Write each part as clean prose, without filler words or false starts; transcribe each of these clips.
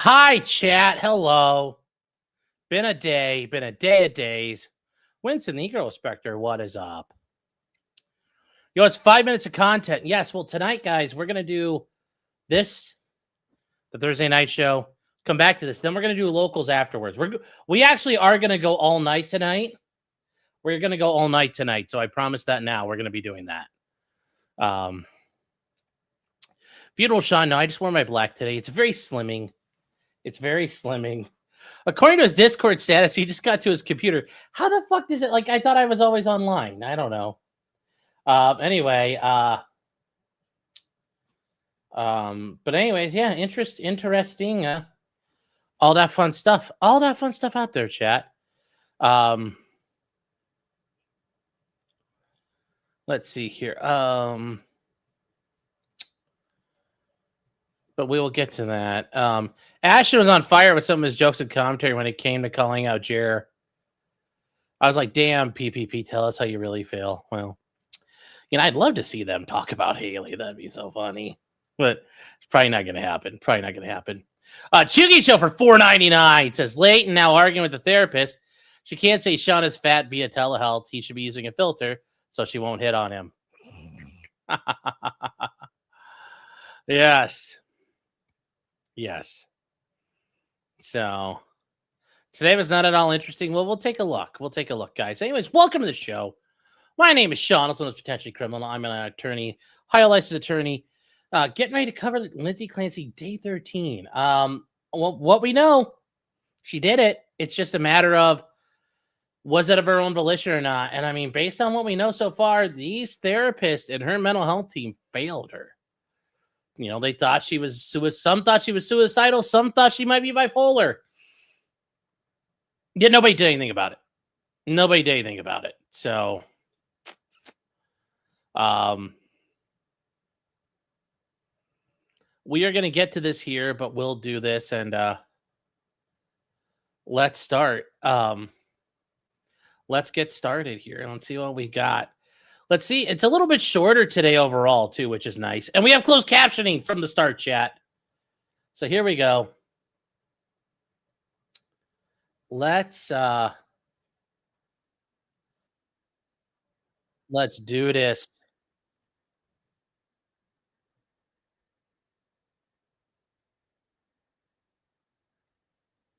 Hi, chat. Hello. Been a day of days. Winston, the Eagle Spectre, what is up? Yo, it's 5 minutes of content. Yes, well, tonight, guys, we're going to do this, the Thursday night show. Come back to this. Then we're going to do locals afterwards. We actually are going to go all night tonight. We're going to go all night tonight. So I promise that now. We're going to be doing that. Beautiful Sean. No, I just wore my black today. It's very slimming. According to his Discord status, he just got to his computer. How the fuck does it? Like, I thought I was always online. I don't know. Anyway, but anyways, yeah, interesting. All that fun stuff out there, chat. Let's see here. But we will get to that. Ashton was on fire with some of his jokes and commentary when it came to calling out Jer. I was like, damn, PPP, tell us how you really feel. Well, I'd love to see them talk about Haley. That'd be so funny. But it's probably not going to happen. Chugi Show for $4.99 says, late and now arguing with the therapist. She can't say Sean is fat via telehealth. He should be using a filter so she won't hit on him. Yes. So today was not at all interesting. Well, we'll take a look. Guys. Anyways, welcome to the show. My name is Sean, also known as Potentially Criminal. I'm an attorney, higher license attorney. Getting ready to cover Lindsay Clancy Day 13. Well, what we know, she did it. It's just a matter of, was it of her own volition or not? And I mean, based on what we know so far, these therapists and her mental health team failed her. They thought she was some thought she was suicidal, some thought she might be bipolar. Yet nobody did anything about it. So, we are going to get to this here, but we'll do this and let's start. Let's get started here. Let's see what we got. Let's see. It's a little bit shorter today overall, too, which is nice. And we have closed captioning from the start, chat. So here we go. Let's do this.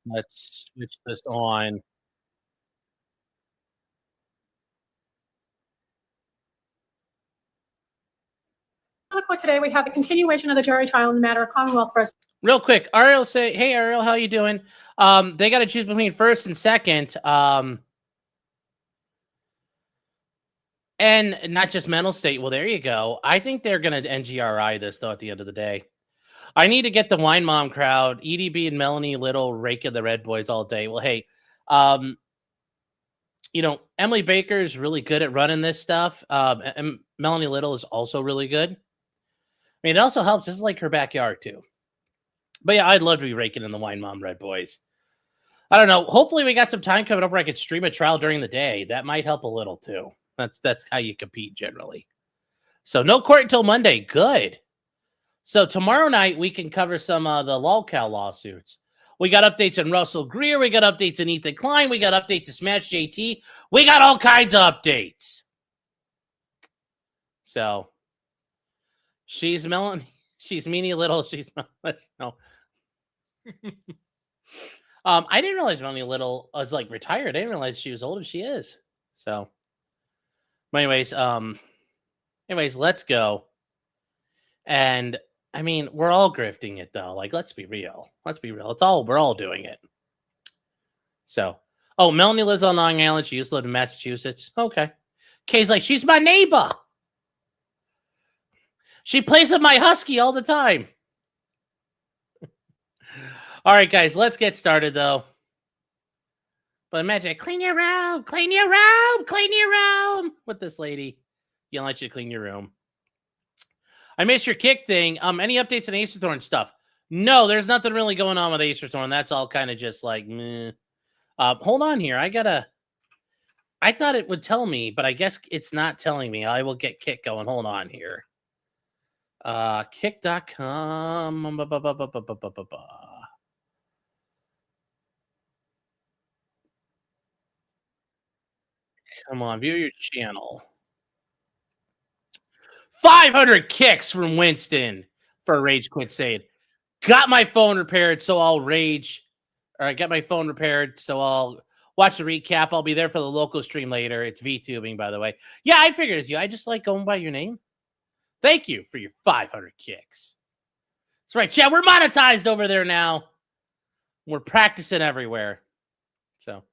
Let's switch this on. Today we have a continuation of the jury trial in the matter of Commonwealth versus. Real quick, Ariel say, hey Ariel, how you doing? They got to choose between first and second. And not just mental state. Well, there you go. I think they're going to NGRI this, though, at the end of the day. I need to get the Wine Mom crowd, EDB and Melanie Little, raking the Red Boys all day. Well, hey, Emily Baker is really good at running this stuff. And Melanie Little is also really good. I mean, it also helps. This is like her backyard, too. But yeah, I'd love to be raking in the Wine Mom Red Boys. I don't know. Hopefully we got some time coming up where I could stream a trial during the day. That might help a little, too. That's how you compete generally. So no court until Monday. Good. So tomorrow night we can cover some of the LOLCAL lawsuits. We got updates on Russell Greer. We got updates on Ethan Klein. We got updates to Smash JT. We got all kinds of updates. So she's Melanie. She's Meanie Little. She's no. I didn't realize Melanie Little was like retired. I didn't realize she was old as she is. So. Anyways, let's go. And I mean, we're all grifting it though. Like, let's be real. We're all doing it. So, Melanie lives on Long Island. She used to live in Massachusetts. Okay. Kay's like, she's my neighbor. She plays with my husky all the time. All right, guys, let's get started though. But imagine, clean your room with this lady. You don't let you clean your room. I missed your kick thing. Any updates on Acer Thorn stuff? No, there's nothing really going on with Acer Thorn. That's all kind of just like, meh. Hold on here. I thought it would tell me, but I guess it's not telling me. I will get Kick going. Hold on here. Kick.com. Come on, view your channel. 500 kicks from Winston for a Rage Quit Save. Got my phone repaired, so I'll rage. Or I got my phone repaired, so I'll watch the recap. I'll be there for the local stream later. It's VTubing, by the way. Yeah, I figured it's you. I just like going by your name. Thank you for your 500 kicks. That's right, chat. We're monetized over there now. We're practicing everywhere. So,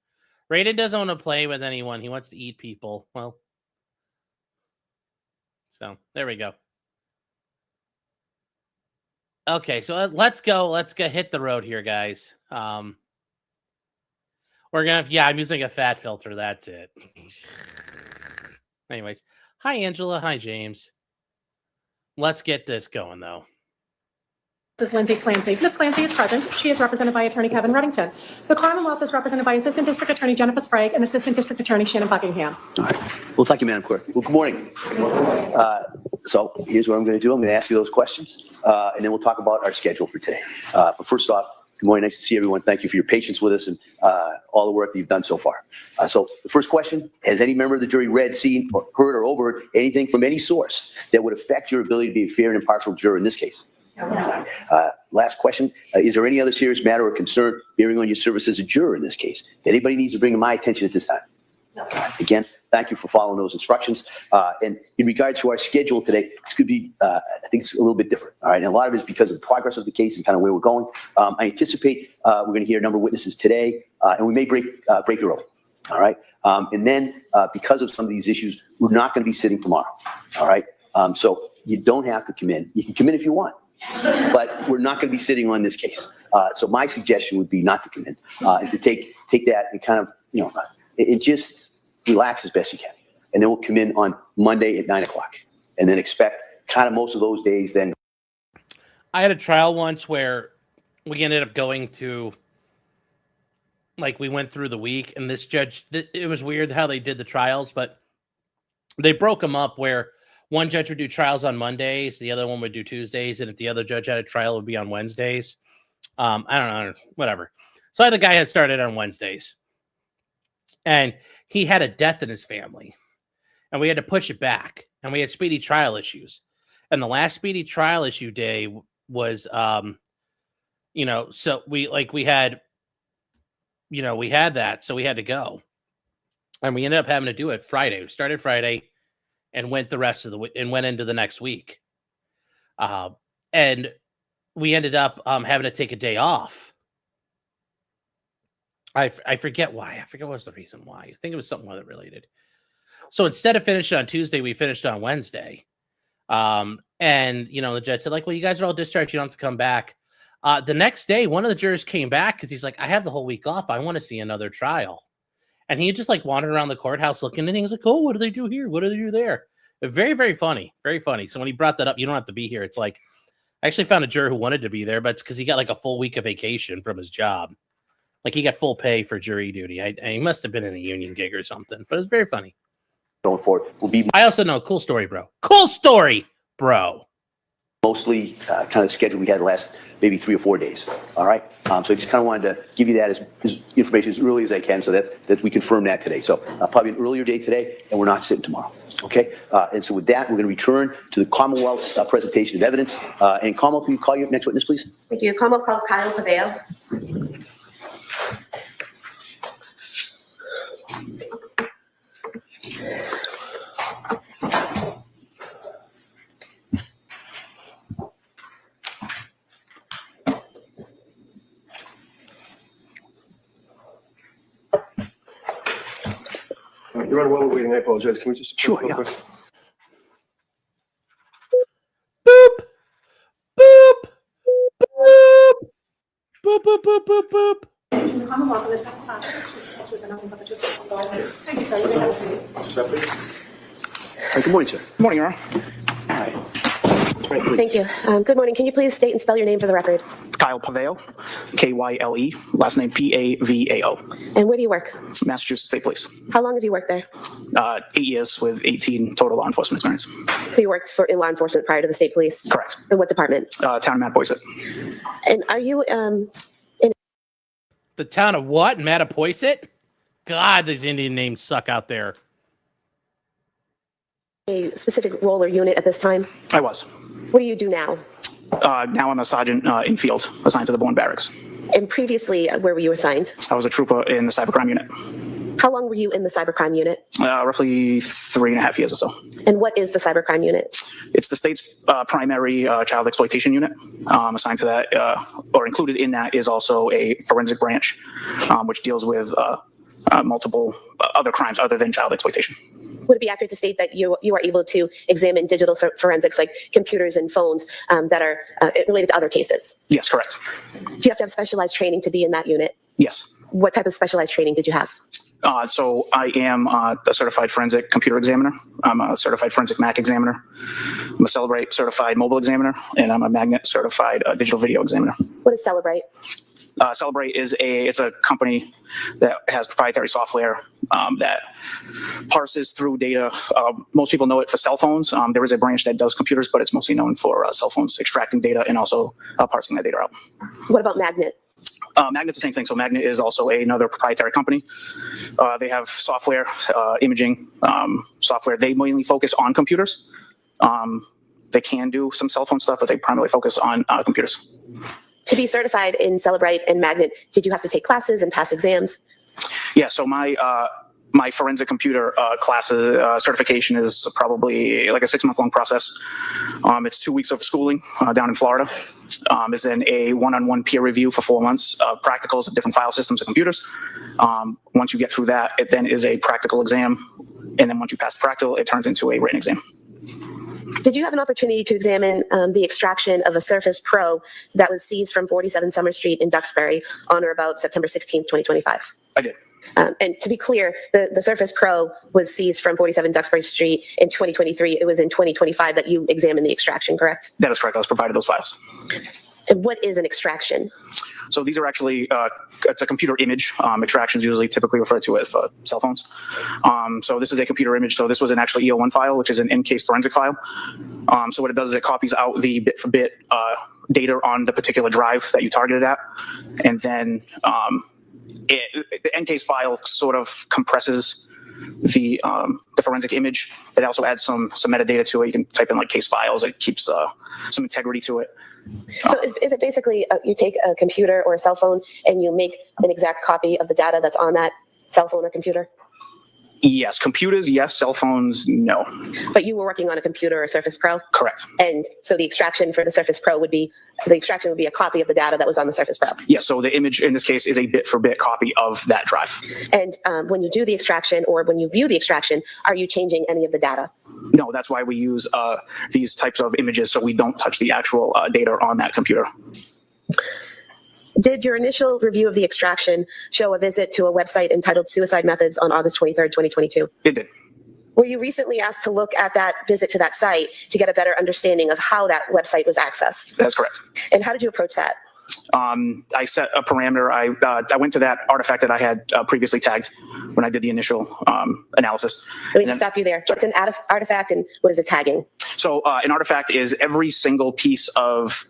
Raiden doesn't want to play with anyone. He wants to eat people. Well, so there we go. Okay, so let's go. Let's go hit the road here, guys. We're gonna. Yeah, I'm using a fat filter. That's it. Anyways, hi Angela. Hi James. Let's get this going, though. This is Lindsay Clancy. Ms. Clancy is present. She is represented by Attorney Kevin Reddington. The Commonwealth is represented by Assistant District Attorney Jennifer Sprague and Assistant District Attorney Shannon Buckingham. All right. Well, thank you, Madam Clerk. Well, good morning. So here's what I'm going to do. I'm going to ask you those questions, and then we'll talk about our schedule for today. But first off, good morning. Nice to see everyone. Thank you for your patience with us and all the work that you've done so far. So the first question, has any member of the jury read, seen, or heard, or overheard anything from any source that would affect your ability to be a fair and impartial juror in this case? Last question, is there any other serious matter or concern bearing on your service as a juror in this case that anybody needs to bring to my attention at this time? No. Again, thank you for following those instructions. And in regards to our schedule today, it's going to be, I think it's a little bit different. All right. And a lot of it is because of the progress of the case and kind of where we're going. I anticipate we're going to hear a number of witnesses today, and we may break early. All right. And then because of some of these issues, we're not going to be sitting tomorrow. All right. So you don't have to come in. You can come in if you want. But we're not going to be sitting on this case. So my suggestion would be not to come in and to take that and kind of, and just relax as best you can. And then we'll come in on Monday at 9 o'clock and then expect kind of most of those days then. I had a trial once where we ended up going to, like, we went through the week, and this judge, it was weird how they did the trials, but they broke them up where one judge would do trials on Mondays, the other one would do Tuesdays, and if the other judge had a trial, it would be on Wednesdays. I don't know, whatever. So I had the guy had started on Wednesdays, and he had a death in his family, and we had to push it back, and we had speedy trial issues. And the last speedy trial issue day was, so we had that, so we had to go, and we ended up having to do it Friday. We started Friday and went the rest of the and went into the next week. And we ended up having to take a day off. I forget why. I forget what was the reason why. I think it was something weather related. So instead of finishing on Tuesday, we finished on Wednesday. And the judge said, like, well, you guys are all discharged. You don't have to come back. The next day, one of the jurors came back because he's like, I have the whole week off. I want to see another trial. And he just like wandered around the courthouse looking at things like, oh, what do they do here? What do they do there? Very, very funny. Very funny. So when he brought that up, you don't have to be here. It's like, I actually found a juror who wanted to be there, but it's because he got like a full week of vacation from his job. Like he got full pay for jury duty. He must have been in a union gig or something, but it's very funny. Going forward will be. I also know, cool story, bro. Cool story, bro. Mostly kind of schedule we had the last maybe 3 or 4 days. All right. So I just kind of wanted to give you that as information as early as I can so that we confirm that today. So probably an earlier day today, and we're not sitting tomorrow. Okay. And so with that, we're going to return to the Commonwealth's presentation of evidence. And Commonwealth, will you call your next witness, please? Thank you. Commonwealth calls Kyle Paveo. You're on while we're waiting. I apologize. Can we just... Sure, yeah. Boop. Boop. Boop. Boop, boop, boop, boop, boop. The Commonwealth is Thank you, sir. You may have a seat. Just that, please. Good morning, sir. Good morning, Your Honor. All right. Thank you. Good morning. Can you please state and spell your name for the record? Kyle Paveo, Kyle, last name Pavao, And where do you work? Massachusetts State Police. How long have you worked there? 8 years with 18 total law enforcement experience. So you worked in law enforcement prior to the state police? Correct. In what department? Town of Mattapoisett. And are you The town of what? Mattapoisett? God, these Indian names suck out there. A specific role or unit at this time? I was. What do you do now? Now I'm a sergeant in field, assigned to the Bourne Barracks. And previously, where were you assigned? I was a trooper in the cybercrime unit. How long were you in the cybercrime unit? Roughly 3.5 years or so. And what is the cybercrime unit? It's the state's primary child exploitation unit. Assigned to that, or included in that, is also a forensic branch, which deals with multiple other crimes other than child exploitation. Would it be accurate to state that you are able to examine digital forensics like computers and phones that are related to other cases? Yes, correct. Do you have to have specialized training to be in that unit? Yes. What type of specialized training did you have? So I am a certified forensic computer examiner. I'm a certified forensic Mac examiner. I'm a Celebrate certified mobile examiner, and I'm a Magnet certified digital video examiner. What is Celebrate? Celebrate is it's a company that has proprietary software that parses through data. Most people know it for cell phones. There is a branch that does computers, but it's mostly known for cell phones, extracting data and also parsing that data out. What about Magnet? Magnet's the same thing. So Magnet is also another proprietary company. They have software, imaging software. They mainly focus on computers. They can do some cell phone stuff, but they primarily focus on computers. To be certified in Celebrate and Magnet, did you have to take classes and pass exams? Yeah, so my forensic computer classes certification is probably like a 6-month-long process. It's 2 weeks of schooling down in Florida. Is then a one-on-one peer review for 4 months, practicals of different file systems and computers. Once you get through that, it then is a practical exam. And then once you pass the practical, it turns into a written exam. Did you have an opportunity to examine the extraction of a Surface Pro that was seized from 47 Summer Street in Duxbury on or about September 16th, 2025? I did. And to be clear, the Surface Pro was seized from 47 Duxbury Street in 2023. It was in 2025 that you examined the extraction, correct? That is correct. I was provided those files. And what is an extraction? So these are actually, it's a computer image. Extractions usually typically referred to as cell phones. So this is a computer image. So this was an actual EO1 file, which is an in-case forensic file. So what it does is it copies out the bit-for-bit data on the particular drive that you targeted at. And then the in-case file sort of compresses the forensic image. It also adds some metadata to it. You can type in like case files. It keeps some integrity to it. So is it basically you take a computer or a cell phone and you make an exact copy of the data that's on that cell phone or computer? Yes. Computers, yes. Cell phones, no. But you were working on a computer or Surface Pro? Correct. And so the extraction for the Surface Pro would be a copy of the data that was on the Surface Pro? Yes. So the image in this case is a bit-for-bit copy of that drive. And when you do the extraction or when you view the extraction, are you changing any of the data? No, that's why we use these types of images so we don't touch the actual data on that computer. Did your initial review of the extraction show a visit to a website entitled Suicide Methods on August 23rd, 2022? It did. Were you recently asked to look at that visit to that site to get a better understanding of how that website was accessed? That's correct. And how did you approach that? I set a parameter. I went to that artifact that I had previously tagged when I did the initial analysis. Let me stop you there. What's an artifact and what is it tagging? So an artifact is every single piece of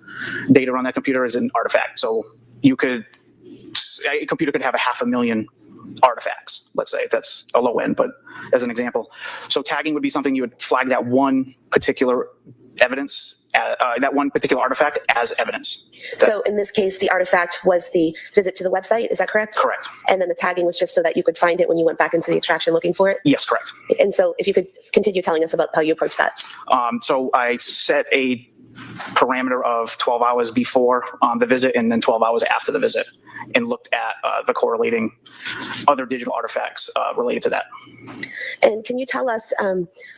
data on that computer is an artifact. So a computer could have 500,000 artifacts, let's say. That's a low end, but as an example. So tagging would be something you would flag that one particular evidence, that one particular artifact as evidence. So in this case, the artifact was the visit to the website, is that correct? Correct. And then the tagging was just so that you could find it when you went back into the extraction looking for it? Yes, correct. And so if you could continue telling us about how you approached that. So I set a parameter of 12 hours before the visit and then 12 hours after the visit and looked at the correlating other digital artifacts related to that. And can you tell us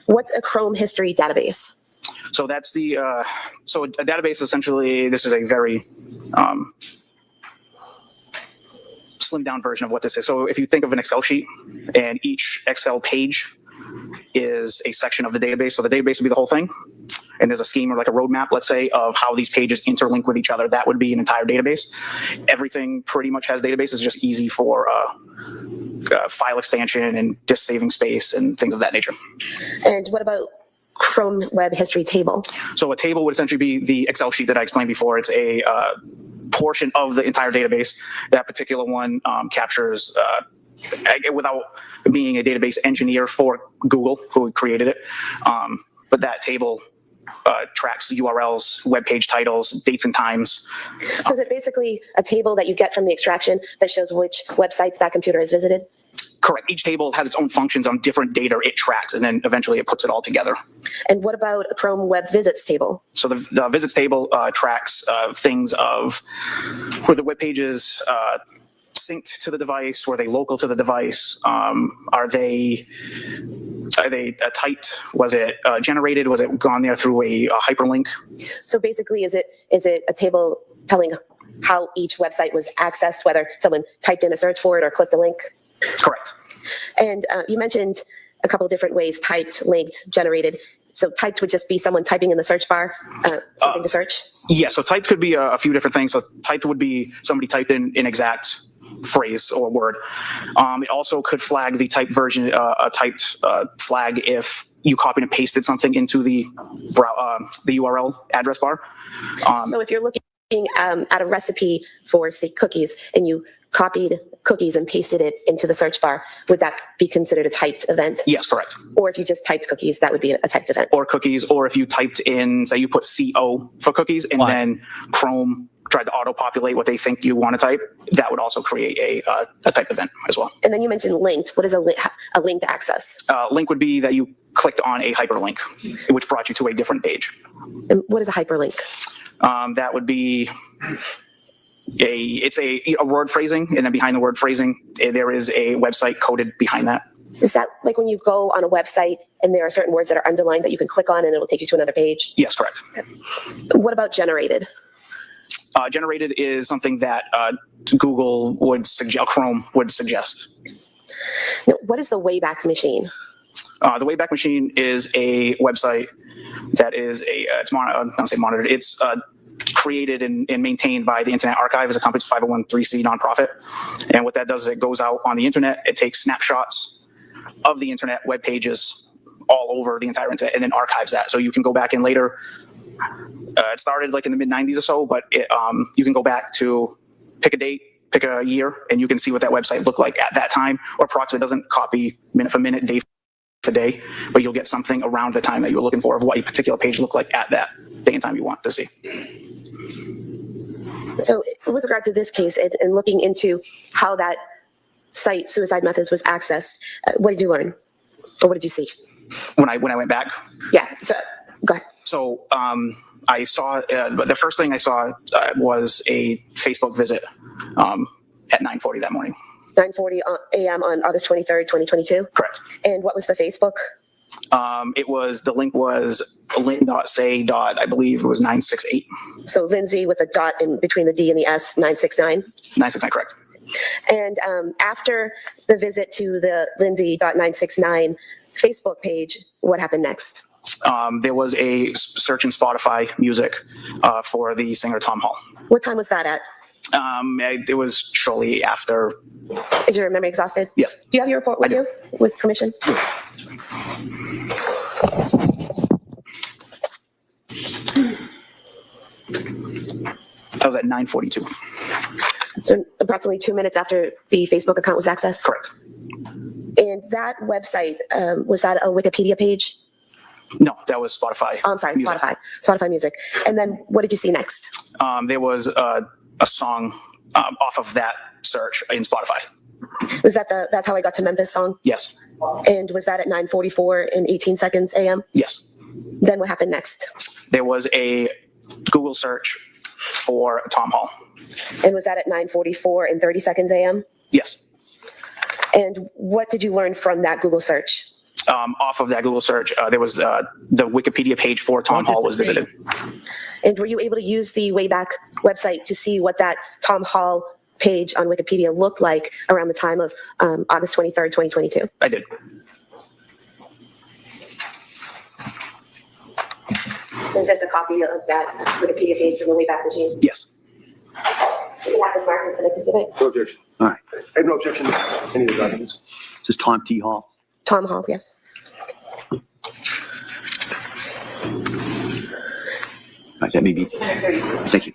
what's a Chrome history database? So that's so a database essentially, this is a very slimmed down version of what this is. So if you think of an Excel sheet and each Excel page is a section of the database, so the database would be the whole thing. And there's a scheme or like a roadmap, let's say, of how these pages interlink with each other. That would be an entire database. Everything pretty much has databases. It's just easy for file expansion and disk saving space and things of that nature. And what about Chrome Web History Table? So a table would essentially be the Excel sheet that I explained before. It's a portion of the entire database. That particular one captures without being a database engineer for Google, who created it. But that table tracks URLs, web page titles, dates and times. So is it basically a table that you get from the extraction that shows which websites that computer has visited? Correct. Each table has its own functions on different data it tracks, and then eventually it puts it all together. And what about a Chrome Web Visits table? So the visits table tracks things of were the web pages synced to the device, were they local to the device, are they typed, was it generated, was it gone there through a hyperlink? So basically, is it a table telling how each website was accessed, whether someone typed in a search for it or clicked a link? Correct. And you mentioned a couple of different ways: typed, linked, generated. So typed would just be someone typing in the search bar something to search? Yeah, so typed could be a few different things. So typed would be somebody typed in an exact phrase or word. It also could flag the typed version, a typed flag if you copied and pasted something into the URL address bar. So if you're looking at a recipe for, say, cookies, and you copied cookies and pasted it into the search bar, would that be considered a typed event? Yes, correct. Or if you just typed cookies, that would be a typed event? Or cookies, or if you typed in, say you put CO for cookies, and then Chrome tried to auto-populate what they think you want to type, that would also create a type event as well. And then you mentioned linked. What is a linked access? Link would be that you clicked on a hyperlink, which brought you to a different page. And what is a hyperlink? That would be it's a word phrasing, and then behind the word phrasing, there is a website coded behind that. Is that like when you go on a website and there are certain words that are underlined that you can click on and it'll take you to another page? Yes, correct. Okay. What about generated? Generated is something that Google would suggest, Chrome would suggest. Now, what is the Wayback Machine? The Wayback Machine is a website that is it's monitored. It's created and maintained by the Internet Archive as a company. It's a 501(c) nonprofit. And what that does is it goes out on the internet, it takes snapshots of the internet web pages all over the entire internet and then archives that. So you can go back in later. It started like in the mid 90s or so, but you can go back to pick a date, pick a year, and you can see what that website looked like at that time, or approximately. It doesn't copy minute for minute, day for day, but you'll get something around the time that you were looking for of what a particular page looked like at that day and time you want to see. So with regard to this case and looking into how that site, Suicide Methods, was accessed, what did you learn? Or what did you see? When I went back? Yeah, so, go ahead. So I saw, the first thing I saw was a Facebook visit at 9:40 that morning. 9:40 a.m. on August 23rd, 2022? Correct. And what was the Facebook? The link was lin.say. I believe it was 968. So Lindsay with a dot in between the D and the S, 969? 969, correct. And after the visit to the Lindsay.969 Facebook page, what happened next? There was a search in Spotify music for the singer Tom Hall. What time was that at? It was shortly after. Is your memory exhausted? Yes. Do you have your report with you, with permission? That was at 9:42. So approximately 2 minutes after the Facebook account was accessed? Correct. And that website, was that a Wikipedia page? No, that was Spotify. Oh, I'm sorry, music. Spotify music. And then what did you see next? There was a song off of that search in Spotify. Was that That's How I Got to Memphis song? Yes. And was that at 9:44 and 18 seconds a.m.? Yes. Then what happened next? There was a Google search for Tom Hall. And was that at 9:44 and 30 seconds a.m.? Yes. And what did you learn from that Google search? Off of that Google search, there was the Wikipedia page for Tom Hall was visited. And were you able to use the Wayback website to see what that Tom Hall page on Wikipedia looked like around the time of August 23rd, 2022? I did. Is this a copy of that Wikipedia page from the Wayback Machine? Yes. You can have this marked as the next exhibit. No objection. All right. I have no objection to any of the documents. This is Tom T. Hall. Tom Hall, yes. All right, that may be. Thank you.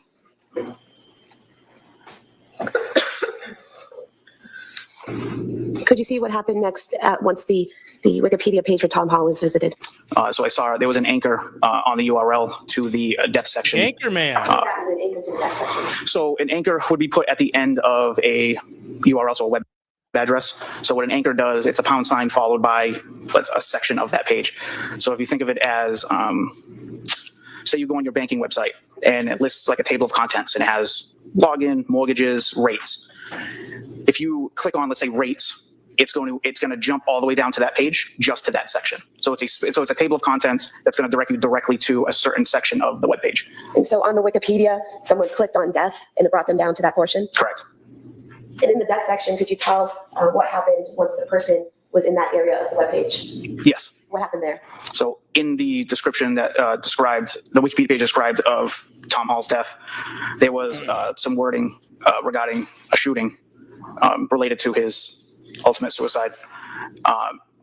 Could you see what happened next once the Wikipedia page for Tom Hall was visited? So I saw there was an anchor on the URL to the death section. Anchorman. So an anchor would be put at the end of a URL, so a web address. So what an anchor does, it's a £sign followed by a section of that page. So if you think of it as, say you go on your banking website and it lists like a table of contents and it has login, mortgages, rates. If you click on, let's say, rates, it's going to jump all the way down to that page, just to that section. So it's a table of contents that's going to direct you directly to a certain section of the web page. And so on the Wikipedia, someone clicked on death and it brought them down to that portion? Correct. And in the death section, could you tell what happened once the person was in that area of the web page? Yes. What happened there? So in the description that the Wikipedia page described of Tom Hall's death, there was some wording regarding a shooting related to his ultimate suicide.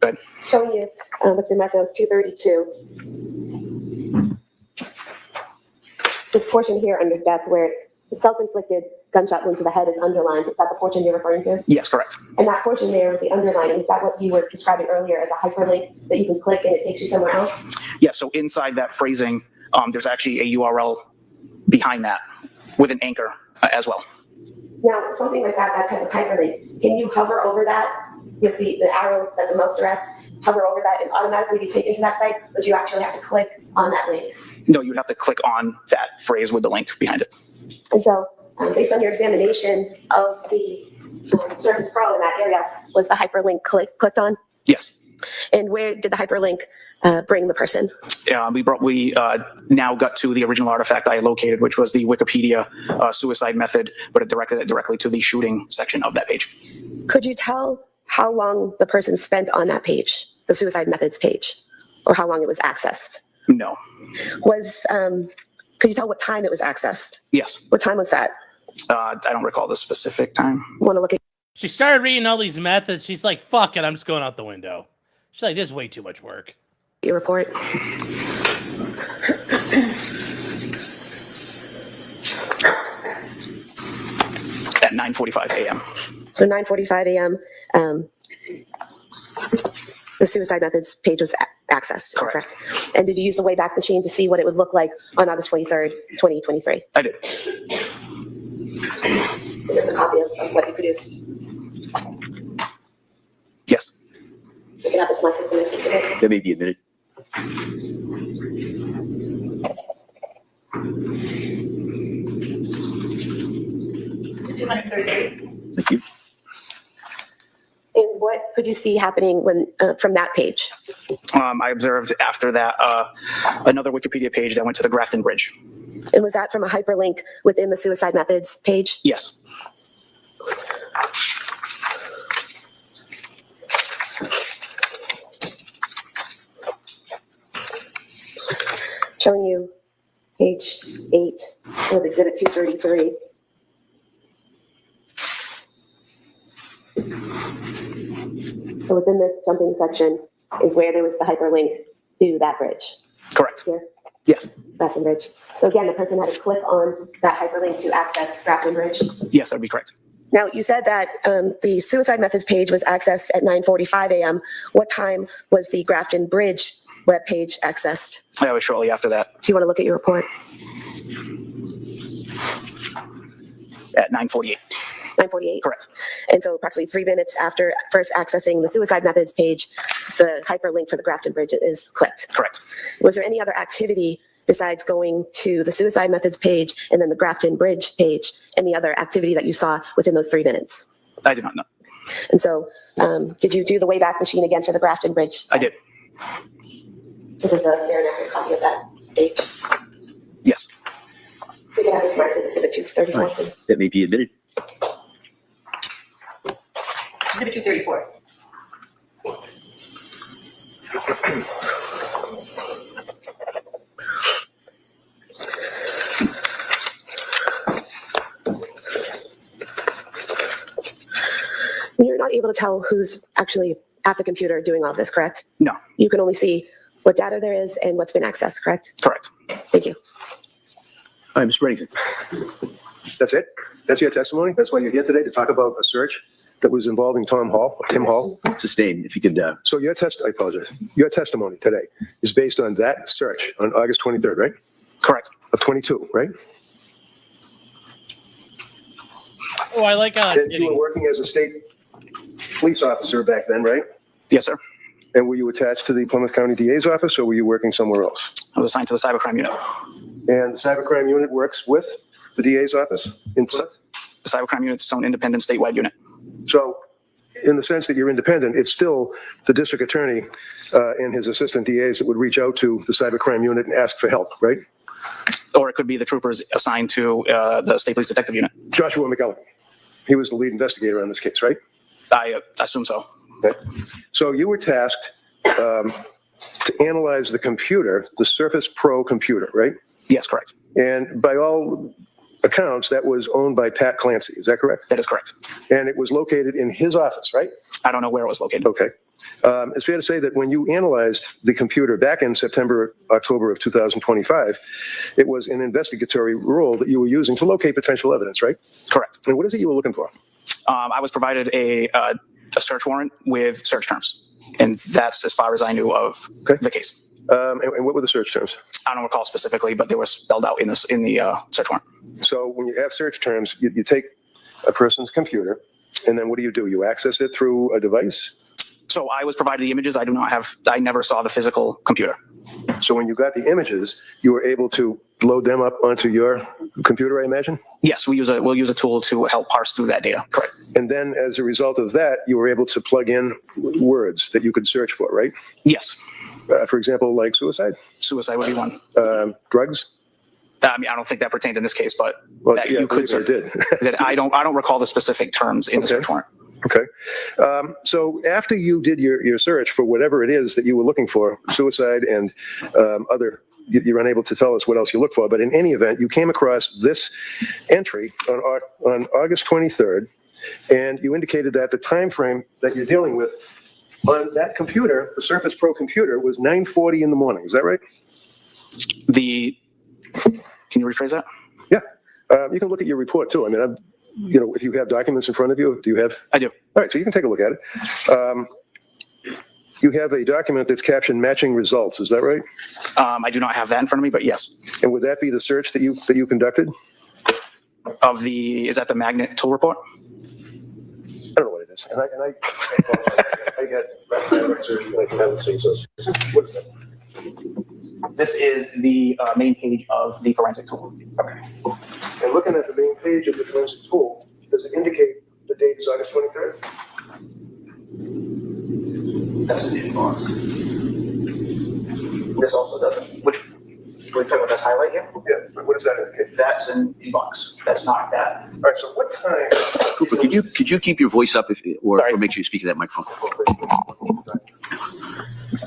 Good. Showing you what's been marked as 232. This portion here under death where it's the self-inflicted gunshot wound to the head is underlined. Is that the portion you're referring to? Yes, correct. And that portion there with the underlining, is that what you were describing earlier as a hyperlink that you can click and it takes you somewhere else? Yeah, so inside that phrasing, there's actually a URL behind that with an anchor as well. Now, something like that type of hyperlink, can you hover over that with the arrow that the mouse directs, hover over that and automatically be taken to that site? Or do you actually have to click on that link? No, you'd have to click on that phrase with the link behind it. And so, based on your examination of the Surface Pro in that area, was the hyperlink clicked on? Yes. And where did the hyperlink bring the person? We now got to the original artifact I located, which was the Wikipedia suicide method, but it directed it directly to the shooting section of that page. Could you tell how long the person spent on that page, the suicide methods page, or how long it was accessed? No. Could you tell what time it was accessed? Yes. What time was that? I don't recall the specific time. Want to look at She started reading all these methods. She's like, fuck it, I'm just going out the window. She's like, this is way too much work. your report? At 9:45 a.m. So 9:45 a.m. The suicide methods page was accessed. Is that Correct. And did you use the Wayback Machine to see what it would look like on August 23rd, 2023? I did. Is this a copy of what you produced? Yes. You can have this mic as the next exhibit. That may be a minute. Thank you. And what could you see happening when from that page? I observed after that another Wikipedia page that went to the Grafton Bridge. And was that from a hyperlink within the suicide methods page? Yes. Showing you page 8 of exhibit 233. So within this jumping section is where there was the hyperlink to that bridge. Correct. Here, Yes. Grafton Bridge. So again, the person had to click on that hyperlink to access Grafton Bridge. Yes, that would be correct. Now, you said that the suicide methods page was accessed at 9:45 a.m. What time was the Grafton Bridge web page accessed? That was shortly after that, Do you want to look at your report? at 9:48. 9:48? Correct. And so approximately 3 minutes after first accessing the suicide methods page, the hyperlink for the Grafton Bridge is clicked. Correct. Was there any other activity besides going to the suicide methods page and then the Grafton Bridge page, any other activity that you saw within those 3 minutes? I did not know. And so did you do the Wayback Machine again for the Grafton Bridge? I did. This is a fair and accurate copy of that page. Yes. We can have this marked as exhibit 234, please. That may be admitted. Exhibit 234. You're not able to tell who's actually at the computer doing all of this, correct? No. You can only see what data there is and what's been accessed, correct? Correct. Thank you. All right, Mr. Reddington. That's it? That's your testimony? That's why you're here today, to talk about a search that was involving Tim Hall? Sustained, if you could, So your I apologize. Your testimony today is based on that search on August 23rd, right? Correct. Of 22, right? Oh, I like And you were working as a state police officer back then, right? Yes, sir. And were you attached to the Plymouth County DA's office, or were you working somewhere else? I was assigned to the cybercrime unit. And the cybercrime unit works with the DA's office in Plymouth? The cybercrime unit's its own independent statewide unit. So in the sense that you're independent, it's still the district attorney and his assistant DAs that would reach out to the cybercrime unit and ask for help, right? Or it could be the troopers assigned to the state police detective unit. Joshua McGillen, he was the lead investigator on this case, right? I assume so. Okay. So you were tasked to analyze the computer, the Surface Pro computer, right? Yes, correct. And by all accounts, that was owned by Pat Clancy. Is that correct? That is correct. And it was located in his office, right? I don't know where it was located. Okay. It's fair to say that when you analyzed the computer back in September, October of 2025, it was an investigatory role that you were using to locate potential evidence, right? Correct. And what is it you were looking for? I was provided a search warrant with search terms, and that's as far as I knew of the case. And what were the search terms? I don't recall specifically, but they were spelled out in the search warrant. So when you have search terms, you take a person's computer, and then what do? You access it through a device? So I was provided the images. I never saw the physical computer. So when you got the images, you were able to load them up onto your computer, I imagine? Yes, we'll use a tool to help parse through that data. Correct. And then as a result of that, you were able to plug in words that you could search for, right? Yes. For example, like suicide, Suicide would be one. drugs. I mean, I don't think that pertained in this case, but Well, that yeah, you could it did. that I don't recall the specific terms in the search warrant. Okay. So after you did your search for whatever it is that you were looking for, suicide and other, you're unable to tell us what else you look for, but in any event, you came across this entry on August 23rd, and you indicated that the time frame that you're dealing with on that computer, the Surface Pro computer, was 9:40 in the morning. Is that right? Can you rephrase that? Yeah. You can look at your report too. I mean, if you have documents in front of you, do you have? I do. All right, so you can take a look at it. You have a document that's captioned matching results. Is that right? I do not have that in front of me, but yes. And would that be the search that you conducted? Is that the magnet tool report? I don't know what it is. And I got research and I haven't seen so. What is that? This is the main page of the forensic tool. Okay. And looking at the main page of the forensic tool, does it indicate the date is August 23rd? That's an inbox. This also doesn't. We're talking about this highlight here? Yeah, but what does that indicate? That's an inbox. That's not that. All right, so what time? Cooper, could you keep your voice up or make sure you speak to that microphone?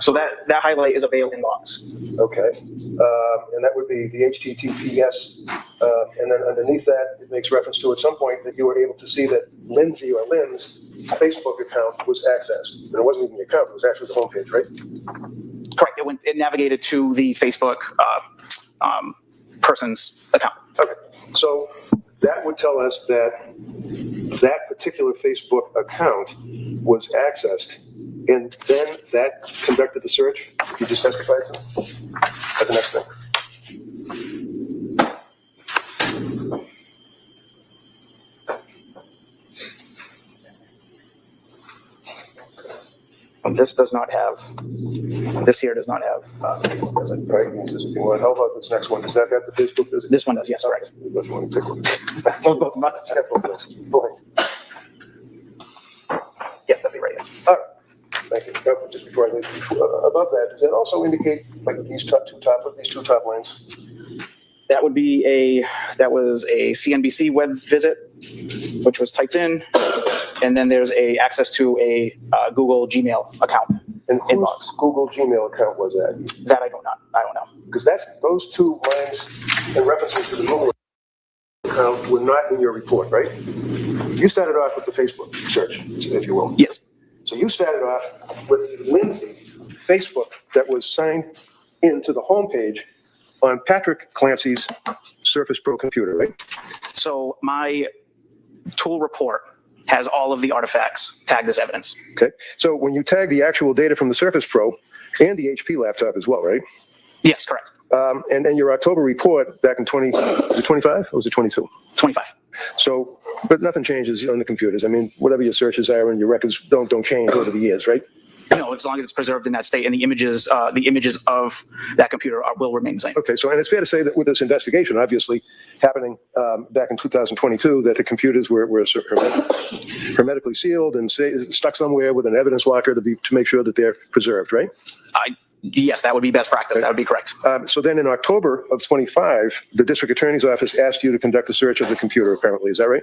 So that highlight is a bail inbox. Okay, and that would be the HTTPS, and then underneath that, it makes reference to at some point that you were able to see that Lindsay or Lynn's Facebook account was accessed. And it wasn't even the account, it was actually the homepage, right? Correct. It navigated to the Facebook person's account. Okay, so that would tell us that that particular Facebook account was accessed, and then that conducted the search you just testified to? That's the next thing. This does not have. This here does not have. Facebook, does it? Right. How about this next one? Does that have the Facebook? Does it? This one does. Yes. All right. Let's want to take a look. Both must. Yeah, both of those. Go ahead. Yes, that'd be right. All right. Thank you. Now, just before I leave, above that, does that also indicate like these two top lines? That was a CNBC web visit, which was typed in, and then there's a access to a Google Gmail account. And inbox. whose Google Gmail account was that? That I don't know. Because those two lines and references to the Google account were not in your report, right? You started off with the Facebook search, if you will. Yes. So you started off with Lindsay Facebook that was signed into the homepage on Patrick Clancy's Surface Pro computer, right? So my tool report has all of the artifacts tagged as evidence. Okay. So when you tag the actual data from the Surface Pro and the HP laptop as well, right? Yes, correct. And then your October report back in was it 25 or was it 22? 25. So, but nothing changes on the computers. I mean, whatever your searches are and your records don't change over the years, right? No, as long as it's preserved in that state, and the images of that computer will remain the same. Okay, so, and it's fair to say that with this investigation, obviously happening back in 2022, that the computers were hermetically sealed and stuck somewhere with an evidence locker to make sure that they're preserved, right? Yes, that would be best practice. That would be correct. So then in October of 25, the district attorney's office asked you to conduct a search of the computer, apparently. Is that right?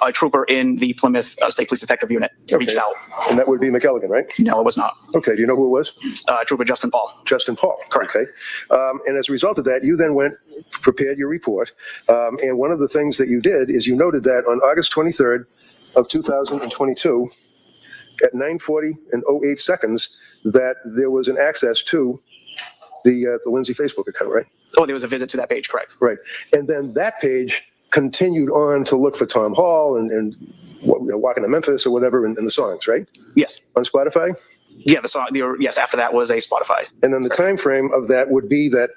A trooper in the Plymouth State Police Detective Unit reached out. And that would be McElligan, right? No, it was not. Okay, do you know who it was? Trooper Justin Paul. Justin Paul. Correct. Okay. And as a result of that, you then prepared your report. And one of the things that you did is you noted that on August 23rd of 2022, at 9:40 and 08 seconds, that there was an access to the Lindsay Facebook account, right? Oh, there was a visit to that page, correct. Right. And then that page continued on to look for Tom Hall and Walking to Memphis or whatever in the songs, right? Yes. On Spotify? Yeah, the song. Yes, after that was a Spotify. And then the time frame of that would be that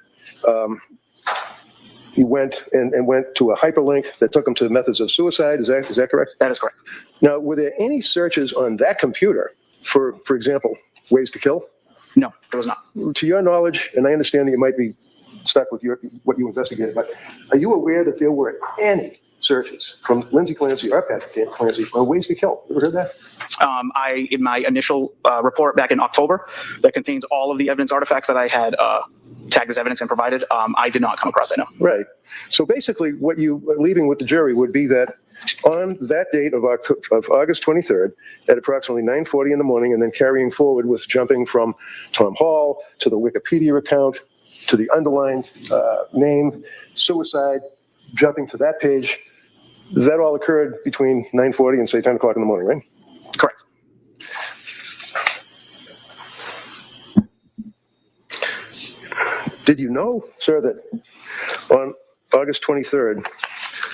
he went to a hyperlink that took him to methods of suicide. Is that correct? That is correct. Now, were there any searches on that computer for example, ways to kill? No, there was not. To your knowledge, and I understand that you might be stuck with what you investigated, but are you aware that there were any searches from Lindsay Clancy or Patrick Clancy on ways to kill? Ever heard that? In my initial report back in October, that contains all of the evidence artifacts that I had tagged as evidence and provided, I did not come across that, no. Right. So basically, what you are leaving with the jury would be that on that date of August 23rd, at approximately 9:40 in the morning, and then carrying forward with jumping from Tom Hall to the Wikipedia account to the underlined name, suicide, jumping to that page, that all occurred between 9:40 and say 10 o'clock in the morning, right? Correct. Did you know, sir, that on August 23rd,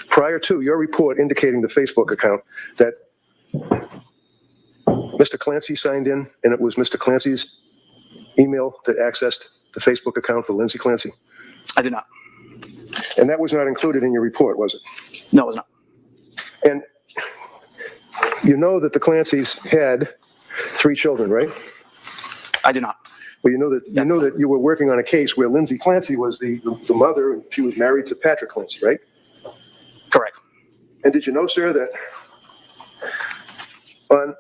prior to your report indicating the Facebook account, that Mr. Clancy signed in, and it was Mr. Clancy's email that accessed the Facebook account for Lindsay Clancy? I did not. And that was not included in your report, was it? No, it was not. And you know that the Clancys had 3 children, right? I did not. Well, you know that you were working on a case where Lindsay Clancy was the mother, and she was married to Patrick Clancy, right? Correct. And did you know, sir, that on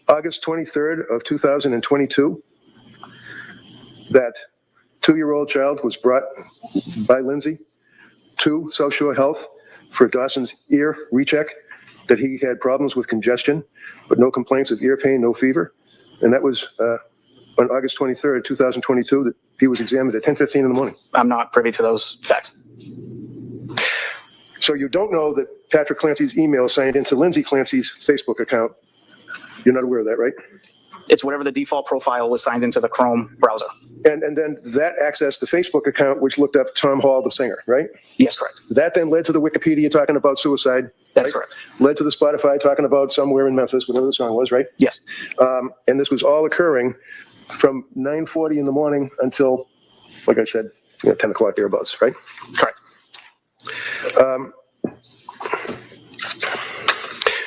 August 23rd of 2022, that 2-year-old child was brought by Lindsay to South Shore Health for Dawson's ear recheck, that he had problems with congestion, but no complaints of ear pain, no fever. And that was on August 23rd, 2022, that he was examined at 10:15 in the morning. I'm not privy to those facts. So you don't know that Patrick Clancy's email signed into Lindsay Clancy's Facebook account. You're not aware of that, right? It's whatever the default profile was signed into the Chrome browser. And then that accessed the Facebook account, which looked up Tom Hall, the singer, right? Yes, correct. That then led to the Wikipedia talking about suicide. That is correct. Led to the Spotify talking about somewhere in Memphis, whatever the song was, right? Yes. And this was all occurring from 9:40 in the morning until, like I said, 10 o'clock thereabouts, right? Correct.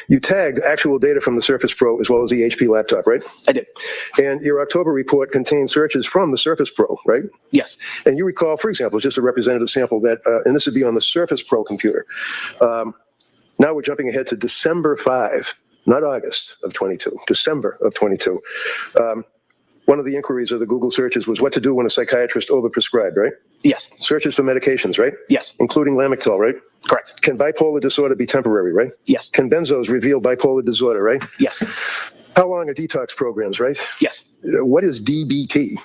You tagged actual data from the Surface Pro as well as the HP laptop, right? I did. And your October report contained searches from the Surface Pro, right? Yes. And you recall, for example, just a representative sample that, and this would be on the Surface Pro computer. Now we're jumping ahead to December 5, not August of 22, December of 22. One of the inquiries of the Google searches was what to do when a psychiatrist overprescribed, right? Yes. Searches for medications, right? Yes. Including Lamictal, right? Correct. Can bipolar disorder be temporary, right? Yes. Can benzos reveal bipolar disorder, right? Yes. How long are detox programs, right? Yes. What is DBT?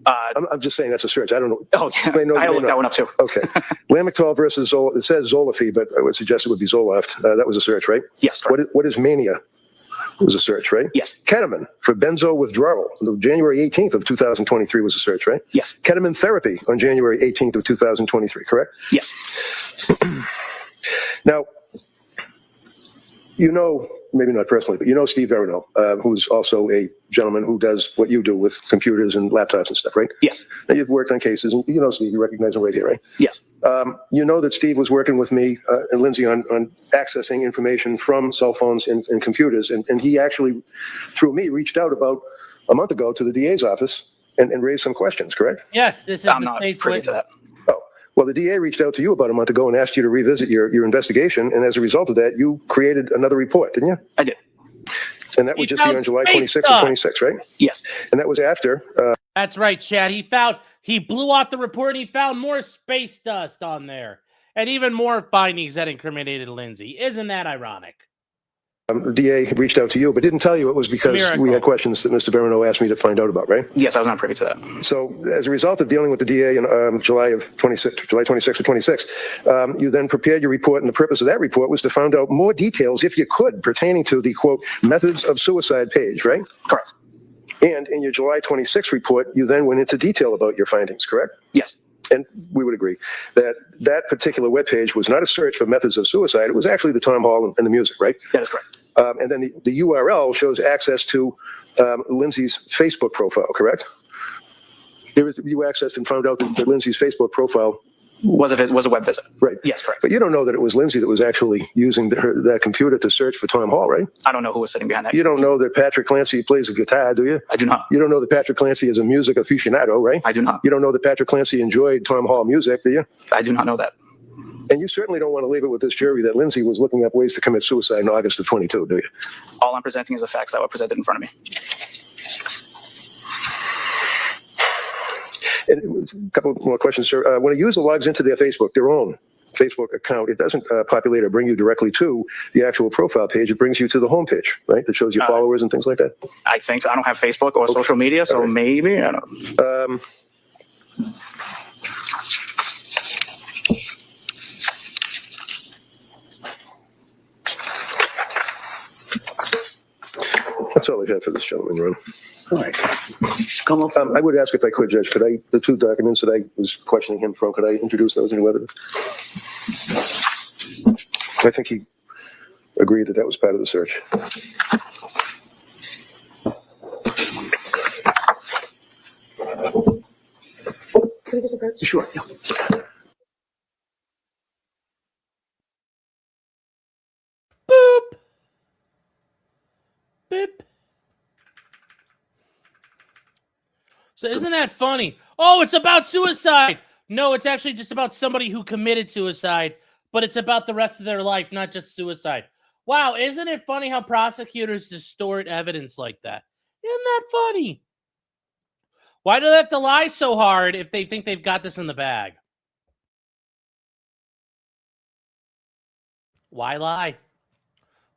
I'm just saying that's a search. I don't know. Oh, yeah. I looked that one up too. Okay. Lamictal versus Zoloft. It says Zolafy, but I would suggest it would be Zoloft. That was a search, right? Yes. Correct. What is mania? It was a search, right? Yes. Ketamine for benzo withdrawal. January 18th of 2023 was a search, right? Yes. Ketamine therapy on January 18th of 2023, correct? Yes. Now, you know maybe not personally, but you know Steve Verino, who's also a gentleman who does what you do with computers and laptops and stuff, right? Yes. Now, you've worked on cases, and you know Steve, you recognize him right here, right? Yes. You know that Steve was working with me and Lindsay on accessing information from cell phones and computers, and he actually, through me, reached out about a month ago to the DA's office and raised some questions, correct? Yes, this is I'm the not state's privy to witness. that. Oh, well, the DA reached out to you about a month ago and asked you to revisit your investigation, and as a result of that, you created another report, didn't you? I did. And that would just be on July 26th and 26th, right? Yes. And that was after, That's right, Chad. He blew off the report and he found more space dust on there. And even more findings that incriminated Lindsay. Isn't that ironic? the DA reached out to you, but didn't tell you it was because Miracle. we had questions that Mr. Verino asked me to find out about, right? Yes, I was not privy to that. So as a result of dealing with the DA in July 26th or 26th, you then prepared your report, and the purpose of that report was to find out more details, if you could, pertaining to the, quote, methods of suicide page, right? Correct. And in your July 26th report, you then went into detail about your findings, correct? Yes. And we would agree that that particular webpage was not a search for methods of suicide. It was actually the Tom Hall and the music, right? That is correct. And then the URL shows access to Lindsay's Facebook profile, correct? You accessed and found out that Lindsay's Facebook profile. Was a web visit. Right. Yes, correct. But you don't know that it was Lindsay that was actually using that computer to search for Tom Hall, right? I don't know who was sitting behind that. You don't know that Patrick Clancy plays a guitar, do you? I do not. You don't know that Patrick Clancy is a music aficionado, right? I do not. You don't know that Patrick Clancy enjoyed Tom Hall music, do you? I do not know that. And you certainly don't want to leave it with this jury that Lindsay was looking up ways to commit suicide in August of 22, do you? All I'm presenting is the facts that were presented in front of me. And a couple more questions, sir. When a user logs into their own Facebook account, it doesn't populate or bring you directly to the actual profile page. It brings you to the home page, right? That shows your followers and things like that. I think so. I don't have Facebook or social media, so All right. maybe, I don't know. That's all I have for this gentleman, Ron. All right. Come up. I would ask if I could, Judge, the two documents that I was questioning him from, could I introduce those into evidence? I think he agreed that that was part of the search. Can we just approach? Sure. Yeah. Boop. Beep. So isn't that funny? Oh, it's about suicide. No, it's actually just about somebody who committed suicide, but it's about the rest of their life, not just suicide. Wow, isn't it funny how prosecutors distort evidence like that? Isn't that funny? Why do they have to lie so hard if they think they've got this in the bag? Why lie?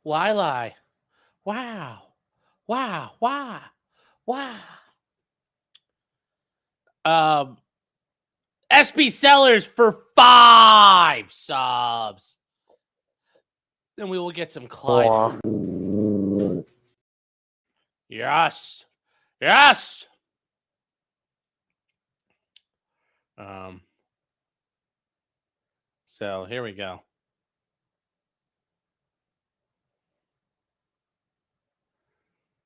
Why lie? Wow. Wow. Why? Wow. SB Sellers for 5 subs. Then we will get some Clyde. Yes. Yes. So here we go.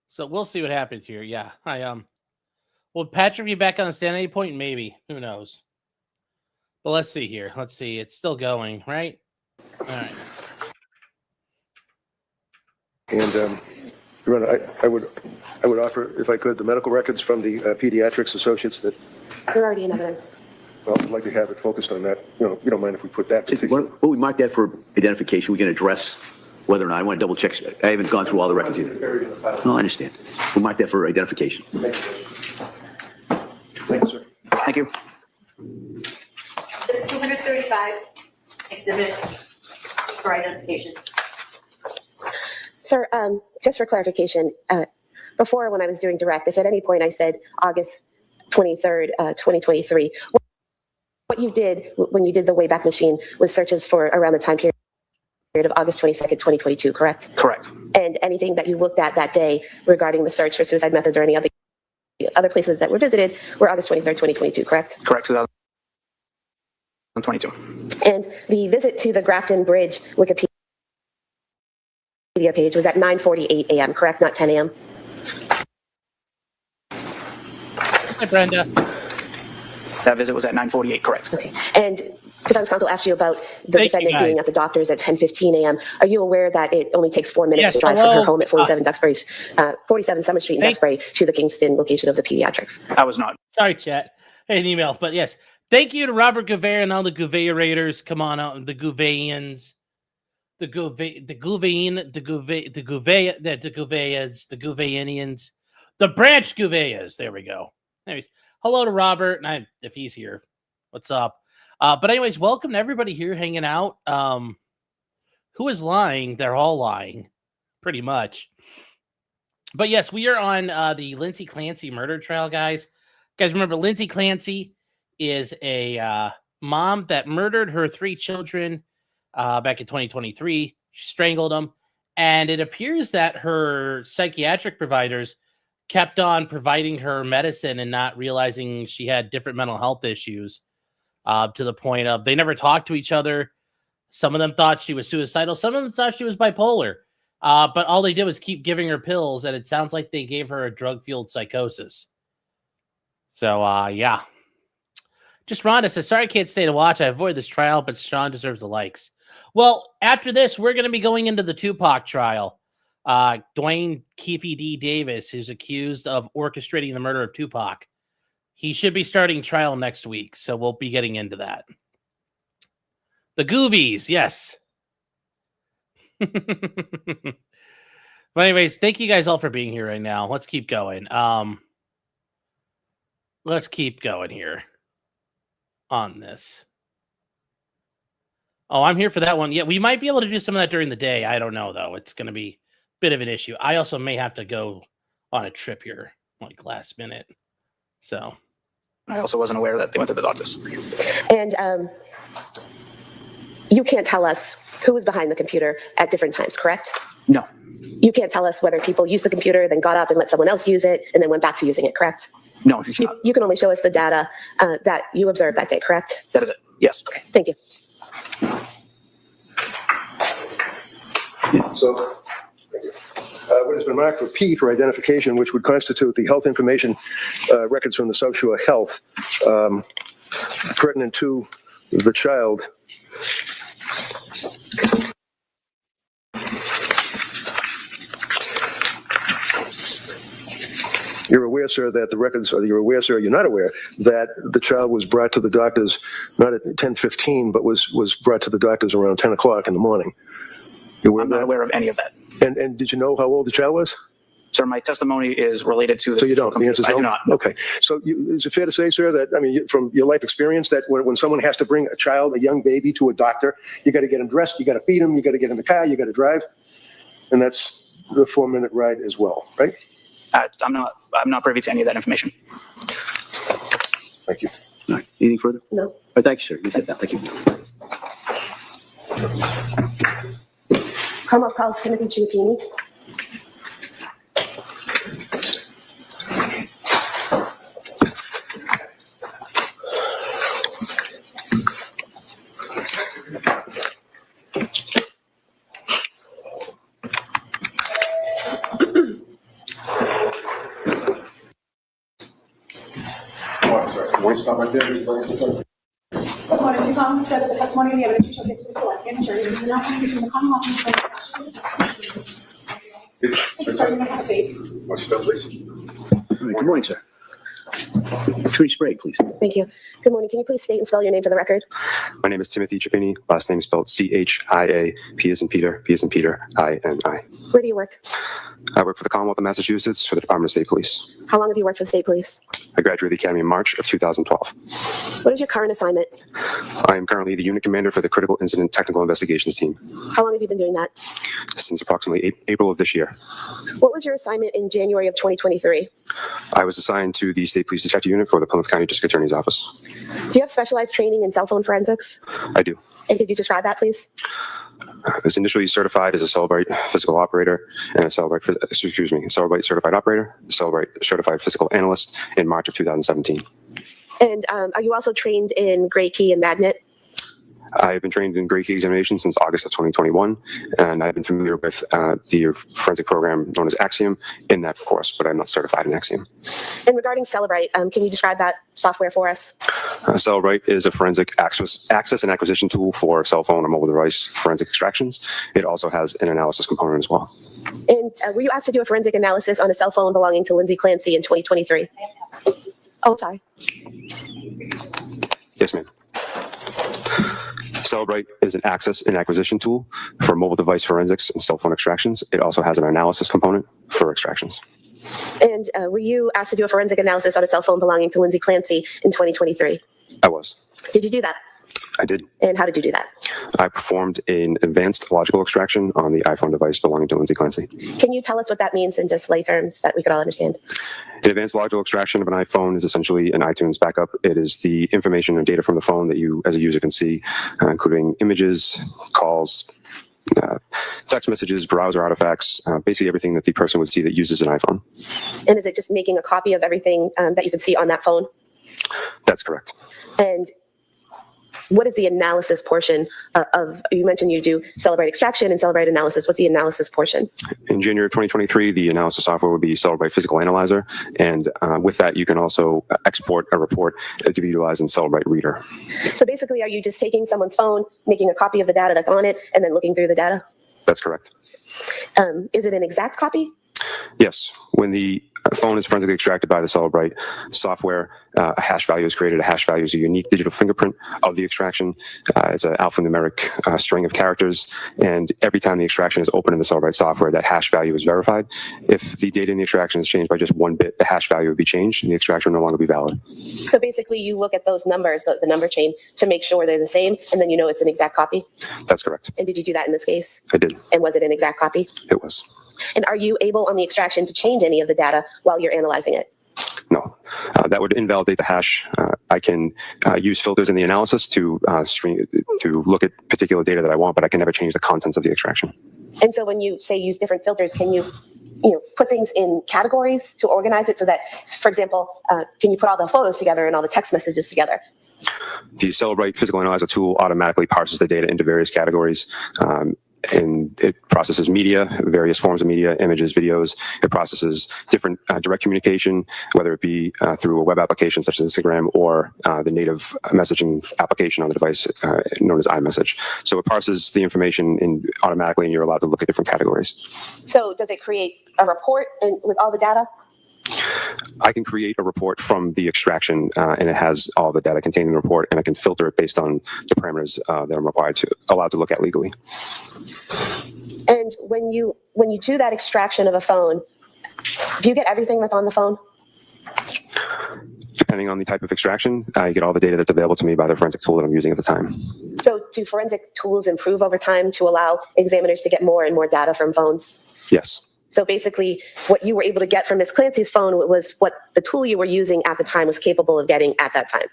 So we'll see what happens here. Yeah. Will Patrick be back on the stand at any point? Maybe. Who knows? But let's see here. Let's see. It's still going, right? All right. And, Ron, I would offer, if I could, the medical records from the pediatrics associates that, They're already in evidence. well, I'd like to have it focused on that. You don't mind if we put that particular. Well, we mark that for identification. We can address whether or not. I want to double check. I haven't gone through all the records either. No, I understand. We'll mark that for identification. Thank you, sir. Thank you. This is 235 exhibit for identification. Sir, just for clarification, before when I was doing direct, if at any point I said August 23rd, 2023, what you did when you did the Wayback Machine was searches for around the time period of August 22nd, 2022, correct? Correct. And anything that you looked at that day regarding the search for suicide methods or any other places that were visited were August 23rd, 2022, correct? Correct. 2022. And the visit to the Grafton Bridge Wikipedia media page was at 9:48 a.m., correct? Not 10 a.m.? Hi, Brenda. That visit was at 9:48, correct? Okay. And defense counsel asked you about the Thank you, defendant being guys. at the doctor's at 10:15 a.m. Are you aware that it only takes 4 minutes Yes, to drive from hello. her home at 47 Summer Street in Thank- Duxbury to the Kingston location of the pediatrics? I was not. Sorry, chat. Hey, an email, but yes. Thank you to Robert Gouveia and all the Gouveia Raiders. Come on out, the Gouveians, the Gouveians, the Gouveianians, the Branch Gouveias. There we go. Anyways, hello to Robert, and if he's here, what's up? But anyways, welcome to everybody here hanging out. Who is lying? They're all lying, pretty much. But yes, we are on the Lindsay Clancy murder trial, guys. Guys, remember, Lindsay Clancy is a mom that murdered her 3 children back in 2023. She strangled them. And it appears that her psychiatric providers kept on providing her medicine and not realizing she had different mental health issues to the point of they never talked to each other. Some of them thought she was suicidal. Some of them thought she was bipolar. But all they did was keep giving her pills, and it sounds like they gave her a drug-fueled psychosis. So, yeah. Just Rhonda says, sorry I can't stay to watch. I avoid this trial, but Sean deserves the likes. Well, after this, we're going to be going into the Tupac trial. Dwayne Keefe D. Davis, who's accused of orchestrating the murder of Tupac. He should be starting trial next week, so we'll be getting into that. The Goovies, yes. But anyways, thank you guys all for being here right now. Let's keep going. Let's keep going here on this. Oh, I'm here for that one. Yeah, we might be able to do some of that during the day. I don't know, though. It's going to be a bit of an issue. I also may have to go on a trip here, like last minute. So I also wasn't aware that they went to the doctors. And you can't tell us who was behind the computer at different times, correct? No. You can't tell us whether people used the computer, then got up and let someone else use it, and then went back to using it, correct? No, you cannot. You can only show us the data that you observed that day, correct? That is it. Yes. Okay, thank you. So, what has been marked for P for identification, which would constitute the health information records from the South Shore Health pertinent to the child. You're aware, sir, that the records, or you're aware, sir, you're not aware that the child was brought to the doctors not at 10:15, but was brought to the doctors around 10 o'clock in the morning. You aware I'm of not that? aware of any of that. And did you know how old the child was? Sir, my testimony is related to the... So you don't? The answer is no? I do not. Okay. So is it fair to say, sir, that, I mean, from your life experience, that when someone has to bring a child, a young baby, to a doctor, you got to get him dressed, you got to feed him, you got to get in the car, you got to drive? And that's the 4-minute ride as well, right? I'm not privy to any of that information. Thank you. All right. Anything further? No. All right, thank you, sir. You said that. Thank you. Commonwealth calls Timothy Ciappini. According to solemnly swear that the testimony and the evidence you shall give to the court and the jury will not be between the Commonwealth and the state. Sir, you may have a seat. All right, good morning, sir. Attorney Sprague, please. Thank you. Good morning. Can you please state and spell your name for the record? My name is Timothy Ciappini. Last name is spelled C-H-I-A, P as in Peter, P as in Peter, I-N-I. Where do you work? I work for the Commonwealth of Massachusetts for the Department of State Police. How long have you worked for the state police? I graduated the Academy in March of 2012. What is your current assignment? I am currently the unit commander for the Critical Incident Technical Investigations Team How long have you been doing that? since approximately April of this year. What was your assignment in January of 2023? I was assigned to the State Police Detective Unit for the Plymouth County District Attorney's Office. Do you have specialized training in cell phone forensics? I do. And could you describe that, please? I was initially certified as a Celebrite physical operator and a Celebrite certified operator, Celebrite certified physical analyst in March of 2017. And are you also trained in Gray Key and Magnet? I've been trained in grade key examination since August of 2021, and I've been familiar with the forensic program known as Axiom in that course, but I'm not certified in Axiom. And regarding Celebrite, can you describe that software for us? Celebrite is a forensic access and acquisition tool for cell phone or mobile device forensic extractions. It also has an analysis component as well. And were you asked to do a forensic analysis on a cell phone belonging to Lindsay Clancy in 2023? Oh, sorry. Yes, ma'am. Celebrite is an access and acquisition tool for mobile device forensics and cell phone extractions. It also has an analysis component for extractions. And were you asked to do a forensic analysis on a cell phone belonging to Lindsay Clancy in 2023? I was. Did you do that? I did. And how did you do that? I performed an advanced logical extraction on the iPhone device belonging to Lindsay Clancy. Can you tell us what that means in just lay terms that we could all understand? An advanced logical extraction of an iPhone is essentially an iTunes backup. It is the information and data from the phone that you, as a user, can see, including images, calls, text messages, browser artifacts, basically everything that the person would see that uses an iPhone. And is it just making a copy of everything that you could see on that phone? That's correct. And what is the analysis portion of, you mentioned you do Celebrite extraction and Celebrite analysis. What's the analysis portion? In January of 2023, the analysis software would be Celebrite Physical Analyzer. And with that, you can also export a report to be utilized in Celebrite Reader. So basically, are you just taking someone's phone, making a copy of the data that's on it, and then looking through the data? That's correct. Is it an exact copy? Yes. When the phone is forensically extracted by the Celebrite software, a hash value is created. A hash value is a unique digital fingerprint of the extraction. It's an alphanumeric string of characters. And every time the extraction is opened in the Celebrite software, that hash value is verified. If the data in the extraction is changed by just 1 bit, the hash value would be changed and the extraction would no longer be valid. So basically, you look at those numbers, the number chain, to make sure they're the same, and then you know it's an exact copy? That's correct. And did you do that in this case? I did. And was it an exact copy? It was. And are you able on the extraction to change any of the data while you're analyzing it? No. That would invalidate the hash. I can use filters in the analysis to look at particular data that I want, but I can never change the contents of the extraction. And so when you say use different filters, can you put things in categories to organize it so that, for example, can you put all the photos together and all the text messages together? The Celebrite Physical Analyzer tool automatically parses the data into various categories. And it processes media, various forms of media, images, videos. It processes different direct communication, whether it be through a web application such as Instagram or the native messaging application on the device known as iMessage. So it parses the information automatically, and you're allowed to look at different categories. So does it create a report with all the data? I can create a report from the extraction, and it has all the data contained in the report, and I can filter it based on the parameters that I'm allowed to look at legally. And when you do that extraction of a phone, do you get everything that's on the phone? Depending on the type of extraction, I get all the data that's available to me by the forensic tool that I'm using at the time. So do forensic tools improve over time to allow examiners to get more and more data from phones? Yes. So basically, what you were able to get from Ms. Clancy's phone was what the tool you were using at the time was capable of getting at that time.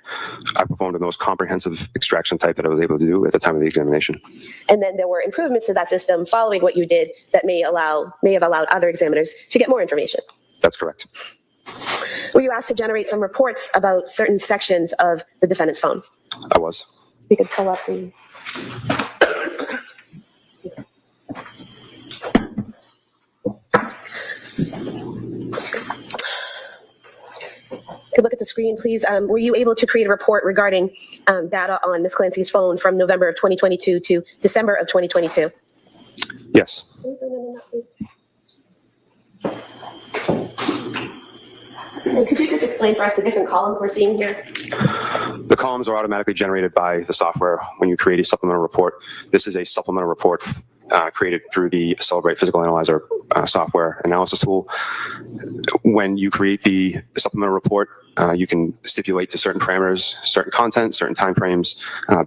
I performed the most comprehensive extraction type that I was able to do at the time of the examination. And then there were improvements to that system following what you did that may have allowed other examiners to get more information. That's correct. Were you asked to generate some reports about certain sections of the defendant's phone? I was. We could pull up the... Could look at the screen, please. Were you able to create a report regarding data on Ms. Clancy's phone from November of 2022 to December of 2022? Yes. Can you zoom in on that, please? And could you just explain for us the different columns we're seeing here? The columns are automatically generated by the software when you create a supplemental report. This is a supplemental report created through the Celebrite Physical Analyzer software analysis tool. When you create the supplemental report, you can stipulate to certain parameters, certain content, certain timeframes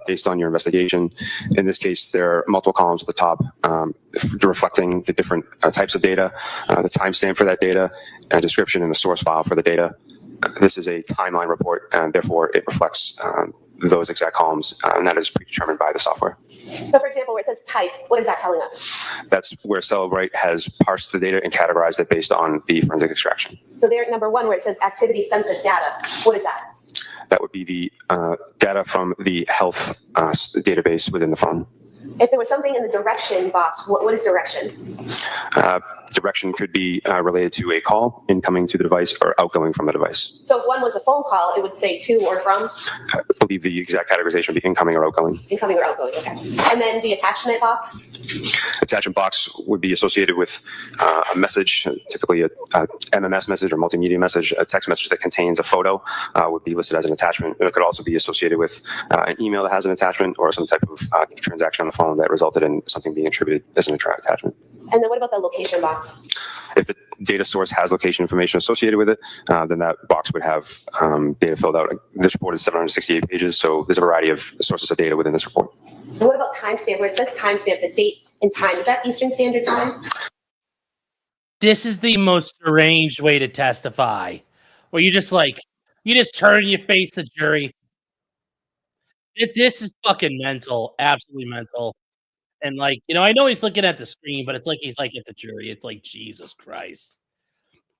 based on your investigation. In this case, there are multiple columns at the top reflecting the different types of data, the timestamp for that data, a description, and the source file for the data. This is a timeline report, and therefore it reflects those exact columns, and that is predetermined by the software. So, for example, where it says type, what is that telling us? That's where Celebrite has parsed the data and categorized it based on the forensic extraction. So there, number one, where it says activity sensitive data, what is that? That would be the data from the health database within the phone. If there was something in the direction box, what is direction? Direction could be related to a call incoming to the device or outgoing from the device. So if one was a phone call, it would say to or from? I believe the exact categorization would be incoming or outgoing. Incoming or outgoing, okay. And then the attachment box? Attachment box would be associated with a message, typically a MMS message or multimedia message. A text message that contains a photo would be listed as an attachment. It could also be associated with an email that has an attachment or some type of transaction on the phone that resulted in something being attributed as an attachment. And then what about the location box? If the data source has location information associated with it, then that box would have data filled out. This report is 768 pages, so there's a variety of sources of data within this report. And what about timestamp? Where it says timestamp, the date and time, is that Eastern Standard Time? This is the most deranged way to testify, where you just turn your face the jury. This is fucking mental, absolutely mental. And I know he's looking at the screen, but it's like he's at the jury. It's like, Jesus Christ.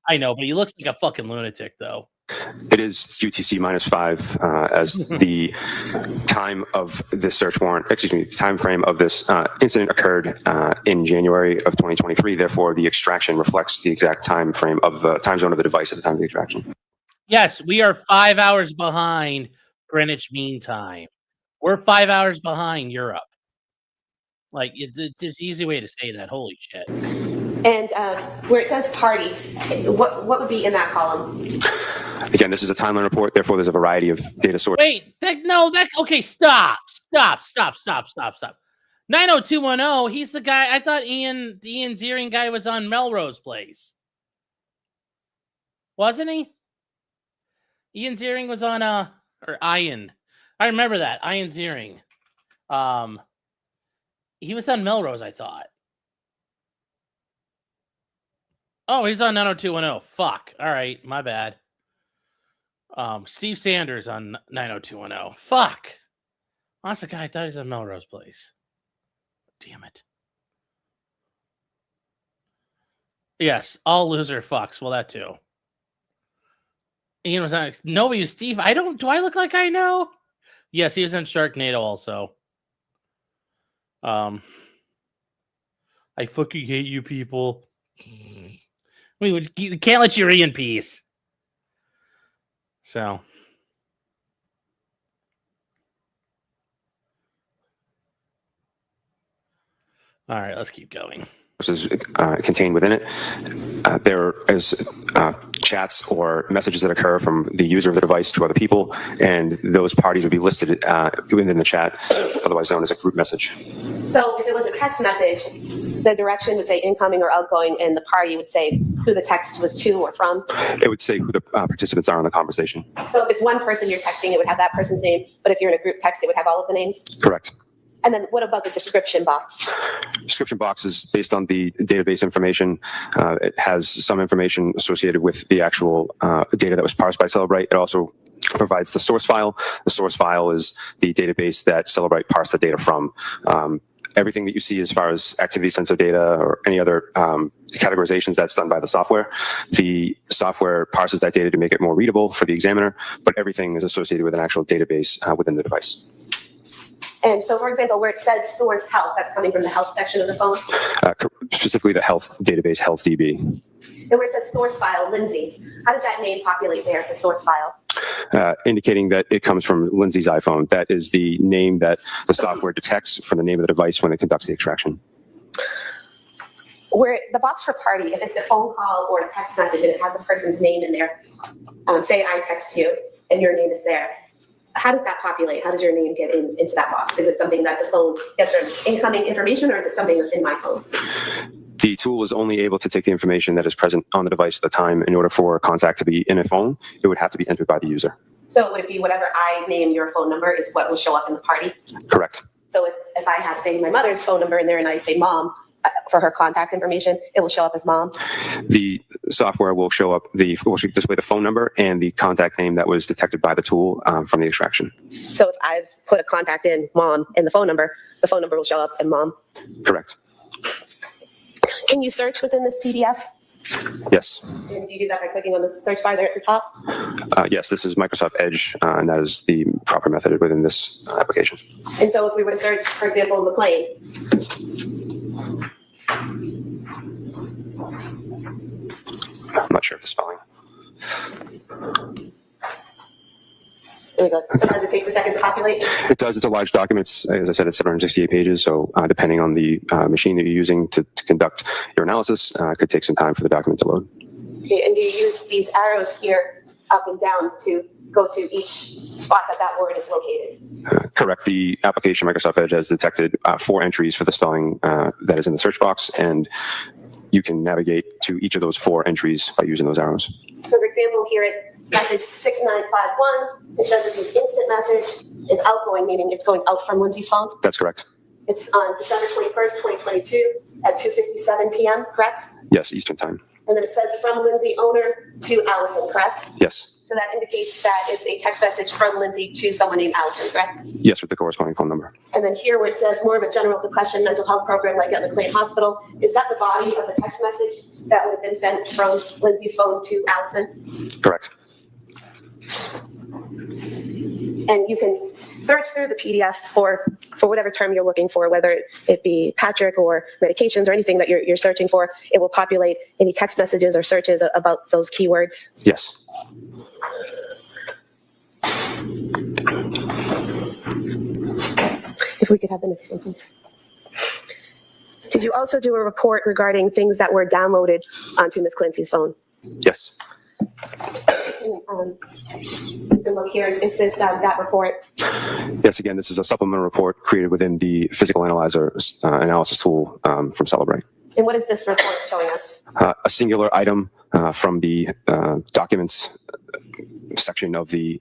I know, but he looks like a fucking lunatic, though. It is UTC -5 as the time of this search warrant, the time frame of this incident occurred in January of 2023. Therefore, the extraction reflects the exact time frame of the time zone of the device at the time of the extraction. Yes, we are 5 hours behind Greenwich Mean Time. We're 5 hours behind Europe. It's an easy way to say that. Holy shit. And where it says party, what would be in that column? Again, this is a timeline report. Therefore, there's a variety of data sources. Wait, okay, stop. 90210, he's the guy. I thought the Ian Ziering guy was on Melrose Place. Wasn't he? Ian Ziering was on, or Ian. I remember that. Ian Ziering. He was on Melrose, I thought. Oh, he's on 90210. Fuck. All right, my bad. Steve Sanders on 90210. Fuck. That's the guy I thought he was on Melrose Place. Damn it. Yes, all loser fucks. Well, that too. Ian was on. No, he was Steve. Do I look like I know? Yes, he was on Sharknado also. I fucking hate you people. We can't let you read in peace. So. All right, let's keep going. Is contained within it. There is chats or messages that occur from the user of the device to other people, and those parties would be listed within the chat, otherwise known as a group message. So if it was a text message, the direction would say incoming or outgoing, and the party would say who the text was to or from? It would say who the participants are in the conversation. So if it's one person you're texting, it would have that person's name, but if you're in a group text, it would have all of the names? Correct. And then what about the description box? Description box is based on the database information. It has some information associated with the actual data that was parsed by Celebrate. It also provides the source file. The source file is the database that Celebrate parsed the data from. Everything that you see as far as activity sensor data or any other categorizations, that's done by the software. The software parses that data to make it more readable for the examiner, but everything is associated with an actual database within the device. And so, for example, where it says source health, that's coming from the health section of the phone? Specifically the health database, HealthDB. And where it says source file, Lindsay's, how does that name populate there, the source file? Indicating that it comes from Lindsay's iPhone. That is the name that the software detects from the name of the device when it conducts the extraction. Where the box for party, if it's a phone call or a text message and it has a person's name in there, say I text you and your name is there, how does that populate? How does your name get into that box? Is it something that the phone gets from incoming information, or is it something that's in my phone? The tool is only able to take the information that is present on the device at the time. In order for contact to be in a phone, it would have to be entered by the user. So it would be whatever I name your phone number is what will show up in the party? Correct. So if I have, say, my mother's phone number in there and I say mom, for her contact information, it will show up as mom? The software will show up, will display the phone number and the contact name that was detected by the tool from the extraction. So if I've put a contact in mom and the phone number will show up in mom? Correct. Can you search within this PDF? Yes. And do you do that by clicking on the search bar there at the top? Yes, this is Microsoft Edge, and that is the proper method within this application. And so if we were to search, for example, McLean, I'm not sure of the spelling. there we go. Sometimes it takes a second to populate. It does. It's a large document. As I said, it's 768 pages. So depending on the machine that you're using to conduct your analysis, it could take some time for the document to load. Okay, and you use these arrows here up and down to go to each spot that that word is located. Correct. The application, Microsoft Edge, has detected 4 entries for the spelling that is in the search box, and you can navigate to each of those 4 entries by using those arrows. So for example, here at message 6951, it says it's an instant message. It's outgoing, meaning it's going out from Lindsay's phone. That's correct. It's on December 21st, 2022 at 2:57 p.m., correct? Yes, Eastern Time. And then it says from Lindsay owner to Allison, correct? Yes. So that indicates that it's a text message from Lindsay to someone named Allison, correct? Yes, with the corresponding phone number. And then here where it says more of a general depression mental health program like at McLean Hospital, is that the body of the text message that would have been sent from Lindsay's phone to Allison? Correct. And you can search through the PDF for whatever term you're looking for, whether it be Patrick or medications or anything that you're searching for. It will populate any text messages or searches about those keywords. Yes. If we could have the next one, please. Did you also do a report regarding things that were downloaded onto Ms. Clancy's phone? Yes. You can look here. Is this that report? Yes, again, this is a supplemental report created within the physical analyzer analysis tool from Celebrate. And what is this report showing us? A singular item from the documents section of the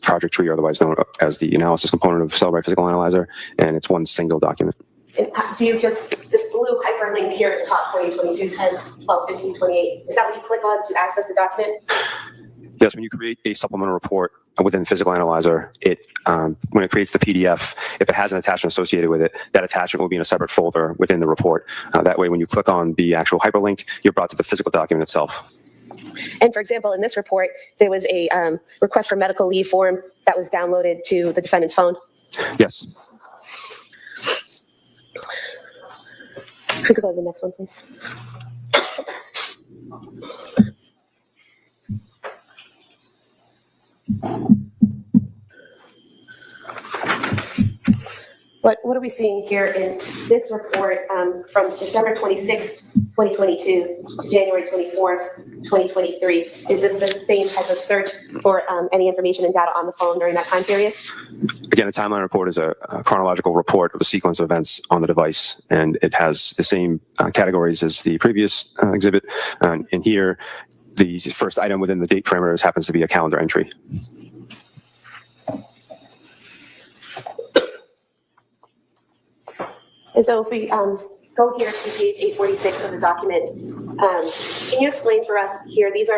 project tree, otherwise known as the analysis component of Celebrate Physical Analyzer, and it's one single document. And do you just, this blue hyperlink here at the top, 2022, 10, 12, 15, 28, is that what you click on to access the document? Yes, when you create a supplemental report within Physical Analyzer, it when it creates the PDF, if it has an attachment associated with it, that attachment will be in a separate folder within the report. That way, when you click on the actual hyperlink, you're brought to the physical document itself. And for example, in this report, there was a request for medical leave form that was downloaded to the defendant's phone. Yes. If we could go to the next one, please. What are we seeing here in this report from December 26, 2022 to January 24th, 2023? Is this the same type of search for any information and data on the phone during that time period? Again, a timeline report is a chronological report of a sequence of events on the device, and it has the same categories as the previous exhibit. And here, the first item within the date parameters happens to be a calendar entry. And so if we go here to page 846 of the document, can you explain for us here, is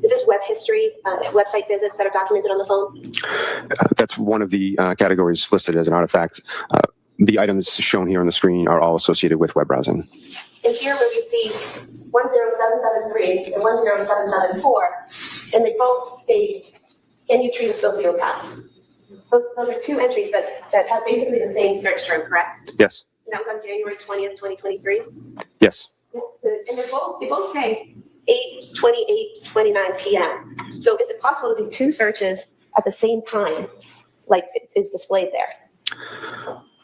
this web history, website visits that are documented on the phone? That's one of the categories listed as an artifact. The items shown here on the screen are all associated with web browsing. And here where we see 10773 and 10774, and they both state, can you treat a sociopath? Those are 2 entries that have basically the same search term, correct? Yes. And that was on January 20th, 2023? Yes. And they both say 8:28-29 p.m. So is it possible to do 2 searches at the same time, like it is displayed there?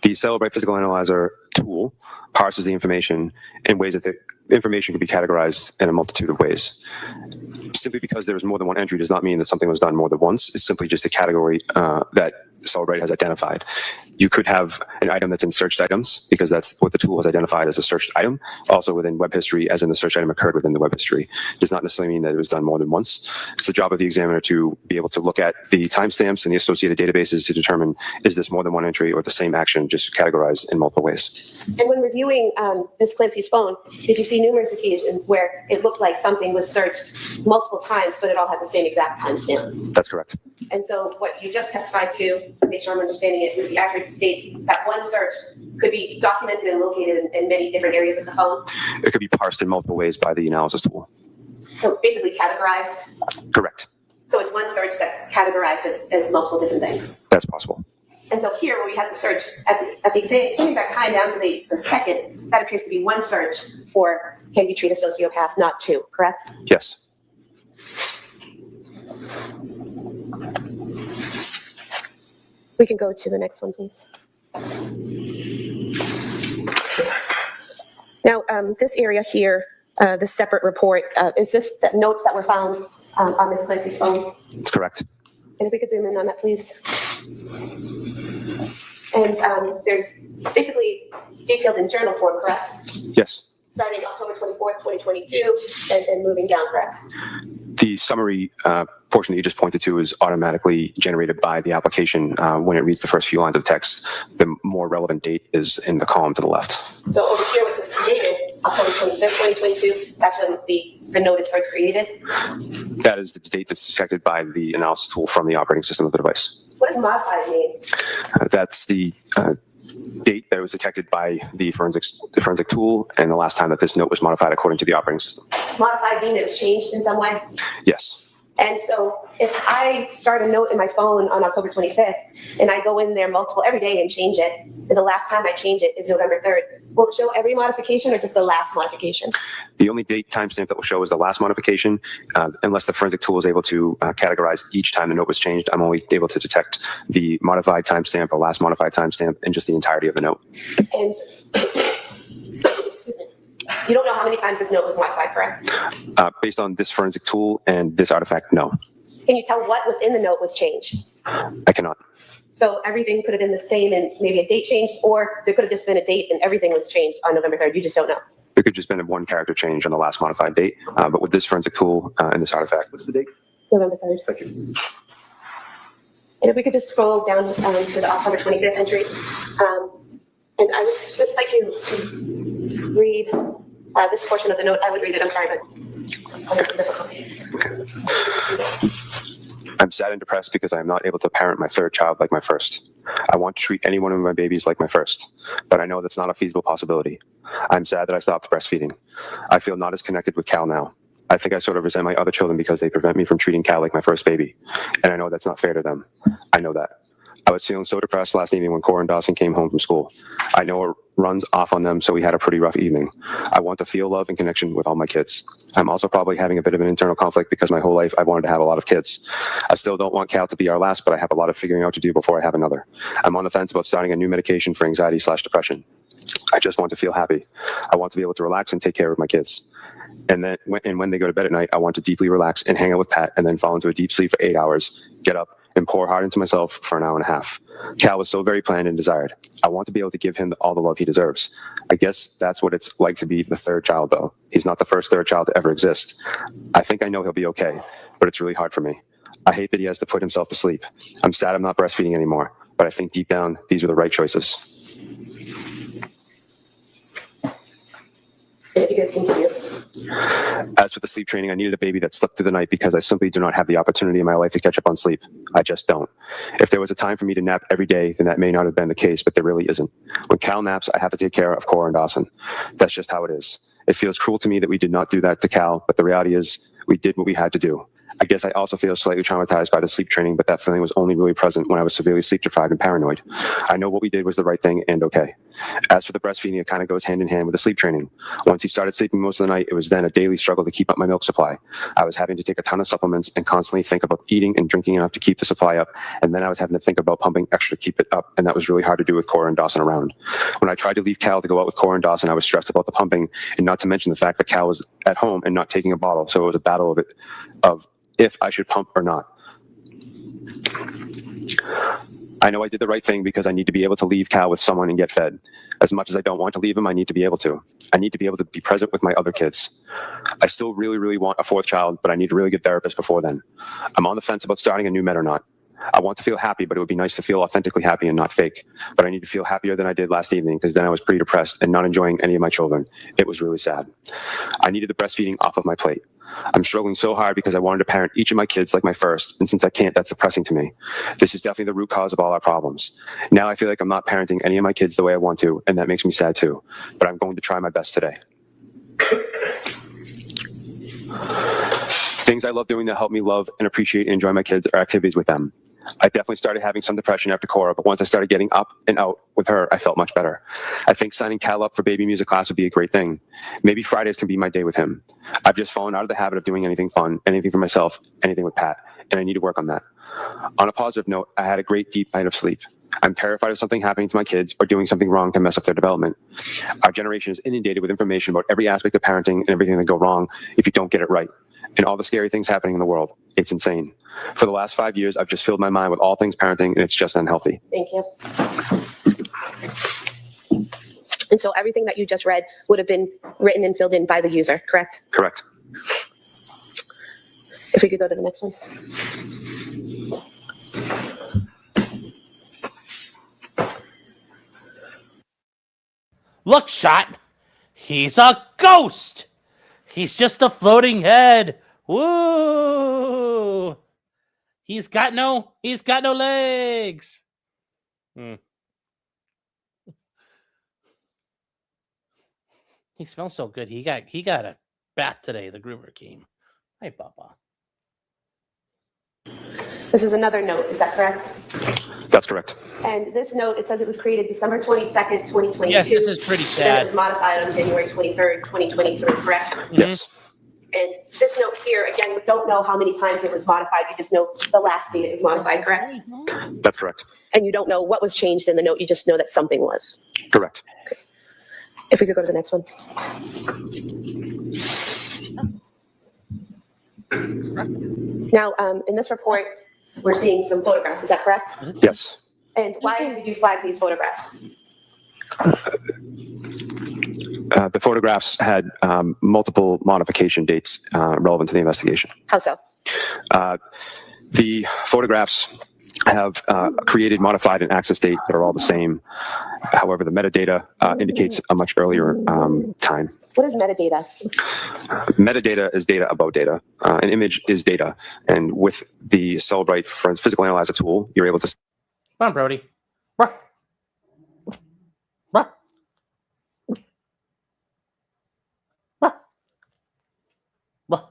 The Celebrate Physical Analyzer tool parses the information in ways that the information can be categorized in a multitude of ways. Simply because there is more than one entry does not mean that something was done more than once. It's simply just a category that Celebrate has identified. You could have an item that's in searched items because that's what the tool has identified as a searched item. Also within web history, as in the search item occurred within the web history. It does not necessarily mean that it was done more than once. It's the job of the examiner to be able to look at the timestamps and the associated databases to determine, is this more than one entry or the same action just categorized in multiple ways. And when reviewing Ms. Clancy's phone, did you see numerous occasions where it looked like something was searched multiple times, but it all had the same exact timestamp? That's correct. And so what you just testified to make sure I'm understanding it, would be accurate to state that one search could be documented and located in many different areas of the phone? It could be parsed in multiple ways by the analysis tool. So basically categorized. Correct. So it's one search that's categorized as multiple different things. That's possible. And so here, when we had the search at the same exact time down to the second, that appears to be one search for can you treat a sociopath, not two, correct? Yes. We can go to the next one, please. Now, this area here, the separate report, is this the notes that were found on Ms. Clancy's phone? That's correct. And if we could zoom in on that, please. And there's basically detailed in journal form, correct? Yes. Starting October 24th, 2022, and then moving down, correct? The summary portion that you just pointed to is automatically generated by the application when it reads the first few lines of text. The more relevant date is in the column to the left. So over here, what says created, October 25th, 2022, that's when the note is first created. That is the date that's detected by the analysis tool from the operating system of the device. What does modified mean? That's the date that it was detected by the forensic tool and the last time that this note was modified according to the operating system. Modified mean it was changed in some way? Yes. And so if I start a note in my phone on October 25th and I go in there every day and change it, and the last time I change it is November 3rd, will it show every modification or just the last modification? The only date timestamp that will show is the last modification. Unless the forensic tool is able to categorize each time the note was changed, I'm only able to detect the modified timestamp, or last modified timestamp, and just the entirety of the note. And you don't know how many times this note was modified, correct? Based on this forensic tool and this artifact, no. Can you tell what within the note was changed? I cannot. So everything could have been the same and maybe a date changed, or there could have just been a date and everything was changed on November 3rd. You just don't know. There could just been one character change on the last modified date, but with this forensic tool and this artifact. What's the date? November 3rd. Thank you. And if we could just scroll down to the October 25th entry. And I would just like you to read this portion of the note. I would read it, I'm sorry, but I have some difficulty. I'm sad and depressed because I am not able to parent my third child like my first. I want to treat any one of my babies like my first, but I know that's not a feasible possibility. I'm sad that I stopped breastfeeding. I feel not as connected with Cal now. I think I sort of resent my other children because they prevent me from treating Cal like my first baby. And I know that's not fair to them. I know that. I was feeling so depressed last evening when Cora and Dawson came home from school. I know it runs off on them, so we had a pretty rough evening. I want to feel love and connection with all my kids. I'm also probably having a bit of an internal conflict because my whole life I wanted to have a lot of kids. I still don't want Cal to be our last, but I have a lot of figuring out to do before I have another. I'm on the fence about starting a new medication for anxiety/depression. I just want to feel happy. I want to be able to relax and take care of my kids. And then when they go to bed at night, I want to deeply relax and hang out with Pat and then fall into a deep sleep for 8 hours, get up, and pour hard into myself for an hour and a half. Cal was so very planned and desired. I want to be able to give him all the love he deserves. I guess that's what it's like to be the third child, though. He's not the first third child to ever exist. I think I know he'll be okay, but it's really hard for me. I hate that he has to put himself to sleep. I'm sad I'm not breastfeeding anymore, but I think deep down, these are the right choices. If you could continue. As for the sleep training, I needed a baby that slept through the night because I simply do not have the opportunity in my life to catch up on sleep. I just don't. If there was a time for me to nap every day, then that may not have been the case, but there really isn't. When Cal naps, I have to take care of Cora and Dawson. That's just how it is. It feels cruel to me that we did not do that to Cal, but the reality is we did what we had to do. I guess I also feel slightly traumatized by the sleep training, but that feeling was only really present when I was severely sleep deprived and paranoid. I know what we did was the right thing and okay. As for the breastfeeding, it kind of goes hand in hand with the sleep training. Once he started sleeping most of the night, it was then a daily struggle to keep up my milk supply. I was having to take a ton of supplements and constantly think about eating and drinking enough to keep the supply up, and then I was having to think about pumping extra to keep it up, and that was really hard to do with Cora and Dawson around. When I tried to leave Cal to go out with Cora and Dawson, I was stressed about the pumping, and not to mention the fact that Cal was at home and not taking a bottle, so it was a battle of if I should pump or not. I know I did the right thing because I need to be able to leave Cal with someone and get fed. As much as I don't want to leave him, I need to be able to. I need to be able to be present with my other kids. I still really, really want a fourth child, but I need a really good therapist before then. I'm on the fence about starting a new med or not. I want to feel happy, but it would be nice to feel authentically happy and not fake. But I need to feel happier than I did last evening because then I was pretty depressed and not enjoying any of my children. It was really sad. I needed the breastfeeding off of my plate. I'm struggling so hard because I wanted to parent each of my kids like my first, and since I can't, that's depressing to me. This is definitely the root cause of all our problems. Now I feel like I'm not parenting any of my kids the way I want to, and that makes me sad too. But I'm going to try my best today. Things I love doing that help me love and appreciate and enjoy my kids are activities with them. I definitely started having some depression after Cora, but once I started getting up and out with her, I felt much better. I think signing Cal up for baby music class would be a great thing. Maybe Fridays can be my day with him. I've just fallen out of the habit of doing anything fun, anything for myself, anything with Pat, and I need to work on that. On a positive note, I had a great deep night of sleep. I'm terrified of something happening to my kids or doing something wrong to mess up their development. Our generation is inundated with information about every aspect of parenting and everything that go wrong if you don't get it right, and all the scary things happening in the world. It's insane. For the last 5 years, I've just filled my mind with all things parenting, and it's just unhealthy. Thank you. And so everything that you just read would have been written and filled in by the user, correct? Correct. If we could go to the next one. Look, shot. He's a ghost. He's just a floating head. Woo! He's got no legs. He smells so good. He got a bath today. The groomer came. Hi, Papa. This is another note, is that correct? That's correct. And this note, it says it was created December 22nd, 2022. Yes, this is pretty Then it sad. was modified on January 23rd, 2023, correct? Yes. And this note here, again, we don't know how many times it was modified. You just know the last date it was modified, correct? That's correct. And you don't know what was changed in the note. You just know that something was. Correct. If we could go to the next one. Now, in this report, we're seeing some photographs. Is that correct? Yes. And why did you flag these photographs? The photographs had multiple modification dates relevant to the investigation. How so? The photographs have created, modified, and access date that are all the same. However, the metadata indicates a much earlier time. What is metadata? Metadata is data about data. An image is data. And with the Celebrate physical analyzer tool, you're able to... Come on, Brody. Ruh. Ruh. Ruh. Ruh.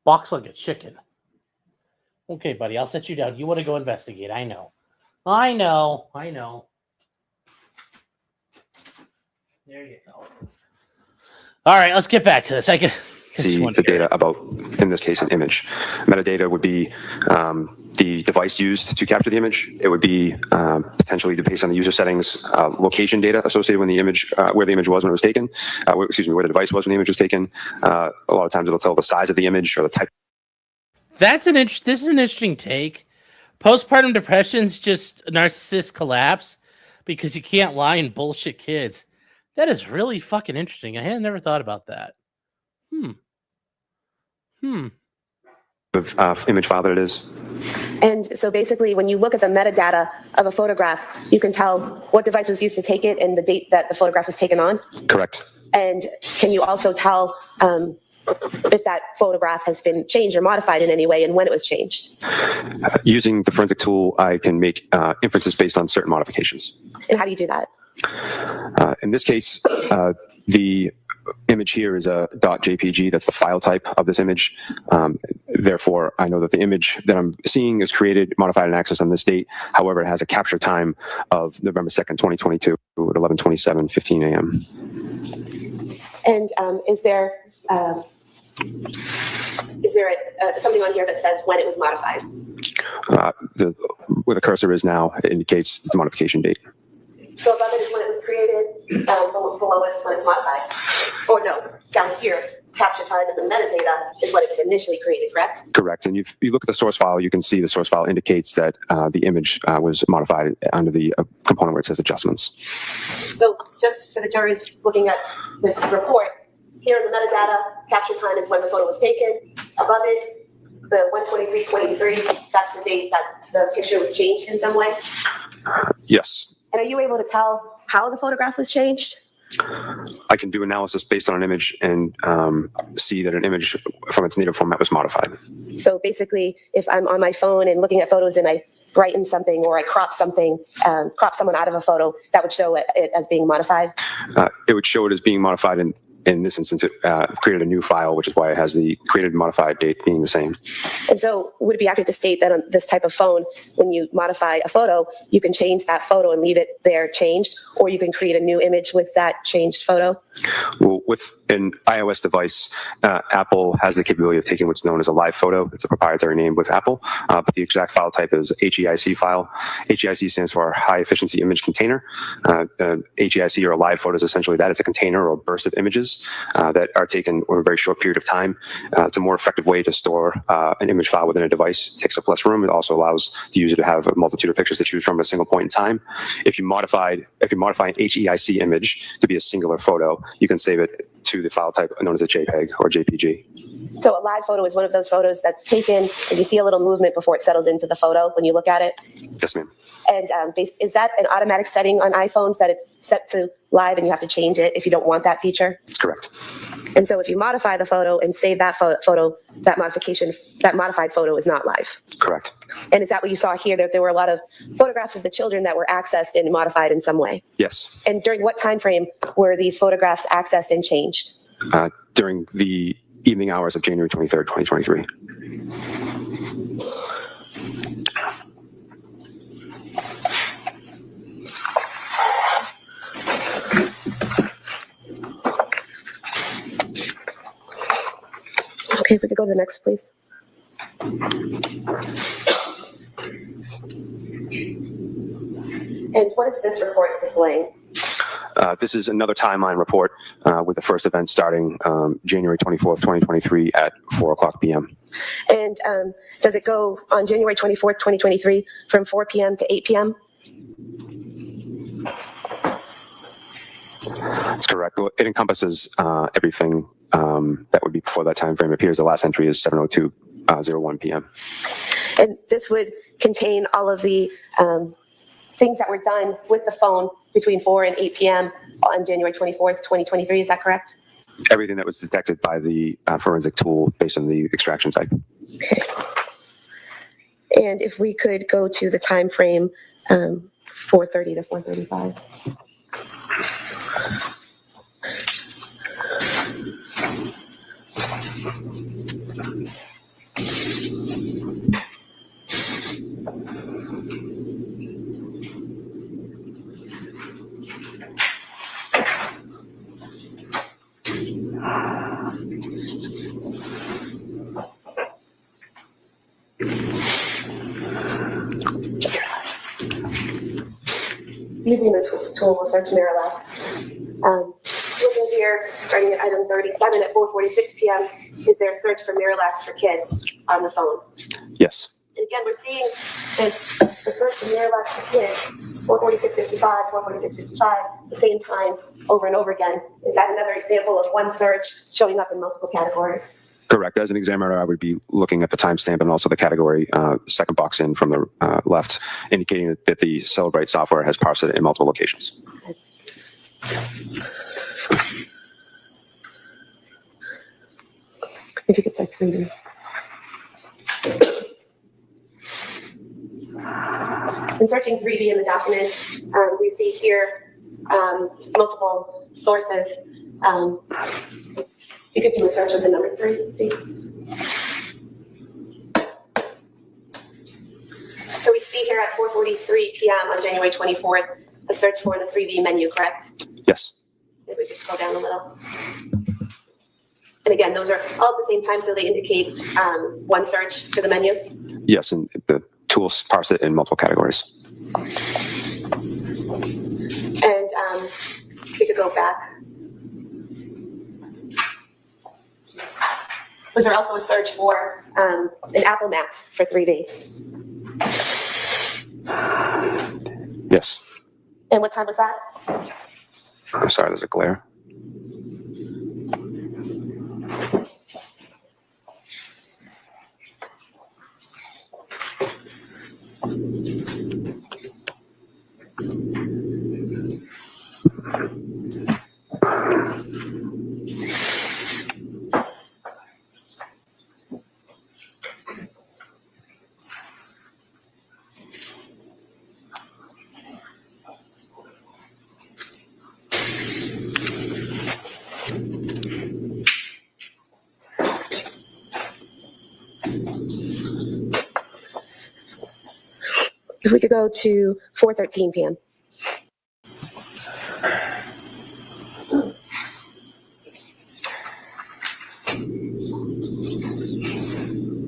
Walks like a chicken. Okay, buddy, I'll set you down. You want to go investigate. I know. I know. There you go. All right, let's get back to this. I can see the data about, in this case, an image. Metadata would be the device used to capture the image. It would be potentially based on the user settings, location data associated with the image, where the image was when it was taken. Where the device was when the image was taken. A lot of times it'll tell the size of the image or the type. This is an interesting take. Postpartum depression's just a narcissist collapse because you can't lie and bullshit kids. That is really fucking interesting. I had never thought about that. Image file that it is. And so basically, when you look at the metadata of a photograph, you can tell what device was used to take it and the date that the photograph was taken on. Correct. And can you also tell if that photograph has been changed or modified in any way and when it was changed? Using the forensic tool, I can make inferences based on certain modifications. And how do you do that? In this case, the image here is a .jpg. That's the file type of this image. Therefore, I know that the image that I'm seeing is created, modified, and accessed on this date. However, it has a capture time of November 2nd, 2022 at 11:27:15 a.m. And is there something on here that says when it was modified? Where the cursor is now, it indicates the modification date. So above it is when it was created, below it is when it's modified? Or no, down here, capture time and the metadata is when it was initially created, correct? Correct. And if you look at the source file, you can see the source file indicates that the image was modified under the component where it says adjustments. So just for the juries looking at this report, here in the metadata, capture time is when the photo was taken. Above it, the 1/23/23, that's the date that the picture was changed in some way. Yes. And are you able to tell how the photograph was changed? I can do analysis based on an image and see that an image from its native format was modified. So basically, if I'm on my phone and looking at photos and I brighten something or I crop something, crop someone out of a photo, that would show it as being modified? It would show it as being modified in in this instance, it created a new file, which is why it has the created and modified date being the same. And so would it be accurate to state that on this type of phone, when you modify a photo, you can change that photo and leave it there changed, or you can create a new image with that changed photo? Well, with an iOS device, Apple has the capability of taking what's known as a live photo. It's a proprietary name with Apple, but the exact file type is HEIC file. HEIC stands for High Efficiency Image Container. HEIC or a live photo is essentially that. It's a container or burst of images that are taken over a very short period of time. It's a more effective way to store an image file within a device. It takes up less room. It also allows the user to have a multitude of pictures to choose from at a single point in time. If you modify an HEIC image to be a singular photo, you can save it to the file type known as a JPEG or JPG. So a live photo is one of those photos that's taken and you see a little movement before it settles into the photo when you look at it? Yes, ma'am. And is that an automatic setting on iPhones that it's set to live and you have to change it if you don't want that feature? That's correct. And so if you modify the photo and save that photo, that modified photo is not live? Correct. And is that what you saw here, that there were a lot of photographs of the children that were accessed and modified in some way? Yes. And during what time frame were these photographs accessed and changed? During the evening hours of January 23rd, 2023. Okay, if we could go to the next, please. And what is this report displaying? This is another timeline report with the first event starting January 24th, 2023 at 4 o'clock p.m. And does it go on January 24th, 2023 from 4 p.m. to 8 p.m.? That's correct. It encompasses everything that would be before that time frame. It appears the last entry is 7:02:01 p.m. And this would contain all of the things that were done with the phone between 4 and 8 p.m. on January 24th, 2023. Is that correct? Everything that was detected by the forensic tool based on the extraction type. Okay. And if we could go to the time frame 4:30 to 4:35. Using the tool, we'll search Miralax. Looking here, starting at item 37 at 4:46 p.m., is there a search for Miralax for kids on the phone? Yes. And again, we're seeing the search for Miralax for kids, 4:46:55, 4:46:55, the same time over and over again. Is that another example of one search showing up in multiple categories? Correct. As an examiner, I would be looking at the timestamp and also the category second box in from the left, indicating that the Celebrate software has parsed it in multiple locations. If you could start reading. In searching 3B in the document, we see here multiple sources. You could do a search with the number 3B. So we see here at 4:43 p.m. on January 24th, a search for the 3B menu, correct? Yes. Maybe we could scroll down a little. And again, those are all at the same time, so they indicate one search for the menu? Yes, and the tools parsed it in multiple categories. And we could go back. Was there also a search for an Apple Maps for 3B? Yes. And what time was that? I'm sorry, there's a glare. If we could go to 4:13 p.m.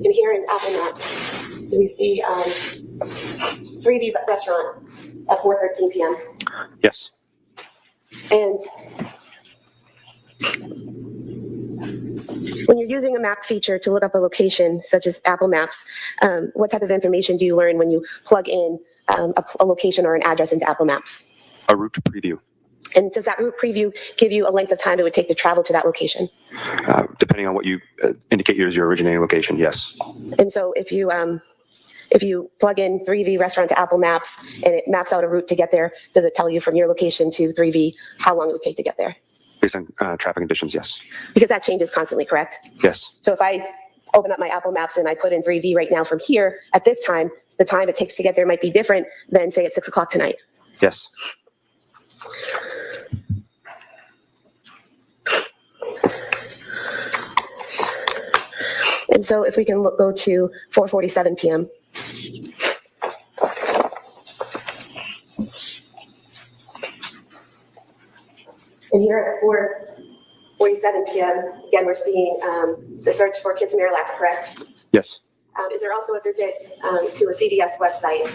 And here in Apple Maps, do we see 3V restaurant at 4:13 p.m.? Yes. And when you're using a map feature to look up a location, such as Apple Maps, what type of information do you learn when you plug in a location or an address into Apple Maps? A route preview. And does that route preview give you a length of time it would take to travel to that location? Depending on what you indicate here as your originating location, yes. And so if you plug in 3V restaurant to Apple Maps and it maps out a route to get there, does it tell you from your location to 3V how long it would take to get there? Based on traffic conditions, yes. Because that changes constantly, correct? Yes. So if I open up my Apple Maps and I put in 3V right now from here, at this time, the time it takes to get there might be different than, say, at 6 o'clock tonight. Yes. And so if we can go to 4:47 p.m. And here at 4:47 p.m., again, we're seeing the search for Kids Miralax, correct? Yes. Is there also a visit to a CVS website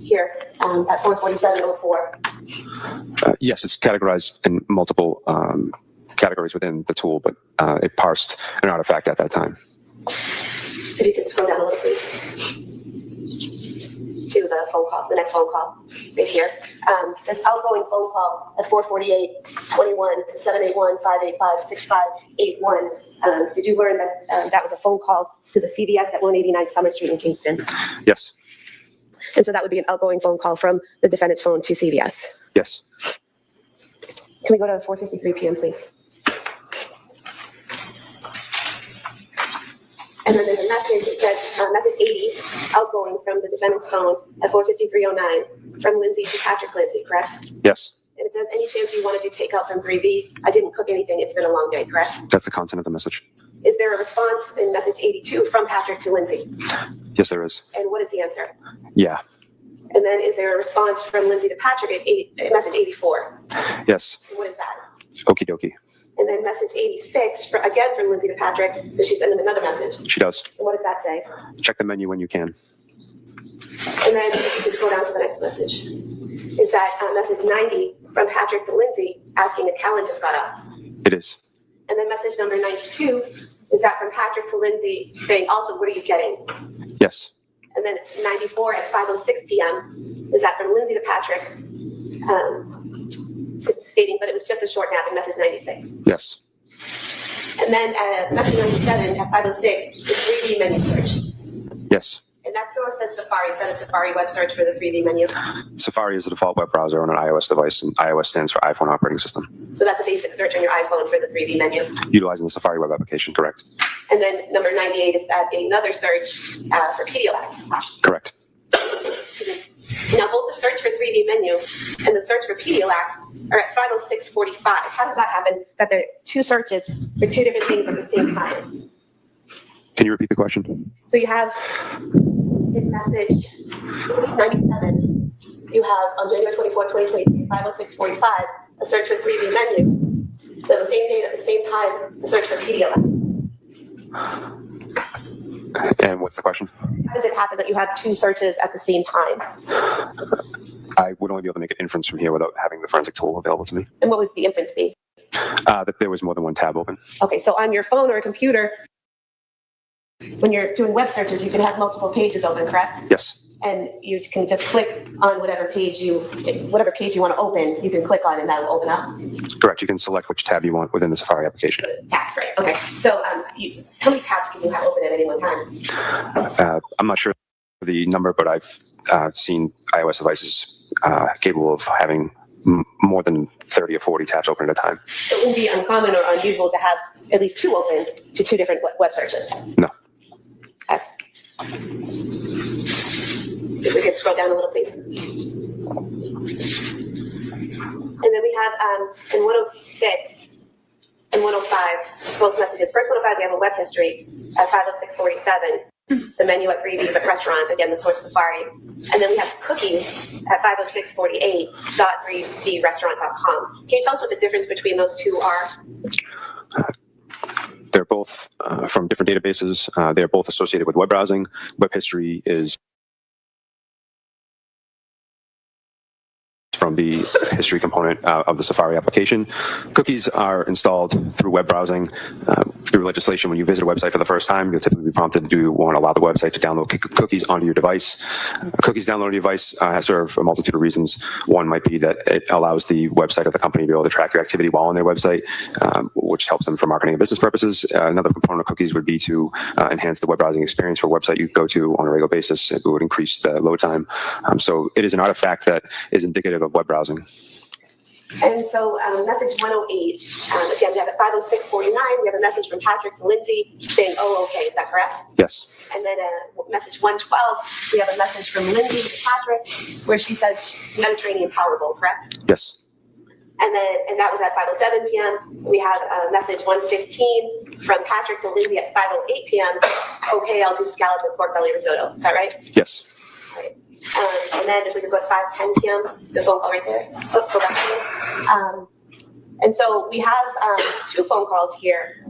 here at 4:47:04? Yes, it's categorized in multiple categories within the tool, but it parsed an artifact at that time. If you could scroll down a little, please, to the phone call, the next phone call, right here. This outgoing phone call at 4:48:21 to 781-585-6581. Did you learn that that was a phone call to the CVS at 189 Summer Street in Kingston? Yes. And so that would be an outgoing phone call from the defendant's phone to CVS. Yes. Can we go to 4:53 p.m., please? And then there's a message, it says message 80, outgoing from the defendant's phone at 4:53:09 from Lindsay to Patrick Clancy, correct? Yes. And it says, any chance you want to do takeout from 3V? I didn't cook anything, it's been a long day, correct? That's the content of the message. Is there a response in message 82 from Patrick to Lindsay? Yes, there is. And what is the answer? Yeah. And then is there a response from Lindsay to Patrick at message 84? Yes. And what is that? Okie dokie. And then message 86, again from Lindsay to Patrick, does she send him another message? She does. And what does that say? Check the menu when you can. And then if you can scroll down to the next message. Is that message 90 from Patrick to Lindsay asking if Callan just got up? It is. And then message number 92, is that from Patrick to Lindsay saying also, what are you getting? Yes. And then 94 at 5:06 p.m., is that from Lindsay to Patrick stating, but it was just a short nap in message 96. Yes. And then message 97 at 5:06, the 3D menu searched. Yes. And that source says Safari. Is that a Safari web search for the 3D menu? Safari is the default web browser on an iOS device, and iOS stands for iPhone operating system. So that's a basic search on your iPhone for the 3D menu. Utilizing the Safari web application, correct? And then number 98 is that another search for Pedialax. Correct. Now, both the search for 3D menu and the search for Pedialax are at 5:06:45. How does that happen? That there are two searches for two different things at the same time? Can you repeat the question? So you have in message 97, you have on January 24th, 2023, 5:06:45, a search for 3D menu. So the same date at the same time, a search for Pedialax. And what's the question? How does it happen that you have two searches at the same time? I would only be able to make an inference from here without having the forensic tool available to me. And what would the inference be? That there was more than one tab open. Okay, so on your phone or a computer, when you're doing web searches, you can have multiple pages open, correct? Yes. And you can just click on whatever page you want to open, you can click on and that will open up. Correct. You can select which tab you want within the Safari application. Tabs, right? Okay. So how many tabs can you have open at any one time? I'm not sure the number, but I've seen iOS devices capable of having more than 30 or 40 tabs open at a time. It wouldn't be uncommon or unusual to have at least two open to two different web searches. No. Okay. If we could scroll down a little, please. And then we have in 106 and 105, both messages. First 105, we have a web history at 5:06:47. the menu at 3V restaurant, again, the source Safari. And then we have cookies at 50648.3vrestaurant.com. Can you tell us what the difference between those two are? They're both from different databases. They're both associated with web browsing. Web history is from the history component of the Safari application. Cookies are installed through web browsing. Through legislation, when you visit a website for the first time, you'll typically be prompted, do you want to allow the website to download cookies onto your device? Cookies downloaded on your device serve a multitude of reasons. One might be that it allows the website of the company to be able to track your activity while on their website, which helps them for marketing and business purposes. Another component of cookies would be to enhance the web browsing experience for a website you go to on a regular basis. It would increase the load time. So it is an artifact that is indicative of web browsing. And so message 108, again, we have at 50649, we have a message from Patrick to Lindsay saying, oh, okay, is that correct? Yes. And then message 112, we have a message from Lindsay to Patrick where she says Mediterranean Power Bowl, correct? Yes. And that was at 5:07 p.m. We have message 115 from Patrick to Lindsay at 5:08 p.m. Okay, I'll do scallop and pork belly risotto. Is that right? Yes. All right. And then if we could go to 5:10 p.m., the phone call right there. Oh, go back to it. And so we have two phone calls here,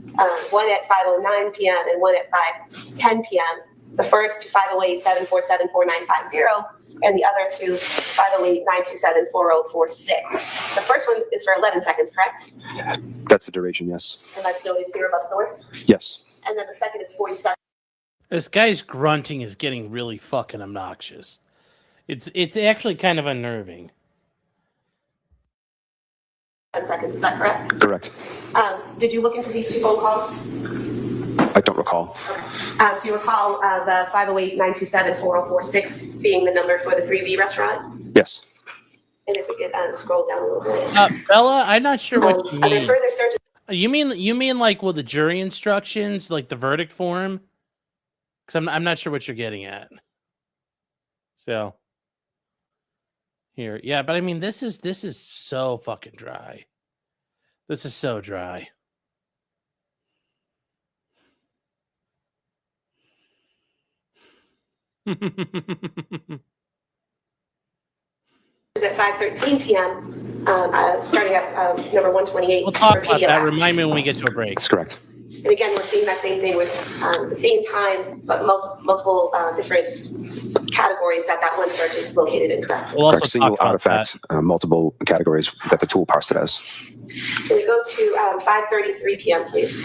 one at 5:09 p.m. and one at 5:10 p.m. The first to 508-747-4950. And the other to 508-927-4046. The first one is for 11 seconds, correct? That's the duration, yes. And that's noted here above source. Yes. And then the second is 47 This guy's grunting is getting really fucking obnoxious. It's actually kind of unnerving. seconds. Is that correct? Correct. Did you look into these two phone calls? I don't recall. Do you recall the 508-927-4046 being the number for the 3V restaurant? Yes. And if we could scroll down a little bit. Bella, I'm not sure what you Are there mean. further searches? You mean like the jury instructions, like the verdict form? Because I'm not sure what you're getting at. So here, yeah, but I mean this is so fucking dry. This is so dry. At 5:13 p.m. Starting at number 128. We'll talk for about that. PDLX. Remind me when we get to a break. That's correct. And again, we're seeing that same thing with the same time, but multiple different categories that one search is located in, correct? We'll also Correct. Single talk about artifact, multiple categories that the tool parsed it as. Can we go to 5:33 p.m., please?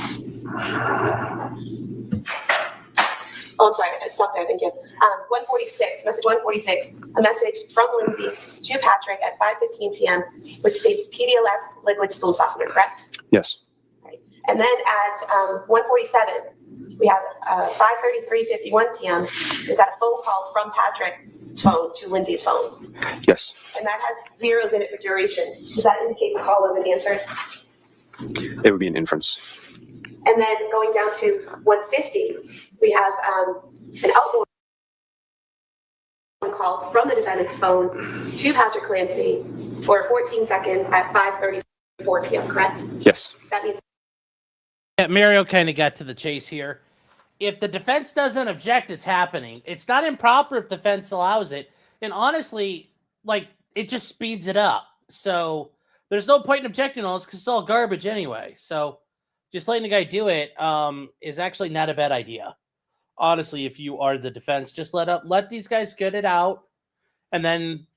Oh, I'm sorry, I stopped there, thank you. 146, message 146, a message from Lindsay to Patrick at 5:15 p.m., which states PDLX liquid stool softener, correct? Yes. Right. And then at 147, we have 5:33:51 p.m. Is that a phone call from Patrick's phone to Lindsay's phone? Yes. And that has zeros in it for duration. Does that indicate the call wasn't answered? It would be an inference. And then going down to 150, we have an outgoing call from the defendant's phone to Patrick Clancy for 14 seconds at 5:34 p.m., correct? Yes. That means Yeah, Mario kind of got to the chase here. If the defense doesn't object, it's happening. It's not improper if the defense allows it. And honestly, like, it just speeds it up. So there's no point in objecting on this because it's all garbage anyway. So just letting the guy do it is actually not a bad idea. Honestly, if you are the defense, just let these guys get it out and then,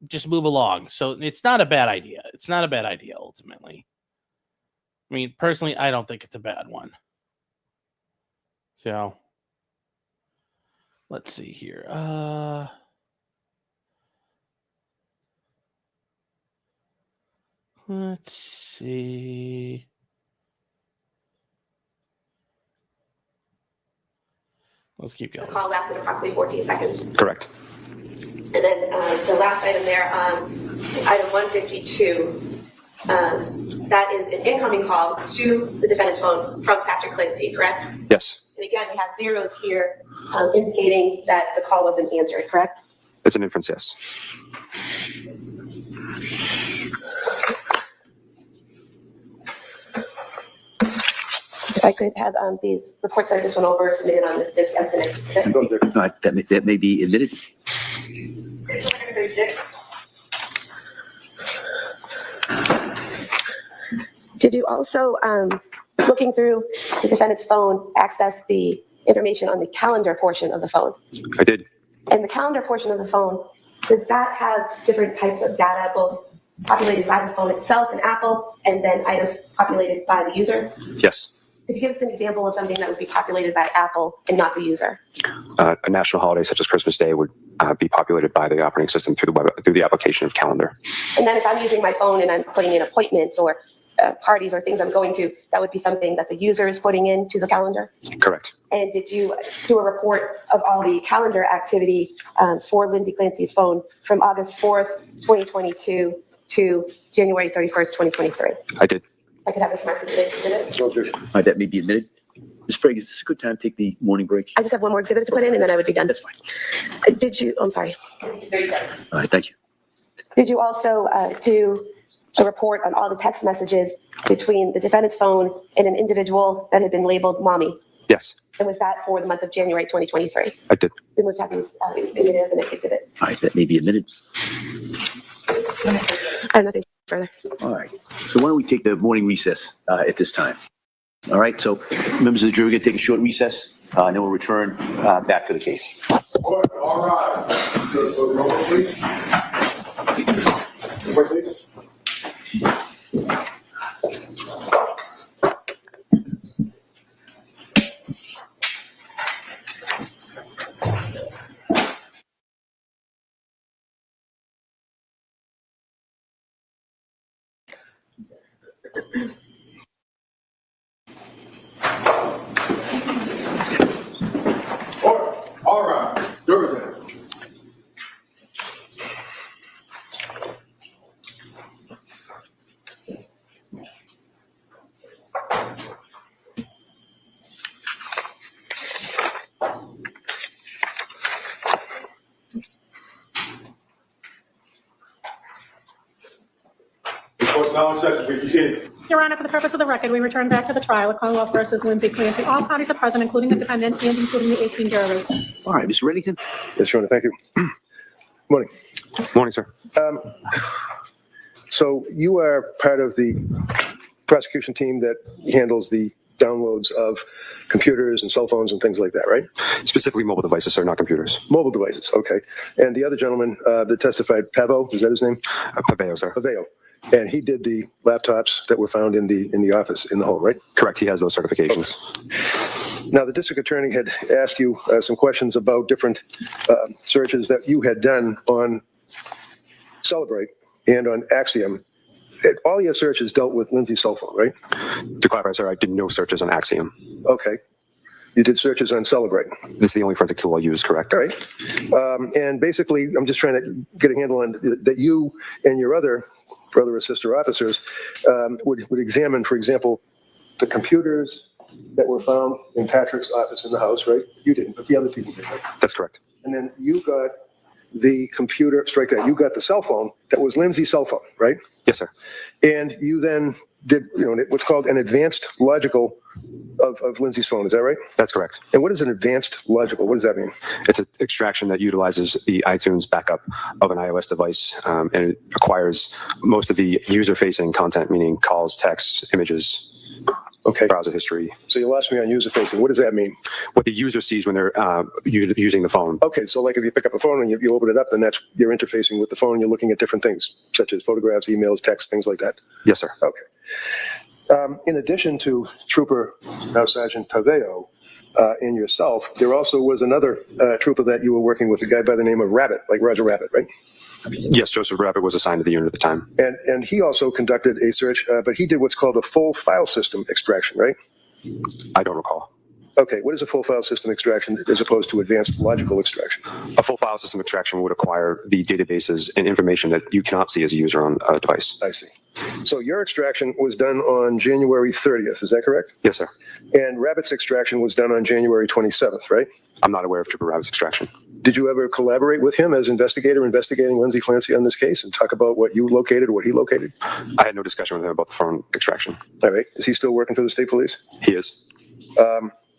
just move along. So it's not a bad idea. It's not a bad idea, ultimately. I mean, personally, I don't think it's a bad one. So let's see here. Let's see. Let's keep the going. call lasted approximately 14 seconds. Correct. And then the last item there, item 152, that is an incoming call to the defendant's phone from Patrick Clancy, correct? Yes. And again, we have zeros here indicating that the call wasn't answered, correct? It's an inference, yes. If I could have these reports that I just went over submitted on this disc as the next exhibit. That may be admitted. 236. Did you also, looking through the defendant's phone, access the information on the calendar portion of the phone? I did. And the calendar portion of the phone, does that have different types of data, both populated by the phone itself and Apple, and then items populated by the user? Yes. Could you give us an example of something that would be populated by Apple and not the user? A national holiday such as Christmas Day would be populated by the operating system through the application of Calendar. And then if I'm using my phone and I'm putting in appointments or parties or things I'm going to, that would be something that the user is putting into the calendar? Correct. And did you do a report of all the calendar activity for Lindsay Clancy's phone from August 4th, 2022 to January 31st, 2023? I did. I could have this marked as an exhibit. No objection. All right, that may be admitted. Ms. Sprague, is this a good time to take the morning break? I just have one more exhibit to put in and then I would be done. That's fine. Did you, I'm sorry. 37. All right, thank you. Did you also do a report on all the text messages between the defendant's phone and an individual that had been labeled mommy? Yes, And was that for the month of January 2023? I did. We moved to have these admitted as the next exhibit. All right, that may be admitted. I have nothing further. All right. So why don't we take the morning recess at this time? All right. So members of the jury, we're going to take a short recess, and then we'll return back to the case. All right. Roll, please. Report, please. All right. Jurors in. Court's now in session. Please be seated. Your Honor, for the purpose of the record, we return back to the trial of Commonwealth versus Lindsay Clancy. All parties are present, including the defendant and including the 18 jurors. All right, Mr. Reddington. Yes, Your Honor. Thank you. Morning. Morning, sir. So you are part of the prosecution team that handles the downloads of computers and cell phones and things like that, right? Specifically mobile devices, sir, not computers. Mobile devices, okay. And the other gentleman that testified, Pavo, is that his name? Paveo, sir. Paveo. And he did the laptops that were found in the office, in the home, right? Correct. He has those certifications. Now, the district attorney had asked you some questions about different searches that you had done on Celebrate and on Axiom. All your searches dealt with Lindsay's cell phone, right? To clarify, sir, I did no searches on Axiom. Okay. You did searches on Celebrate. This is the only forensic tool I use, correct? All right. And basically, I'm just trying to get a handle on that you and your other brother or sister officers would examine, for example, the computers that were found in Patrick's office in the house, right? You didn't, but the other people did, right? That's correct. And then you got the computer, strike that, you got the cell phone that was Lindsay's cell phone, right? Yes, sir. And you then did, what's called an advanced logical of Lindsay's phone, is that right? That's correct. And what is an advanced logical? What does that mean? It's an extraction that utilizes the iTunes backup of an iOS device, and it acquires most of the user-facing content, meaning calls, texts, images, Okay. browser history. So you lost me on user-facing. What does that mean? What the user sees when they're using the phone. Okay, so like if you pick up a phone and you open it up, then you're interfacing with the phone, you're looking at different things, such as photographs, emails, texts, things like that. Yes, sir. Okay. In addition to Trooper, now Sergeant Paveo, and yourself, there also was another trooper that you were working with, a guy by the name of Rabbit, like Roger Rabbit, right? Yes, Joseph Rabbit was assigned to the unit at the time. And he also conducted a search, but he did what's called a full file system extraction, right? I don't recall. Okay, what is a full file system extraction as opposed to advanced logical extraction? A full file system extraction would acquire the databases and information that you cannot see as a user on a device. I see. So your extraction was done on January 30th, is that correct? Yes, sir. And Rabbit's extraction was done on January 27th, right? I'm not aware of Trooper Rabbit's extraction. Did you ever collaborate with him as investigator investigating Lindsay Clancy on this case and talk about what you located or what he located? I had no discussion with him about the phone extraction. All right. Is he still working for the state police? He is.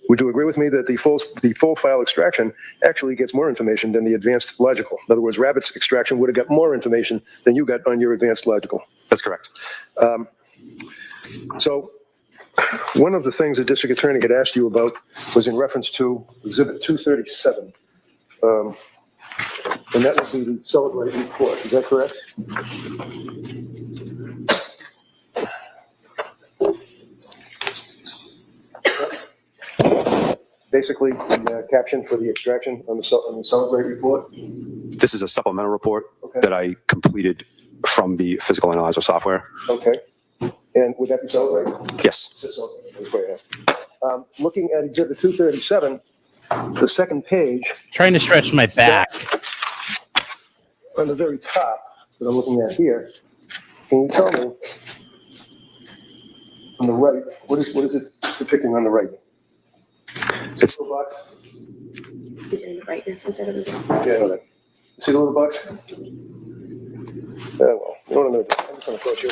Would you agree with me that the full file extraction actually gets more information than the advanced logical? In other words, Rabbit's extraction would have got more information than you got on your advanced logical. That's correct. So one of the things the district attorney had asked you about was in reference to Exhibit 237. And that would be the celebrated report. Is that correct? Basically, the caption for the extraction on the celebrate report. This is a supplemental report Okay. that I completed from the physical analyzer software. Okay. And would that be celebrate? Yes. That's what I asked. Looking at Exhibit 237, the second page, Trying to stretch my back. on the very top that I'm looking at here, can you tell me on the right, what is it depicting on the right? It's Little box? You're doing the brightness instead of the zoom. Yeah, I know that. See the little box? Well, you know what I'm going to do? I'm just going to approach you.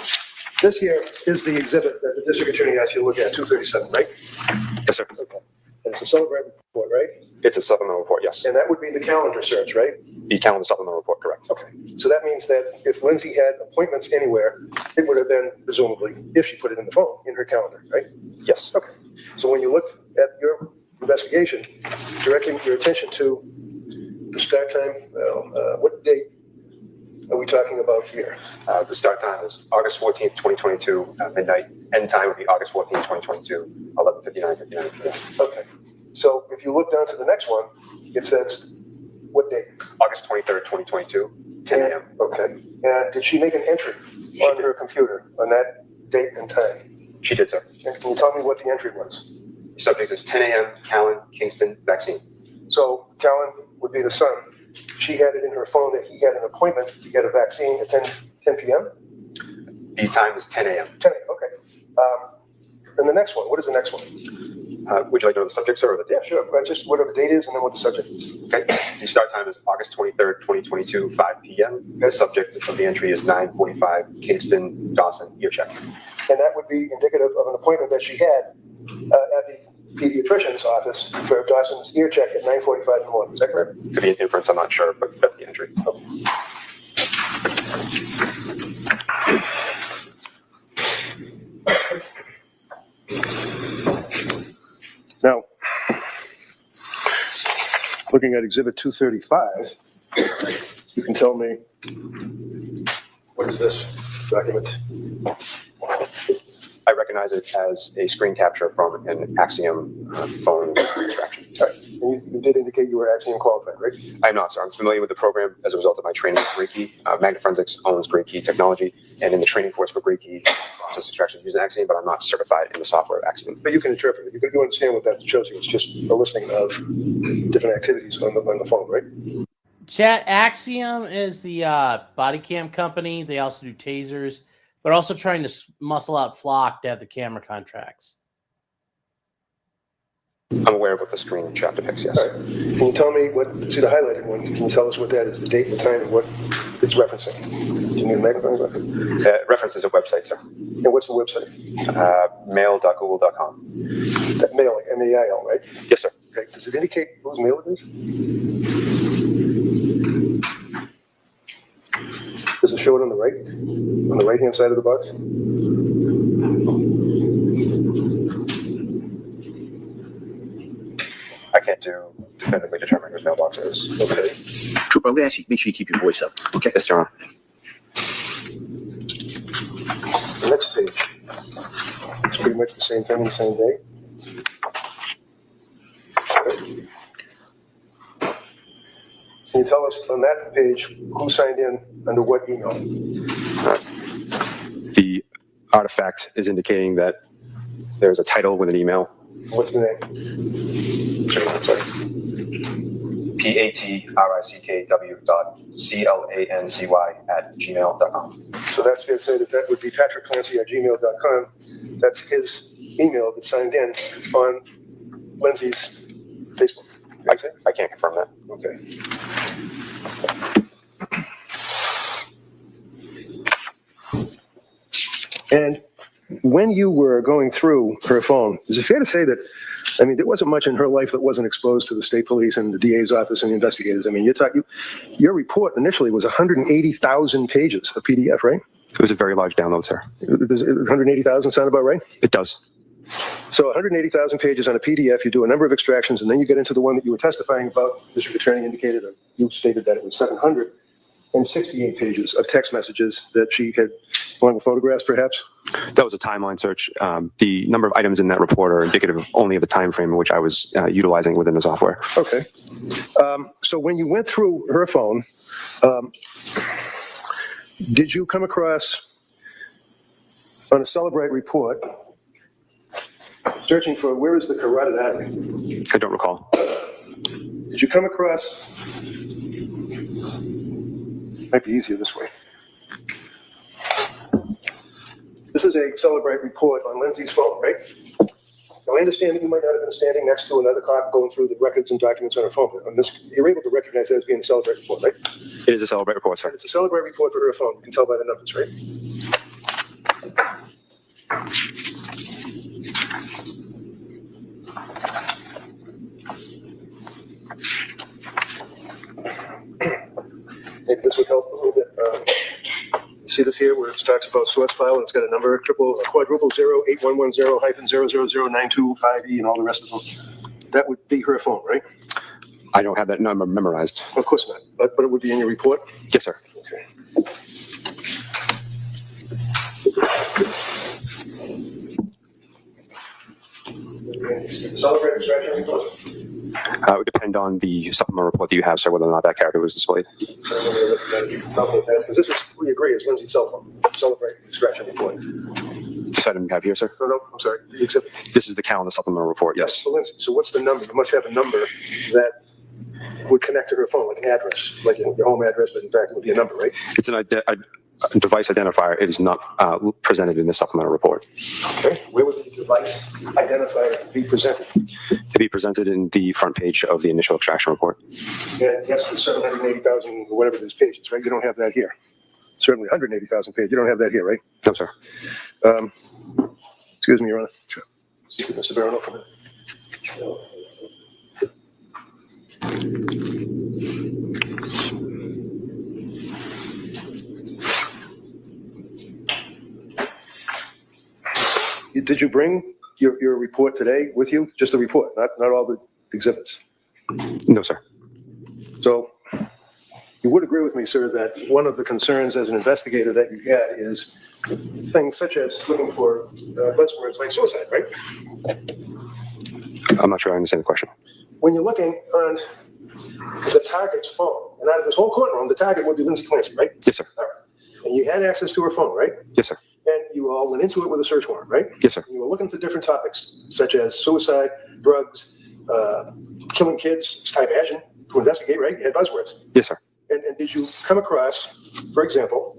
This here is the exhibit that the district attorney asked you to look at, 237, right? yes, sir. Okay. And it's a celebrate report, right? It's a supplemental report. Yes. And that would be the calendar search, right? The calendar supplemental report. Correct. Okay. So that means that if Lindsay had appointments anywhere, it would have been presumably, if she put it in the phone, in her calendar, right? Yes. Okay. So when you looked at your investigation, directing your attention to the start time, what date are we talking about here? The start time is August 14th, 2022, midnight. End time would be August 14th, 2022, 11:59 p.m. Okay. So if you look down to the next one, it says, what date? August 23rd, 2022, 10 a.m. Okay. And did she make an entry on her computer on that date and time? She did, sir. And can you tell me what the entry was? The subject is 10 a.m. Callan, Kingston, vaccine. So Callan would be the son. She had it in her phone that he had an appointment to get a vaccine at 10 p.m.? The time is 10 a.m. 10 a.m., okay. And the next one, what is the next one? Would you like to know the subject, sir, or the date? Yeah, sure. Just whatever the date is and then what the subject is. Okay. The start time is August 23rd, 2022, 5 p.m. The subject of the entry is 9:45, Kingston, Dawson, ear check. And that would be indicative of an appointment that she had at the pediatrician's office for Dawson's ear check at 9:45 in the morning. Is that correct? Could be an inference, I'm not sure, but that's the entry. Now, looking at Exhibit 235, you can tell me, what is this document? I recognize it as a screen capture from an Axiom phone extraction. All right. And you did indicate you were Axiom qualified, right? I'm not, sir. I'm familiar with the program as a result of my training with Great Key. Magna Forensics owns Great Key technology, and in the training course for Great Key, process extraction using Axiom, but I'm not certified in the software of Axiom. But you can interpret it. You understand what that shows you. It's just a listing of different activities on the phone, right? Chat, Axiom is the body cam company. They also do tasers. They're also trying to muscle out Flock to have the camera contracts. I'm aware of what the screen chat depicts, yes. All right. Can you tell me see the highlighted one? Can you tell us what that is, the date and the time and what it's referencing? Do you need a magnifying glass? References a website, sir. And what's the website? Mail.google.com. That mail, like M-A-I-L, right? Yes, sir. Okay. Does it indicate whose mail it is? Does it show it on the right-hand side of the box? I can't definitively determine whose mailbox it is. Okay. Trooper, I'm going to ask you, make sure you keep your voice up. Okay. Yes, Your Honor. The next page. It's pretty much the same thing on the same day. Okay. Can you tell us on that page who signed in under what email? The artifact is indicating that there's a title with an email. What's the name? PATRICKW.CLANCY@gmail.com. So that's fair to say that would be patrickclancy@gmail.com. That's his email that signed in on Lindsay's Facebook. I can't confirm that. Okay. And when you were going through her phone, is it fair to say that I mean, there wasn't much in her life that wasn't exposed to the state police and the DA's office and the investigators. I mean, your report initially was 180,000 pages of PDF, right? It was a very large download, sir. Does 180,000 sound about right? It does. So 180,000 pages on a PDF, you do a number of extractions, and then you get into the one that you were testifying about. District Attorney indicated, or you stated that it was 768 pages of text messages that she had, along with photographs, perhaps? That was a timeline search. The number of items in that report are indicative only of the time frame in which I was utilizing within the software. Okay. So when you went through her phone, did you come across, on a Celebrate report, searching for where is the carotid artery? I don't recall. Did you come across, might be easier this way. This is a Celebrate report on Lindsay's phone, right? Now, I understand that you might not have been standing next to another cop going through the records and documents on her phone, but on this, you're able to recognize that as being a Celebrate report, right? It is a Celebrate report, sir. It's a Celebrate report for her phone. You can tell by the numbers, right? Maybe this would help a little bit. See this here where it talks about source file and it's got a number, quadruple 08110-0009255E and all the rest of them. That would be her phone, right? I don't have that number memorized. Of course not, but it would be in your report? Yes, sir. Okay. Celebrate extraction report? It would depend on the supplemental report that you have, sir, whether or not that character was displayed. Because this is, we agree, is Lindsay's cell phone. Celebrate extraction report. This item you have here, sir? No, I'm sorry. The exhibit. This is the calendar supplemental report, yes. So Lindsay, so what's the number? You must have a number that would connect to her phone, like an address, like your home address, but in fact it would be a number, right? It's a device identifier. It is not presented in the supplemental report. Okay. Where would the device identifier be presented? To be presented in the front page of the initial extraction report. Yeah, that's the 780,000 or whatever these pages, right? You don't have that here. Certainly 180,000 pages. You don't have that here, right? No, sir. Excuse me, Your Honor. Sure. Mr. Barrow, for a minute. Did you bring your report today with you? Just the report, not all the exhibits? No, sir. So you would agree with me, sir, that one of the concerns as an investigator that you get is things such as looking for buzzwords like suicide, right? I'm not sure I understand the question. When you're looking on the target's phone, and out of this whole courtroom, the target would be Lindsay Clancy, right? Yes, sir. All right. And you had access to her phone, right? Yes, sir. And you all went into it with a search warrant, right? Yes, sir. And you were looking for different topics, such as suicide, drugs, killing kids, I imagine, to investigate, right? You had buzzwords. Yes, sir. And did you come across, for example,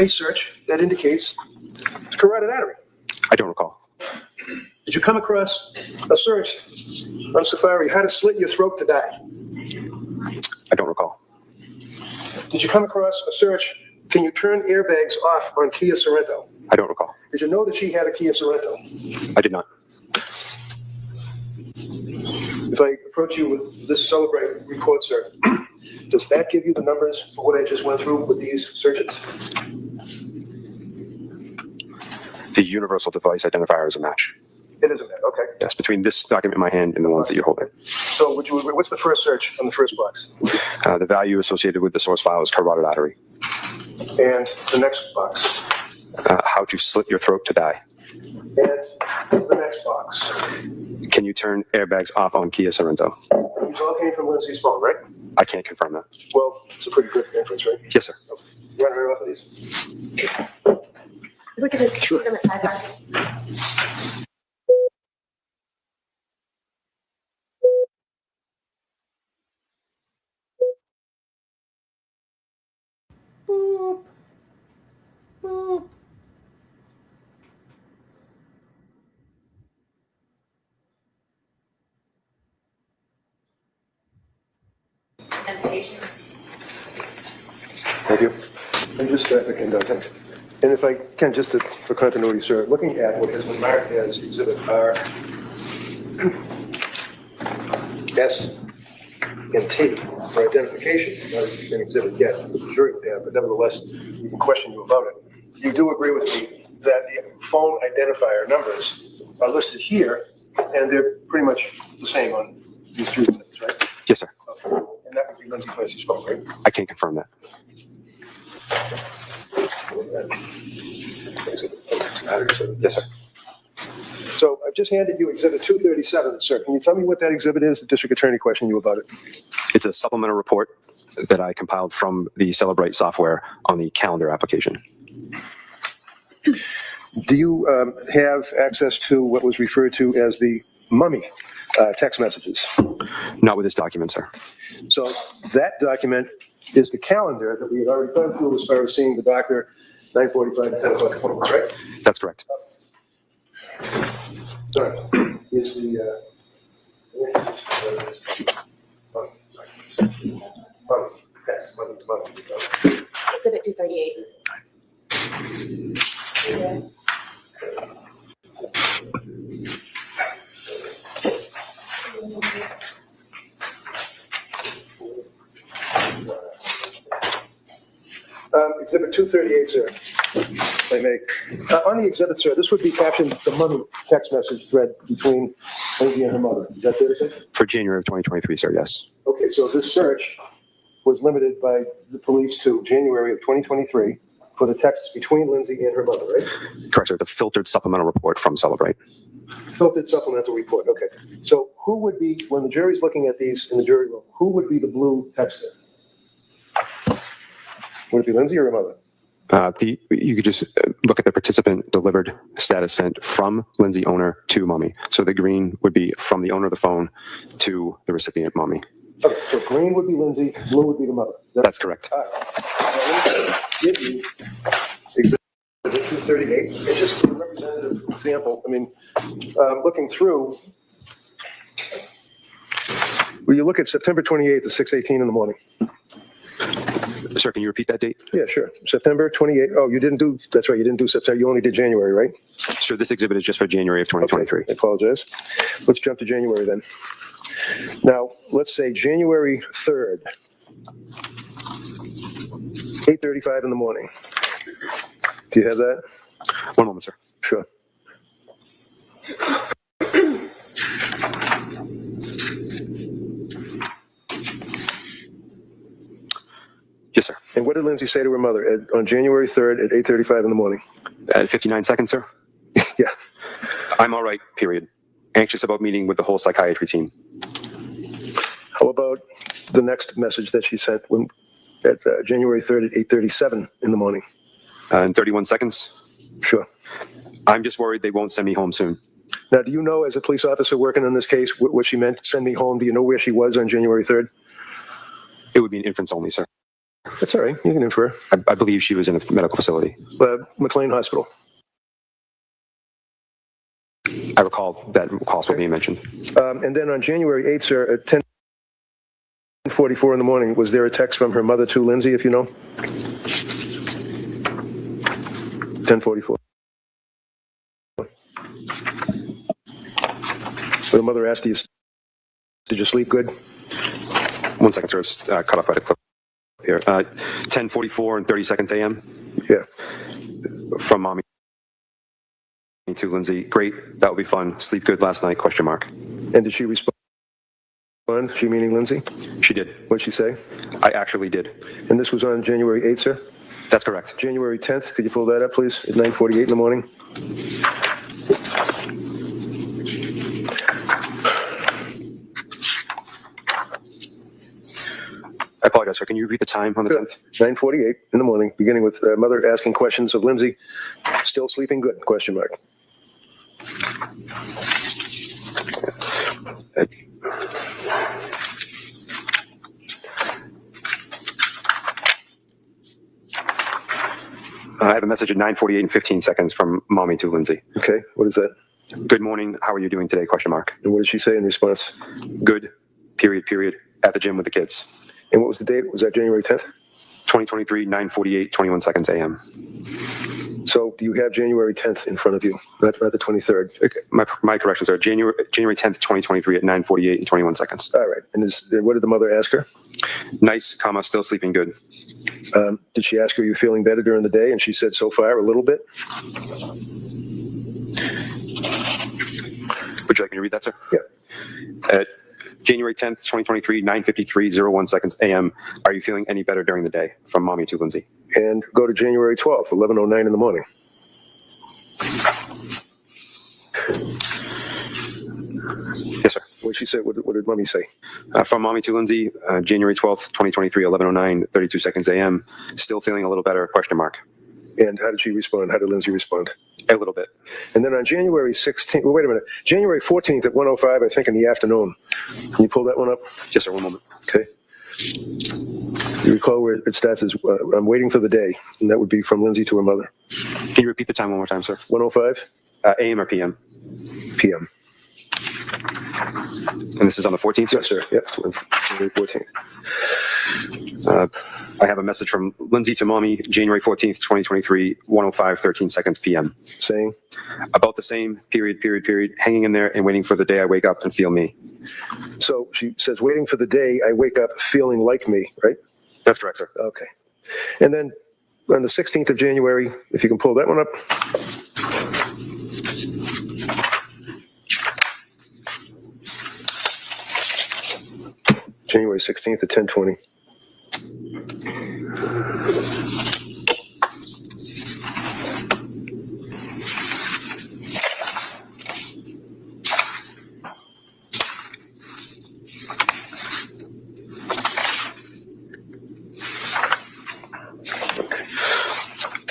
a search that indicates carotid artery? I don't recall. Did you come across a search on Safari, how to slit your throat to die? I don't recall. Did you come across a search, can you turn airbags off on Kia Sorento? I don't recall. Did you know that she had a Kia Sorento? I did not. If I approach you with this Celebrate report, sir, does that give you the numbers for what I just went through with these searches? The universal device identifier is a match. It is a match, okay. Yes, between this document in my hand and the ones that you're holding. So would you agree, what's the first search on the first box? The value associated with the source file is carotid artery. And the next box? How to slit your throat to die. And the next box? Can you turn airbags off on Kia Sorento? These all came from Lindsay's phone, right? I can't confirm that. Well, it's a pretty good inference, right? Yes, sir. You want to read off of these? We could just shoot them aside. Boop. Boop. Identification. Thank you. And just, thanks. And if I can, just for continuity, sir, looking at what has been marked as Exhibit R, S and T for identification, not an exhibit yet, the jury would have, but nevertheless, we can question you about it. You do agree with me that the phone identifier numbers are listed here, and they're pretty much the same on these three exhibits, right? Yes, sir. Okay. And that would be Lindsay Clancy's phone, right? I can confirm that. Yes, sir. So I've just handed you Exhibit 237, sir. Can you tell me what that exhibit is? The district attorney questioned you about it. It's a supplemental report that I compiled from the Celebrate software on the calendar application. Do you have access to what was referred to as the mummy text messages? Not with this document, sir. So that document is the calendar that we had already gone through as far as seeing the doctor, 9:45 to 10 o'clock appointments, right? That's correct. Sorry. Is the text, Exhibit 238. Exhibit 238, sir. If I may. On the exhibit, sir, this would be captioned the mummy text message thread between Lindsay and her mother. Is that fair to say? For January of 2023, sir, yes. Okay, so this search was limited by the police to January of 2023 for the texts between Lindsay and her mother, right? Correct, sir. The filtered supplemental report from Celebrate. Filtered supplemental report, okay. So who would be, when the jury's looking at these in the jury room, who would be the blue texter? Would it be Lindsay or her mother? You could just look at the participant delivered status sent from Lindsay owner to mommy. So the green would be from the owner of the phone to the recipient mommy. Okay, so green would be Lindsay, blue would be the mother. That's correct. All right. Now, let me give you exhibit 238. It's just a representative example. I mean, looking through, will you look at September 28th at 6:18 in the morning? Sir, can you repeat that date? Yeah, sure. September 28th. Oh, you didn't do, that's right, you didn't do September. You only did January, right? Sir, this exhibit is just for January of 2023. Okay, I apologize. Let's jump to January then. Now, let's say January 3rd, 8:35 in the morning. Do you have that? One moment, sir. Sure. Yes, sir. And what did Lindsay say to her mother on January 3rd at 8:35 in the morning? At 59 seconds, sir. Yeah. I'm all right, period. Anxious about meeting with the whole psychiatry team. How about the next message that she sent at January 3rd at 8:37 in the morning? In 31 seconds. Sure. I'm just worried they won't send me home soon. Now, do you know, as a police officer working on this case, what she meant, send me home? Do you know where she was on January 3rd? It would be an inference only, sir. That's all right. You can infer. I believe she was in a medical facility. McLean Hospital. I recall that calls were being mentioned. And then on January 8th, sir, at 10:44 in the morning, was there a text from her mother to Lindsay, if you know? 10:44. So the mother asked you, did you sleep good? 1 second, sir. It's cut off by the clip here. 10:44 and 30 seconds a.m. Yeah. From mommy to Lindsay. Great. That would be fun. Sleep good last night? Question mark. And did she respond? She meaning Lindsay? She did. What'd she say? I actually did. And this was on January 8th, sir? That's correct. January 10th, could you pull that up, please? At 9:48 in the morning? I apologize, sir. Can you repeat the time on the 10th? 9:48 in the morning, beginning with mother asking questions of Lindsay. Still sleeping good? Question mark. I have a message at 9:48 and 15 seconds from mommy to Lindsay. Okay, what is that? Good morning. How are you doing today? Question mark. And what did she say in response? Good. Period. At the gym with the kids. And what was the date? Was that January 10th? 2023, 9:48, 21 seconds a.m. So do you have January 10th in front of you, not the 23rd? Okay, my corrections are January 10th, 2023 at 9:48 and 21 seconds. All right. And what did the mother ask her? Nice, comma, still sleeping good. Did she ask her, are you feeling better during the day? And she said, so far, a little bit. Would you like me to read that, sir? Yeah. At January 10th, 2023, 9:53:01 seconds a.m. Are you feeling any better during the day? From mommy to Lindsay. And go to January 12th, 11:09 in the morning. Yes, sir. What she said, what did mommy say? From mommy to Lindsay, January 12th, 2023, 11:09, 32 seconds a.m. Still feeling a little better, question mark. And how did she respond? How did Lindsay respond? A little bit. And then on January 16th, well, wait a minute, January 14th at 1:05, I think in the afternoon. Can you pull that one up? Yes, sir, one moment. Okay. You recall where it starts as, I'm waiting for the day, and that would be from Lindsay to her mother. Can you repeat the time one more time, sir? 1:05 AM or PM? p.m. And this is on the 14th, sir? Yes, sir. Yep, January 14th. I have a message from Lindsay to mommy, January 14th, 2023, 1:05, 13 seconds PM. Saying? About the same, period, hanging in there and waiting for the day I wake up and feel me. So she says, waiting for the day I wake up feeling like me, right? That's correct, sir. Okay. And then on the 16th of January, if you can pull that one up. January 16th at 10:20.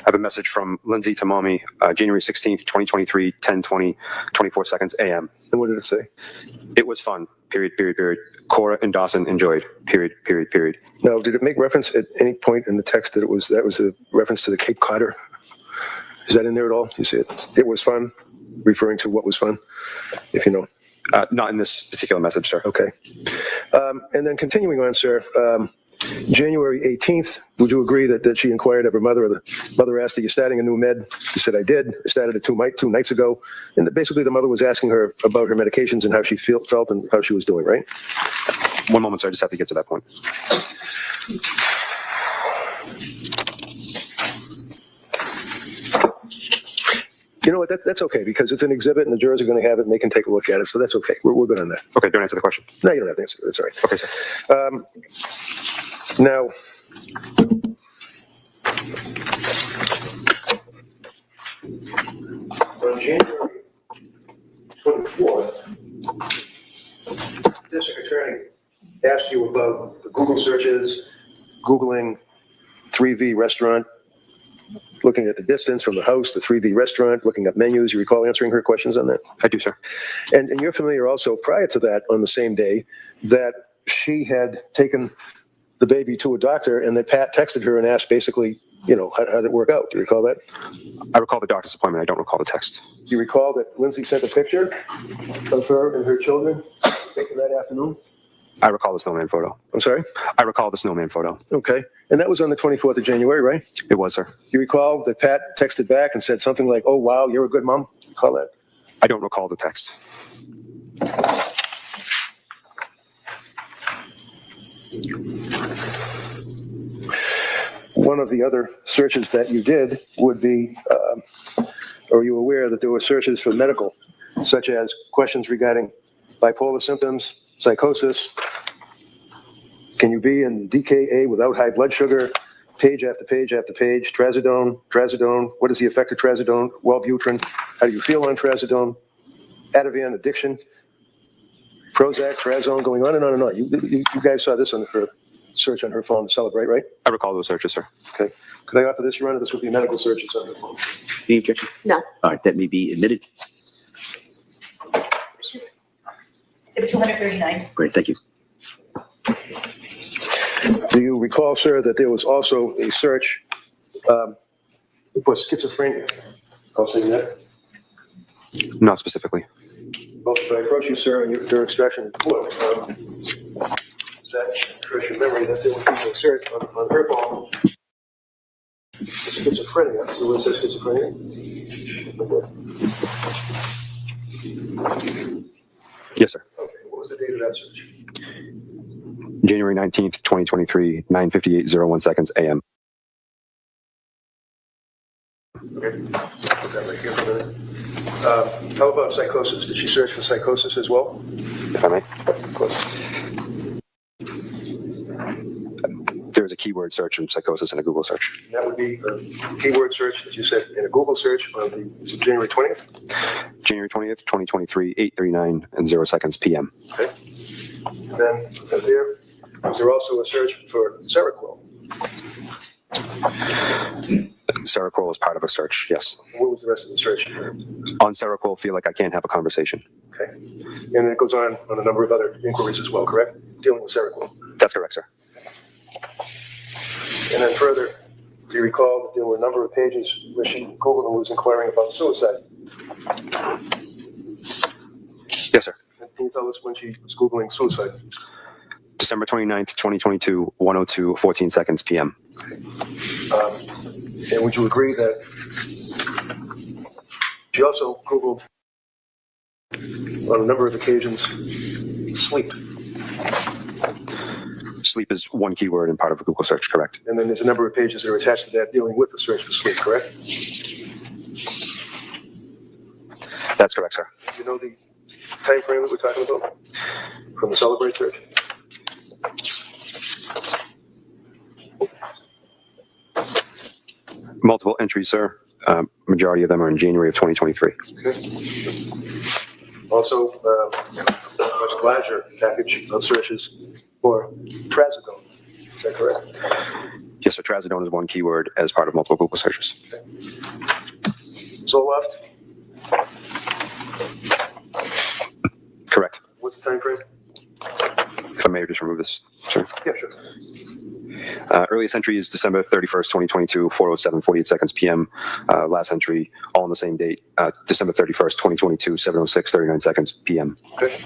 I have a message from Lindsay to mommy, January 16th, 2023, 10:20, 24 seconds AM. And what did it say? It was fun, period. Cora and Dawson enjoyed, period. Now, did it make reference at any point in the text that that was a reference to the Cape Codder? Is that in there at all? You see it? It was fun, referring to what was fun, if you know. Not in this particular message, sir. Okay. And then continuing on, sir, January 18th, would you agree that she inquired of her mother, or the mother asked, are you starting a new med? She said, I did. I started it two nights ago. And basically the mother was asking her about her medications and how she felt and how she was doing, right? One moment, sir. I just have to get to that point. You know what? That's okay, because it's an exhibit and the jurors are going to have it and they can take a look at it. So that's okay. We're good on that. Okay, don't answer the question. No, you don't have to answer it. That's all right. Okay, sir. Now, on January 24th, the district attorney asked you about the Google searches, Googling 3V restaurant, looking at the distance from the house to 3V restaurant, looking up menus. You recall answering her questions on that? I do, sir. And you're familiar also, prior to that, on the same day, that she had taken the baby to a doctor and that Pat texted her and asked basically, you know, how did it work out? Do you recall that? I recall the doctor's appointment. I don't recall the text. Do you recall that Lindsay sent a picture of her and her children taken that afternoon? I recall the snowman photo. I'm sorry? I recall the snowman photo. Okay. And that was on the 24th of January, right? It was, sir. You recall that Pat texted back and said something like, oh, wow, you're a good mom? You recall that? I don't recall the text. One of the other searches that you did would be, are you aware that there were searches for medical, such as questions regarding bipolar symptoms, psychosis, can you be in DKA without high blood sugar, page after page after page, trazodone, what is the effect of trazodone, Wellbutrin, how do you feel on trazodone, Ativan addiction, Prozac, Trazone, going on and on and on. You guys saw this on her search on her phone to Celebrate, right? I recall those searches, sir. Okay. Could I offer this, Your Honor? This would be medical searches on her phone. Any objection? No. All right, that may be admitted. Exhibit 239. Great, thank you. Do you recall, sir, that there was also a search for schizophrenia? I'll say that. Not specifically. Well, if I approach you, sir, in your extraction report, does that refresh your memory that there was a search on her phone Schizophrenia. So what says schizophrenia? Yes, sir. Okay. What was the date of that search? January 19th, 2023, 9:58:01 seconds a.m. Okay. Put that right here for a minute. How about psychosis? Did she search for psychosis as well? If I may. There was a keyword search in psychosis in a Google search. That would be a keyword search that you said in a Google search on the January 20th. January 20th, 2023, 8:39 and 0 seconds p.m. Okay. And then was there also a search for Seroquel? Seroquel was part of a search, yes. What was the rest of the search? On Seroquel, feel like I can't have a conversation. Okay. And it goes on a number of other inquiries as well, correct? Dealing with Seroquel. That's correct, sir. And then further, do you recall that there were a number of pages where she Googled and was inquiring about suicide? Yes, sir. And can you tell us when she was Googling suicide? December 29th, 2022, 1:02:14 seconds p.m. And would you agree that she also Googled on a number of occasions sleep? Sleep is one keyword and part of a Google search, correct? And then there's a number of pages that are attached to that dealing with the search for sleep, correct? That's correct, sir. Do you know the time frame that we're talking about from the Celebrate search? Multiple entries, sir. Majority of them are in January of 2023. Okay. Also, a much larger package of searches for trazodone. Is that correct? Yes, sir. Trazodone is one keyword as part of multiple Google searches. Okay. Zoloft. Correct. What's the time frame? If I may just remove this, sir. Yeah, sure. Earliest entry is December 31st, 2022, 4:07:48 seconds p.m. Last entry, all on the same date, December 31st, 2022, 7:06:39 seconds p.m. Okay.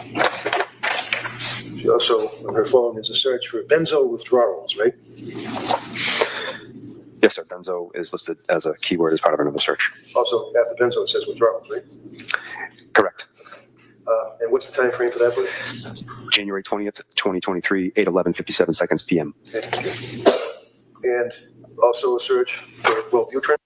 She also, on her phone, is a search for benzo withdrawals, right? Yes, sir. Benzo is listed as a keyword as part of another search. Also, after benzo, it says withdrawals, right? Correct. And what's the time frame for that, please? January 20th, 2023, 8:11:57 seconds p.m. Okay. And also a search for Wellbutrin.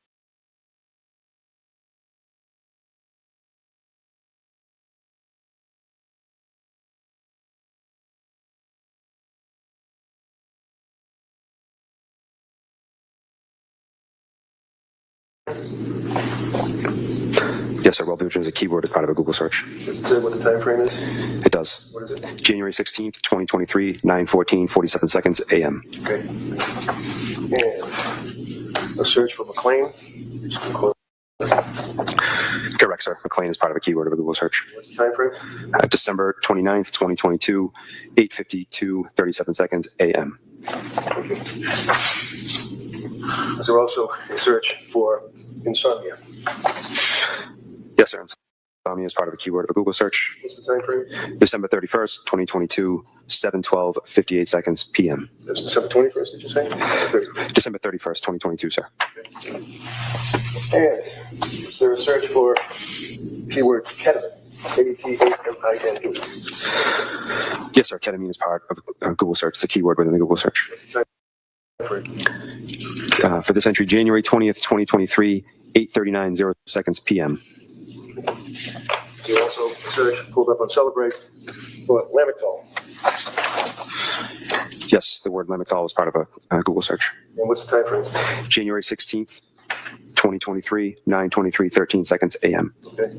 Yes, sir. Wellbutrin is a keyword as part of a Google search. Does it say what the time frame is? It does. What is it? January 16th, 2023, 9:14:47 seconds a.m. Okay. And a search for McLean. Correct, sir. McLean is part of a keyword of a Google search. What's the time frame? December 29th, 2022, 8:52:37 seconds a.m. Okay. Is there also a search for insomnia? Yes, sir. Insomnia is part of a keyword of a Google search. What's the time frame? December 31st, 2022, 7:12:58 seconds p.m. That's December 21st, did you say? 31st. December 31st, 2022, sir. And is there a search for keyword ketamine? KETAMINE. Yes, sir. Ketamine is part of a Google search. It's a keyword within the Google search. What's the time frame? For this entry, January 20th, 2023, 8:39:0 seconds p.m. You also search pulled up on Celebrate for Lamictal. Yes, the word Lamictal was part of a Google search. And what's the time frame? January 16th, 2023, 9:23:13 seconds a.m. Okay.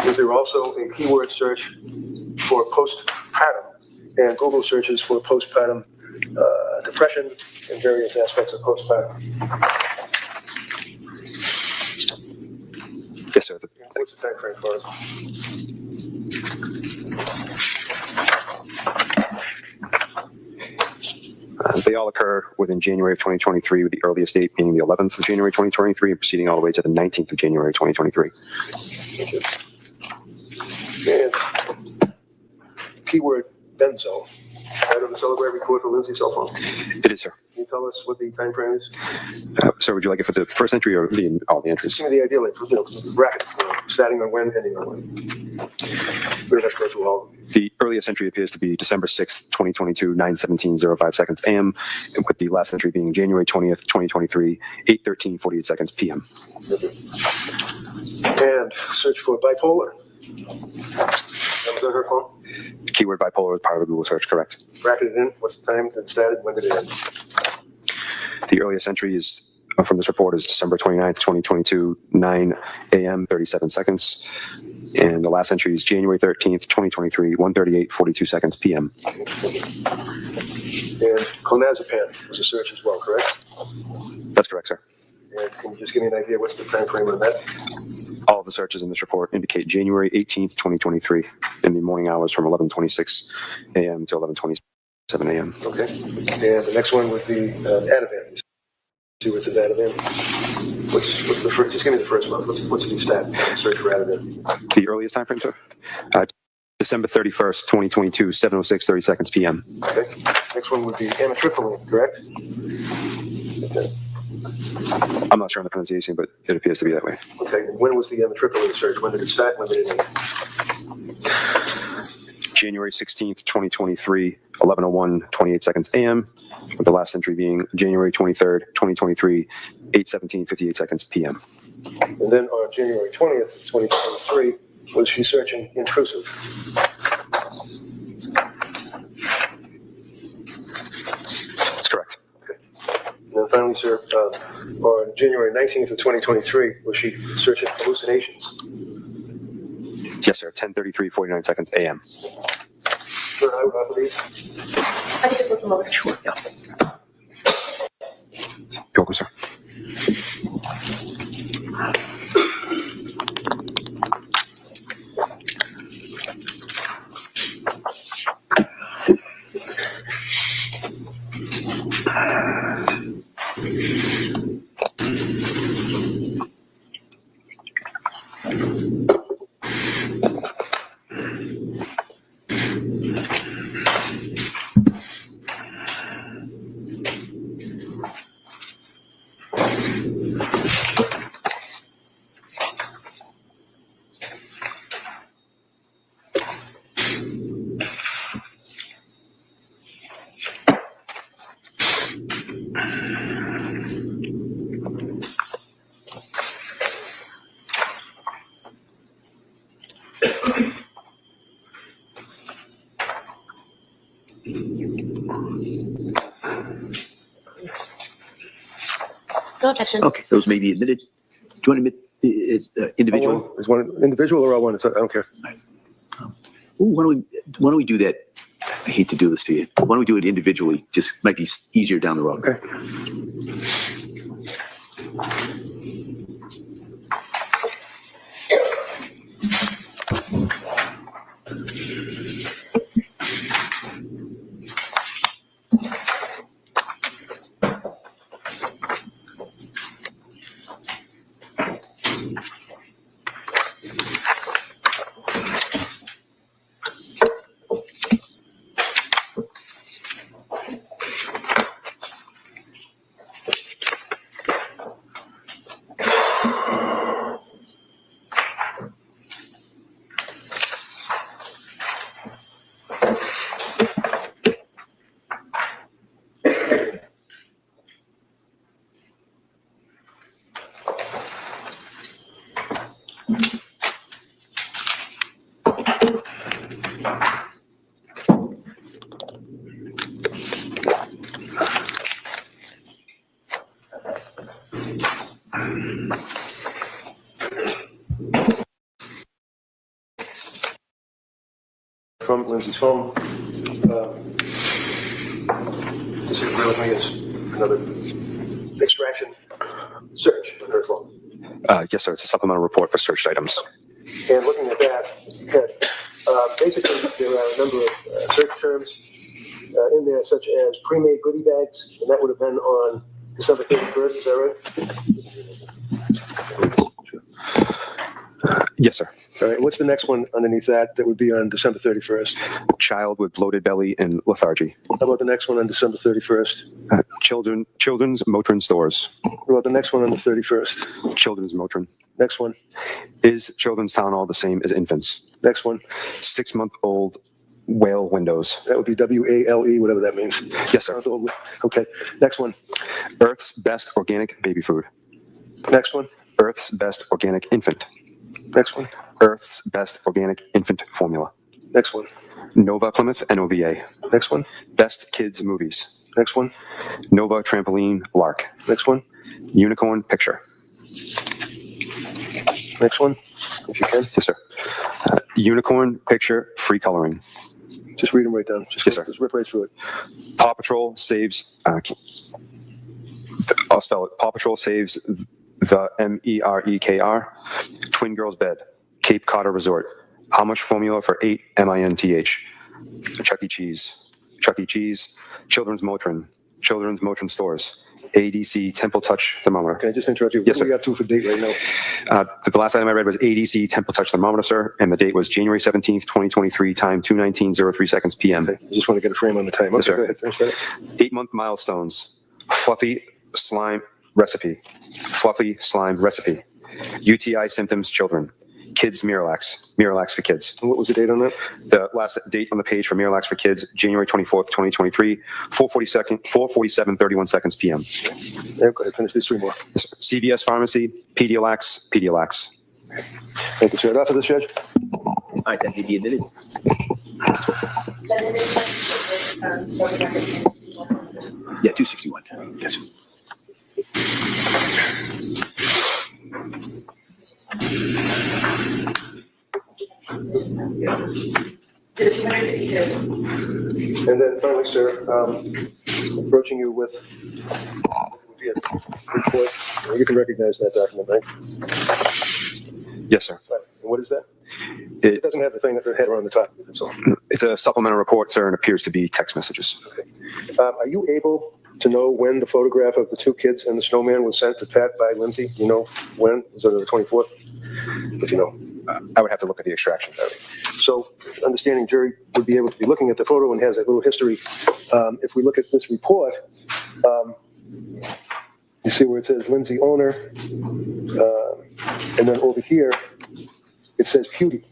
Is there also a keyword search for postpartum and Google searches for postpartum depression and various aspects of postpartum? Yes, sir. What's the time frame for it? They all occur within January of 2023, with the earliest date being the 11th of January 2023, and proceeding all the way to the 19th of January 2023. And keyword benzo. Item to celebrate record for Lindsay's cell phone. It is, sir. Can you tell us what the time frame is? Sir, would you like it for the first entry or all the entries? Just give me the idea, like, the bracket, starting on when, ending on when. We don't have to go through all of them. The earliest entry appears to be December 6th, 2022, 9:17:05 seconds AM, and with the last entry being January 20th, 2023, 8:13:48 seconds PM. And search for bipolar. That was on her phone. Keyword bipolar is part of the Google search, correct? Bracketed in. What's the time that it started? When did it end? The earliest entry is from this report is December 29th, 2022, 9 AM, 37 seconds. And the last entry is January 13th, 2023, 1:38:42 seconds PM. And clonazepam was a search as well, correct? That's correct, sir. And can you just give me an idea what's the time frame on that? All of the searches in this report indicate January 18th, 2023, in the morning hours from 11:26 AM to 11:27 AM. Okay. And the next one would be Ativan. See what says Ativan. What's the first? Just give me the first month. What's the stat? Search for Ativan. The earliest time frame, sir? December 31st, 2022, 7:06:30 seconds PM. Okay. Next one would be amitriptyline, correct? Okay. I'm not sure on the pronunciation, but it appears to be that way. Okay. And when was the amitriptyline search? When did it start? When did it end? January 16th, 2023, 11:01:28 seconds AM, with the last entry being January 23rd, 2023, 8:17:58 seconds PM. And then on January 20th, 2023, was she searching intrusive? That's correct. And then finally, sir, on January 19th of 2023, was she searching hallucinations? Yes, sir. 10:33:49 seconds AM. Sir, I would offer these. I could just look them over. Sure. Yeah. You're welcome, sir. No objection. Okay, those may be admitted. Do you want to admit it's individual? Is one individual or all one? I don't care. Ooh, why don't we do that? I hate to do this to you. Why don't we do it individually? Just might be easier down the road. Okay. From Lindsay's phone. This is with me is another extraction search on her phone. Yes, sir. It's a supplemental report for searched items. And looking at that, you can, basically there are a number of search terms in there, such as pre-made goodie bags, and that would have been on December 31st. Is that right? Yes, sir. All right, what's the next one underneath that that would be on December 31st? Child with bloated belly and lethargy. How about the next one on December 31st? Children's Motrin stores. What about the next one on the 31st? Children's Motrin. Next one. Is Children's Town Hall the same as infants? Next one. 6-month-old whale windows. That would be WALE, whatever that means. Yes, sir. Okay. Next one. Earth's best organic baby food. Next one. Earth's best organic infant. Next one. Earth's best organic infant formula. Next one. Nova Plymouth NOVA. Next one. Best kids movies. Next one. Nova Trampoline Lark. Next one. Unicorn Picture. Next one, if you can. Yes, sir. Unicorn Picture Free Coloring. Just read them right down. Yes, sir. Just rip right through it. Paw Patrol saves. I'll spell it. Paw Patrol saves the MEREKR. Twin Girls Bed. Cape Cod Resort. How much formula for 8 MINTH? Chuck E. Cheese. Chuck E. Cheese. Children's Motrin. Children's Motrin stores. ADC Temple Touch Thermometer. Can I just interrupt you? Yes, What do sir. we have to for date right now? The last item I read was ADC Temple Touch Thermometer, sir, and the date was January 17th, 2023, time 2:19:03 seconds p.m. Okay. I just want to get a frame on the time. Okay, sir. go ahead. Finish that. 8-month milestones. Fluffy slime recipe. Fluffy slime recipe. UTI symptoms children. Kids Miralax. Miralax for kids. And what was the date on that? The last date on the page for Miralax for kids, January 24th, 2023, 4:47:31 seconds p.m. Yeah, go ahead. Finish these three more. CVS Pharmacy, Pedialax, Pedialax. Thank you, sir. Enough of this, Judge? All right, that may be admitted. Yeah, 261. Yes. And then finally, sir, approaching you with would be a report. You can recognize that document, right? Yes, sir. Right. And what is that? It doesn't have the thing that the header on the top. That's all. It's a supplemental report, sir, and appears to be text messages. Okay. Are you able to know when the photograph of the two kids and the snowman was sent to Pat by Lindsay? Do you know when? Was it on the 24th? If you know. I would have to look at the extraction diary. So, understanding jury would be able to be looking at the photo and has a little history. If we look at this report, you see where it says Lindsay owner, and then over here, it says Cutie.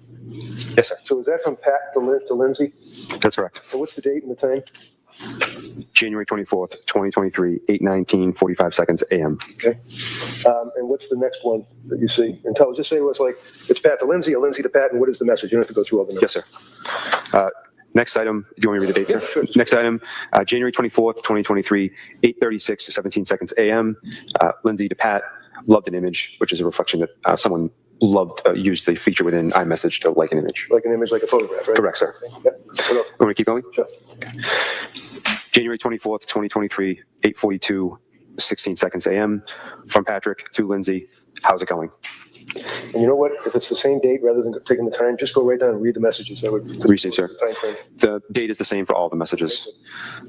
Yes, sir. So is that from Pat to Lindsay? That's correct. And what's the date and the time? January 24th, 2023, 8:19:45 seconds a.m. Okay. And what's the next one that you see? And just say to us, like, it's Pat to Lindsay or Lindsay to Pat, and what is the message? You don't have to go through all the notes. Yes, sir. Next item, do you want me to read the date, Yeah, sir? sure. Next item, January 24th, 2023, 8:36:17 seconds a.m. Lindsay to Pat, loved an image, which is a reflection that someone loved, used the feature within iMessage to like an image. Like an image, like a photograph, right? Correct, sir. Okay. Yep. What else? Want me to keep going? Sure. January 24th, 2023, 8:42:16 seconds a.m. From Patrick to Lindsay, how's it going? And you know what? If it's the same date, rather than taking the time, just go right down and read the messages. That would Receive, sir. Time frame. The date is the same for all the messages.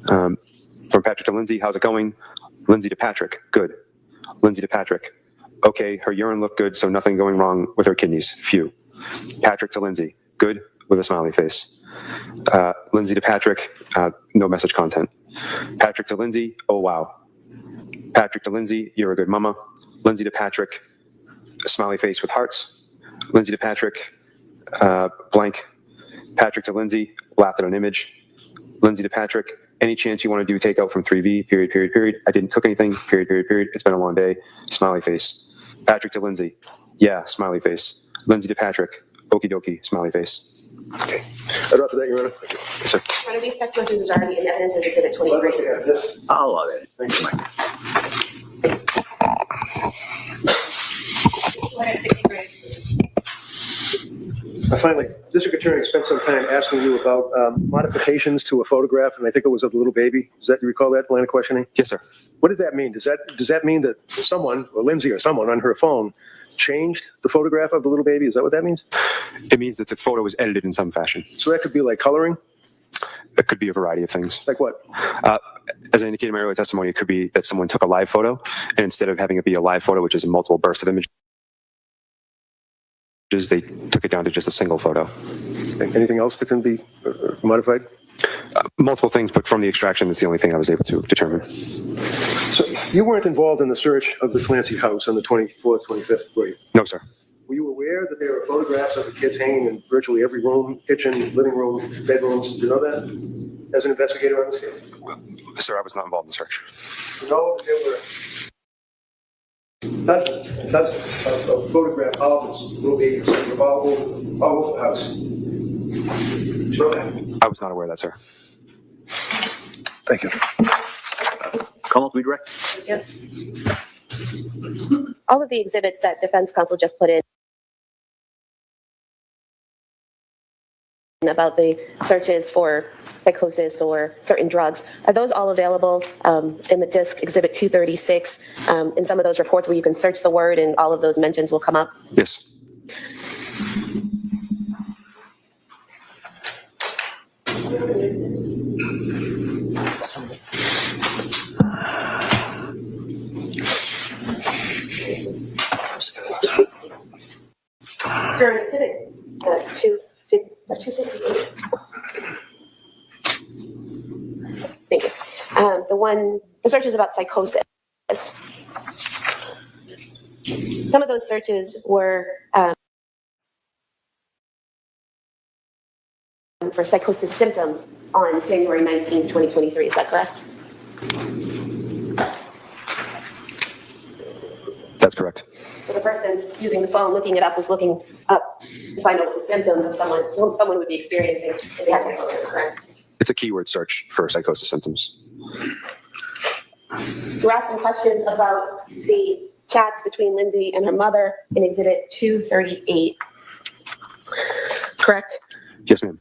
From Patrick to Lindsay, how's it going? Lindsay to Patrick, good. Lindsay to Patrick, okay, her urine looked good, so nothing going wrong with her kidneys, phew. Patrick to Lindsay, good, with a smiley face. Lindsay to Patrick, no message content. Patrick to Lindsay, oh wow. Patrick to Lindsay, you're a good mama. Lindsay to Patrick, a smiley face with hearts. Lindsay to Patrick, blank. Patrick to Lindsay, laughed at an image. Lindsay to Patrick, any chance you want to do takeout from 3V, period, period, period. I didn't cook anything, period, period, period. It's been a long day. Smiley face. Patrick to Lindsay, yeah, smiley face. Lindsay to Patrick, okie dokie, smiley face. Okay. Enough of that, Your Honor. Yes, sir. One of these text messages are already in evidence as Exhibit 23. Yes. I'll allow that. Thank you, Mike. Finally, District Attorney spent some time asking you about modifications to a photograph, and I think it was of the little baby. Do you recall that line of questioning? Yes, sir. What did that mean? Does that mean that someone, or Lindsay or someone on her phone, changed the photograph of the little baby? Is that what that means? It means that the photo was edited in some fashion. So that could be like coloring? It could be a variety of things. Like what? As I indicated in my earlier testimony, it could be that someone took a live photo, and instead of having it be a live photo, which is a multiple burst of images, They took it down to just a single photo. Anything else that can be modified? Multiple things, but from the extraction, that's the only thing I was able to determine. So you weren't involved in the search of the Clancy house on the 24th, 25th, were you? No, sir. Were you aware that there were photographs of the kids hanging in virtually every room, kitchen, living room, bedrooms? Did you know that as an investigator on this case? Sir, I was not involved in the search. You know that there were dozens and dozens of photograph albums moving all over the house. Did you know that? I was not aware of that, sir. Thank you. Call redirect. All of the exhibits that defense counsel just put in about the searches for psychosis or certain drugs, are those all available in the disc exhibit 236 in some of those reports where you can search the word and all of those mentions will come up? Yes. Sure, exhibit 258. Thank you. The search is about psychosis. Some of those searches were for psychosis symptoms on January 19, 2023. Is that correct? That's correct. So the person using the phone, looking it up, was looking up to find out what the symptoms of someone would be experiencing if they had psychosis, correct? It's a keyword search for psychosis symptoms. We're asking questions about the chats between Lindsay and her mother in exhibit 238. Correct? Yes, ma'am.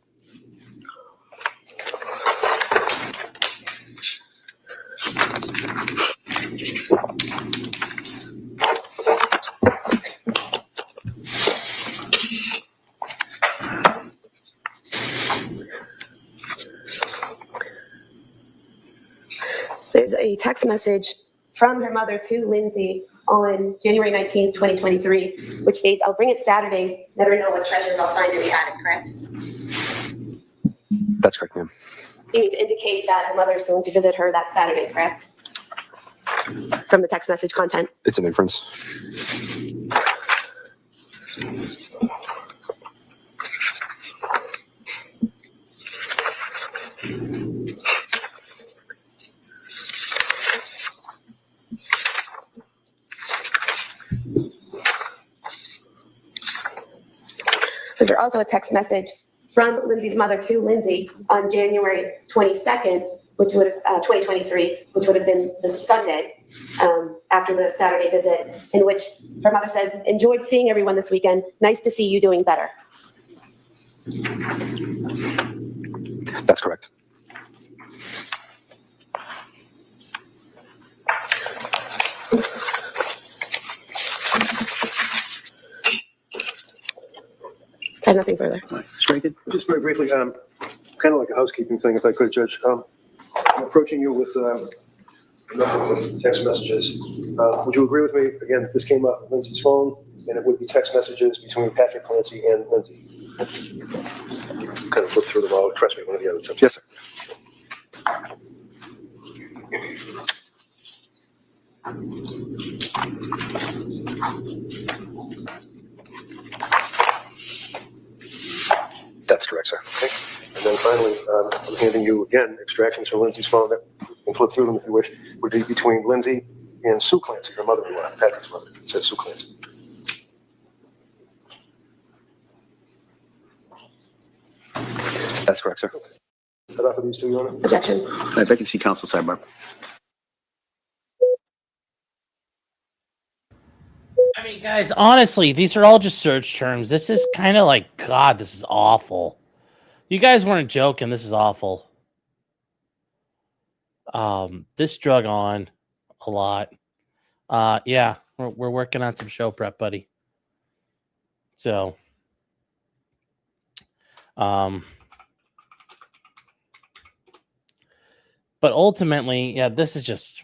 There's a text message from her mother to Lindsay on January 19th, 2023, which states, "I'll bring it Saturday, never know what treasures I'll find in the attic," correct? That's correct, ma'am. Seeming to indicate that her mother is going to visit her that Saturday, correct? From the text message content. It's an inference. Was there also a text message from Lindsay's mother to Lindsay on January 22nd, which would have 2023, which would have been the Sunday after the Saturday visit, in which her mother says, "Enjoyed seeing everyone this weekend. Nice to see you doing better." That's correct. I have nothing further. Straighten. Just very briefly, kind of like a housekeeping thing, if I could, Judge. I'm approaching you with a number of text messages. Would you agree with me? Again, this came up on Lindsay's phone, and it would be text messages between Patrick Clancy and Lindsay. Kind of flip through them all. Trust me, one of the others. Yes, sir. That's correct, sir. Okay. And then finally, I'm handing you, again, extractions from Lindsay's phone that you can flip through them if you wish, would be between Lindsay and Sue Clancy, her mother-in-law, Patrick's mother. It says Sue Clancy. That's correct, sir. Cut off of these two, Your Honor? Objection. If I can see counsel sidebar. I mean, guys, honestly, these are all just search terms. This is kind of like, God, this is awful. You guys weren't joking. This is awful. This drug on a lot. Yeah, we're working on some show prep, buddy. So, but ultimately, yeah, this is just.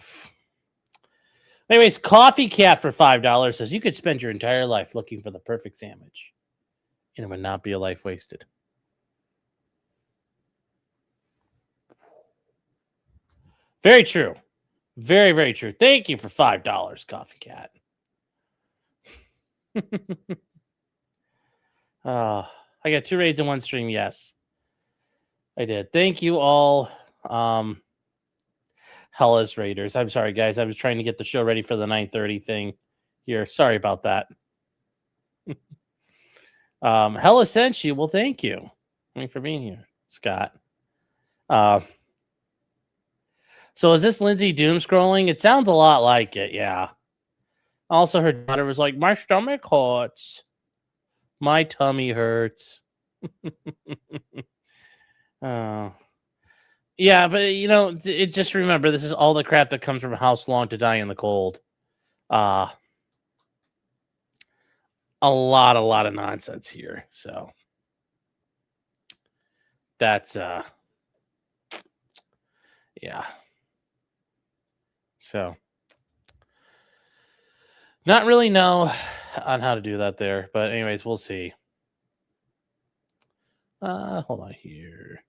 Anyways, Coffee Cat for $5 says you could spend your entire life looking for the perfect sandwich. and it would not be a life wasted. Very true. Very, very true. Thank you for $5, Coffee Cat. I got 2 raids in one stream. Yes, I did. Thank you all. Hellas Raiders. I'm sorry, guys. I was trying to get the show ready for the 9:30 thing here. Sorry about that. Hella sent you. Well, thank you. For being here, Scott. So is this Lindsay doom scrolling? It sounds a lot like it, yeah. Also, her daughter was like, my stomach hurts. My tummy hurts. Oh. Yeah, but just remember, this is all the crap that comes from House Long to Die in the Cold. A lot of nonsense here. So that's yeah. So not really know on how to do that there, but anyways, we'll see. Hold on here.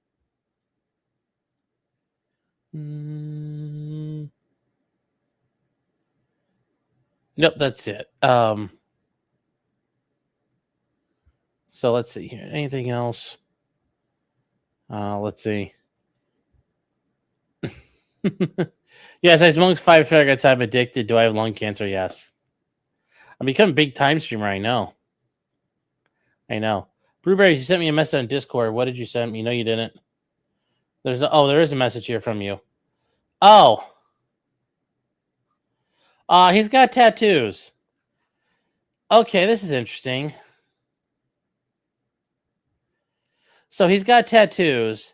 Nope, that's it. So let's see here. Anything else? Let's see. Yes, I smoke 5 cigarettes. I'm addicted. Do I have lung cancer? Yes. I'm becoming a big time streamer. I know. Brewberry, you sent me a message on Discord. What did you send me? No, you didn't. There is a message here from you. Oh. He's got tattoos. Okay, this is interesting. So he's got tattoos.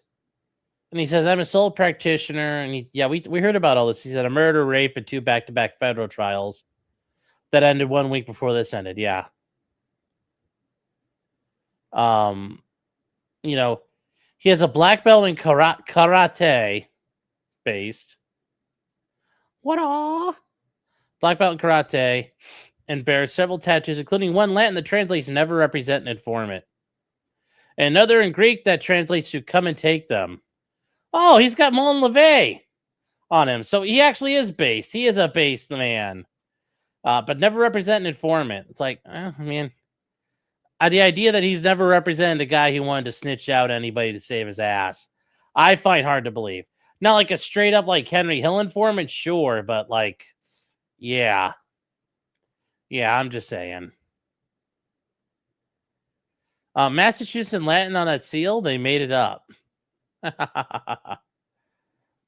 And he says, I'm a sole practitioner. And we heard about all this. He said a murder, rape, and 2 back-to-back federal trials that ended 1 week before this ended. Yeah. He has a black belt in karate based. What? Black belt in karate and bears several tattoos, including one Latin that translates never represent an informant. And another in Greek that translates to come and take them. Oh, he's got Mon Levay on him. So he actually is based. He is a based man. But never represent an informant. It's like, the idea that he's never represented a guy who wanted to snitch out anybody to save his ass, I find hard to believe. Not like a straight up like Henry Hill informant, sure, but like, yeah. Yeah, I'm just saying. Massachusetts and Latin on that seal, they made it up.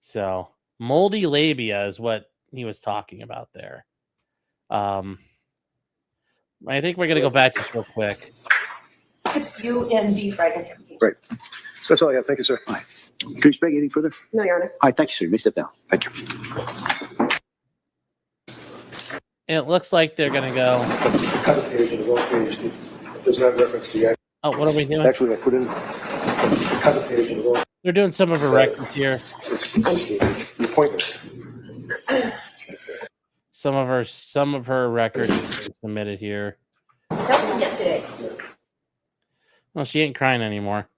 So, moldy labia is what he was talking about there. I think we're going to go back just real quick. It's UND for identification. Right. So that's all I have. Thank you, sir. All right. Can you speak anything further? No, Your Honor. All right, thank you, sir. You may step down. Thank you. It looks like they're going to go. Cover page and the vote page does not reference the. Oh, what are we doing? Actually, I put in the cover page and the vote. They're doing some of her records here. The appointment. Some of her records submitted here. That was yesterday. Well, she ain't crying anymore.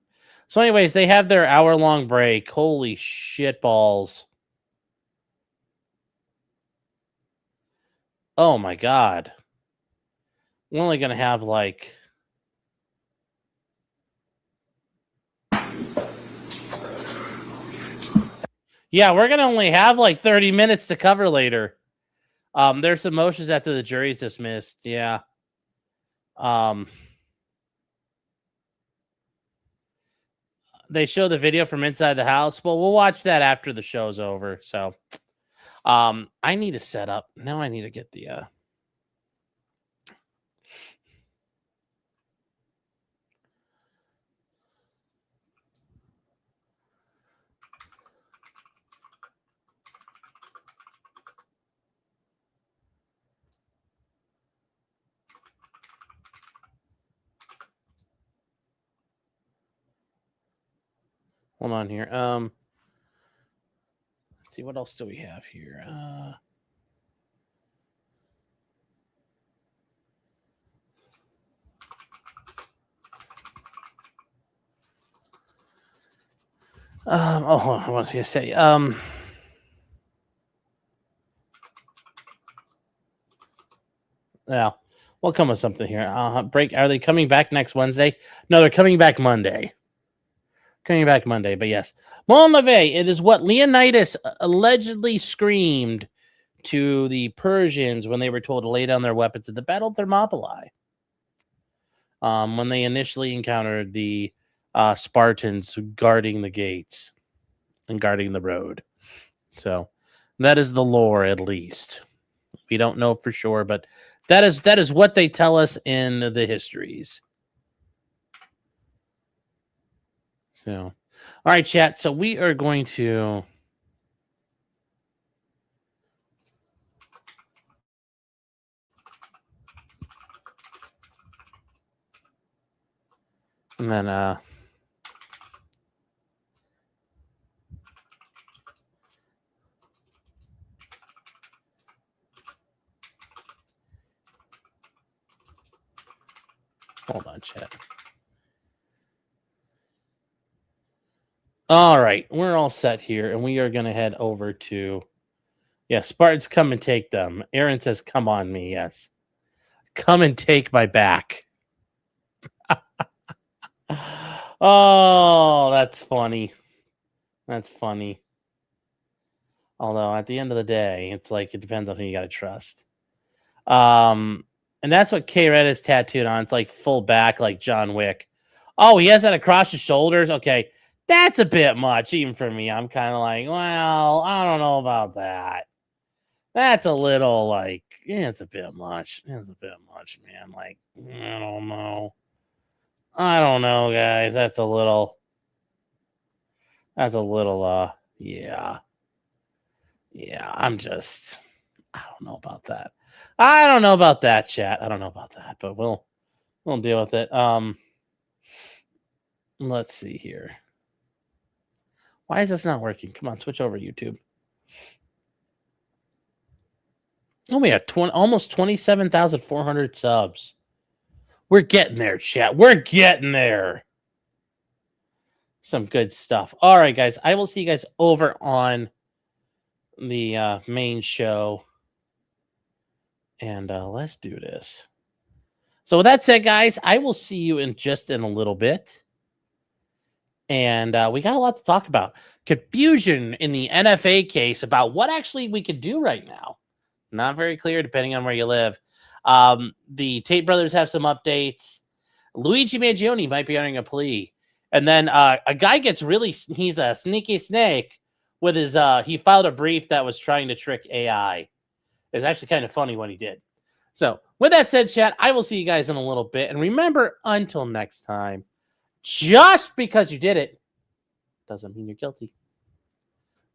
So, anyways, they have their hour-long break. Holy shit balls! Oh my god! We're only gonna have like. Yeah, we're gonna only have like 30 minutes to cover later. There's some motions after the jury's dismissed. Yeah. They show the video from inside the house. Well, we'll watch that after the show's over. So, I need to set up. Now I need to get the, hold on here. Let's see, what else do we have here? what was I gonna say? Yeah, we'll come with something here. Break. Are they coming back next Wednesday? No, they're coming back Monday. But yes, Mon Levy. It is what Leonidas allegedly screamed to the Persians when they were told to lay down their weapons at the Battle of Thermopylae. When they initially encountered the Spartans guarding the gates and guarding the road. So that is the lore, at least. We don't know for sure, but that is what they tell us in the histories. So, all right, chat. So we are going to and then hold on, chat. All right, we're all set here, and we are going to head over to, Spartans, come and take them. Aaron says, come on me, yes. Come and take my back. Oh, that's funny. That's funny. Although, at the end of the day, it's like, it depends on who you got to trust. And that's what K-Red is tattooed on. It's like full back, like John Wick. Oh, he has that across his shoulders? Okay. That's a bit much, even for me. I'm kind of like, well, I don't know about that. That's a little like, it's a bit much. It's a bit much, man. Like, I don't know. I don't know, guys. That's a little, yeah. Yeah, I don't know about that. I don't know about that, chat. I don't know about that, but we'll deal with it. Let's see here. Why is this not working? Come on, switch over YouTube. Oh, we have almost 27,400 subs. We're getting there, chat. We're getting there. Some good stuff. All right, guys. I will see you guys over on the main show. And let's do this. So with that said, guys, I will see you in a little bit. And we got a lot to talk about. Confusion in the NFA case about what actually we could do right now. Not very clear, depending on where you live. The Tate brothers have some updates. Luigi Mangione might be earning a plea. And then a guy gets he's a sneaky snake with his, he filed a brief that was trying to trick AI. It was actually kind of funny when he did. So with that said, chat, I will see you guys in a little bit. And remember, until next time, just because you did it doesn't mean you're guilty.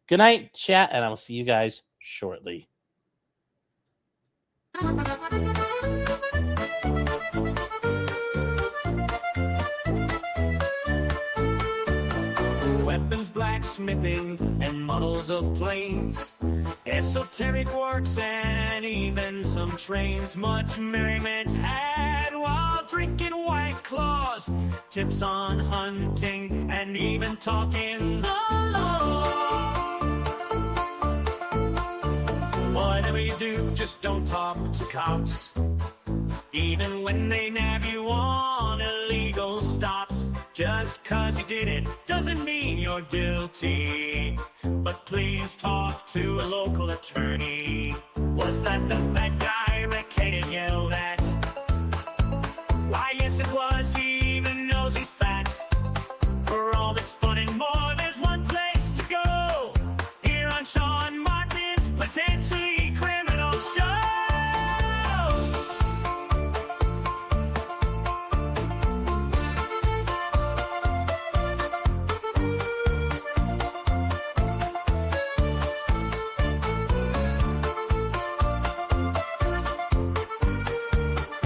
Good night, chat, and I will see you guys shortly. Weapons, blacksmithing, and models of planes, esoteric works, and even some trains. Much merriment had while drinking White Claws, tips on hunting, and even talking the law. Whatever you do, just don't talk to cops, even when they nab you on illegal stops. Just 'cause you did it doesn't mean you're guilty, but please talk to a local attorney. Was that the fat guy?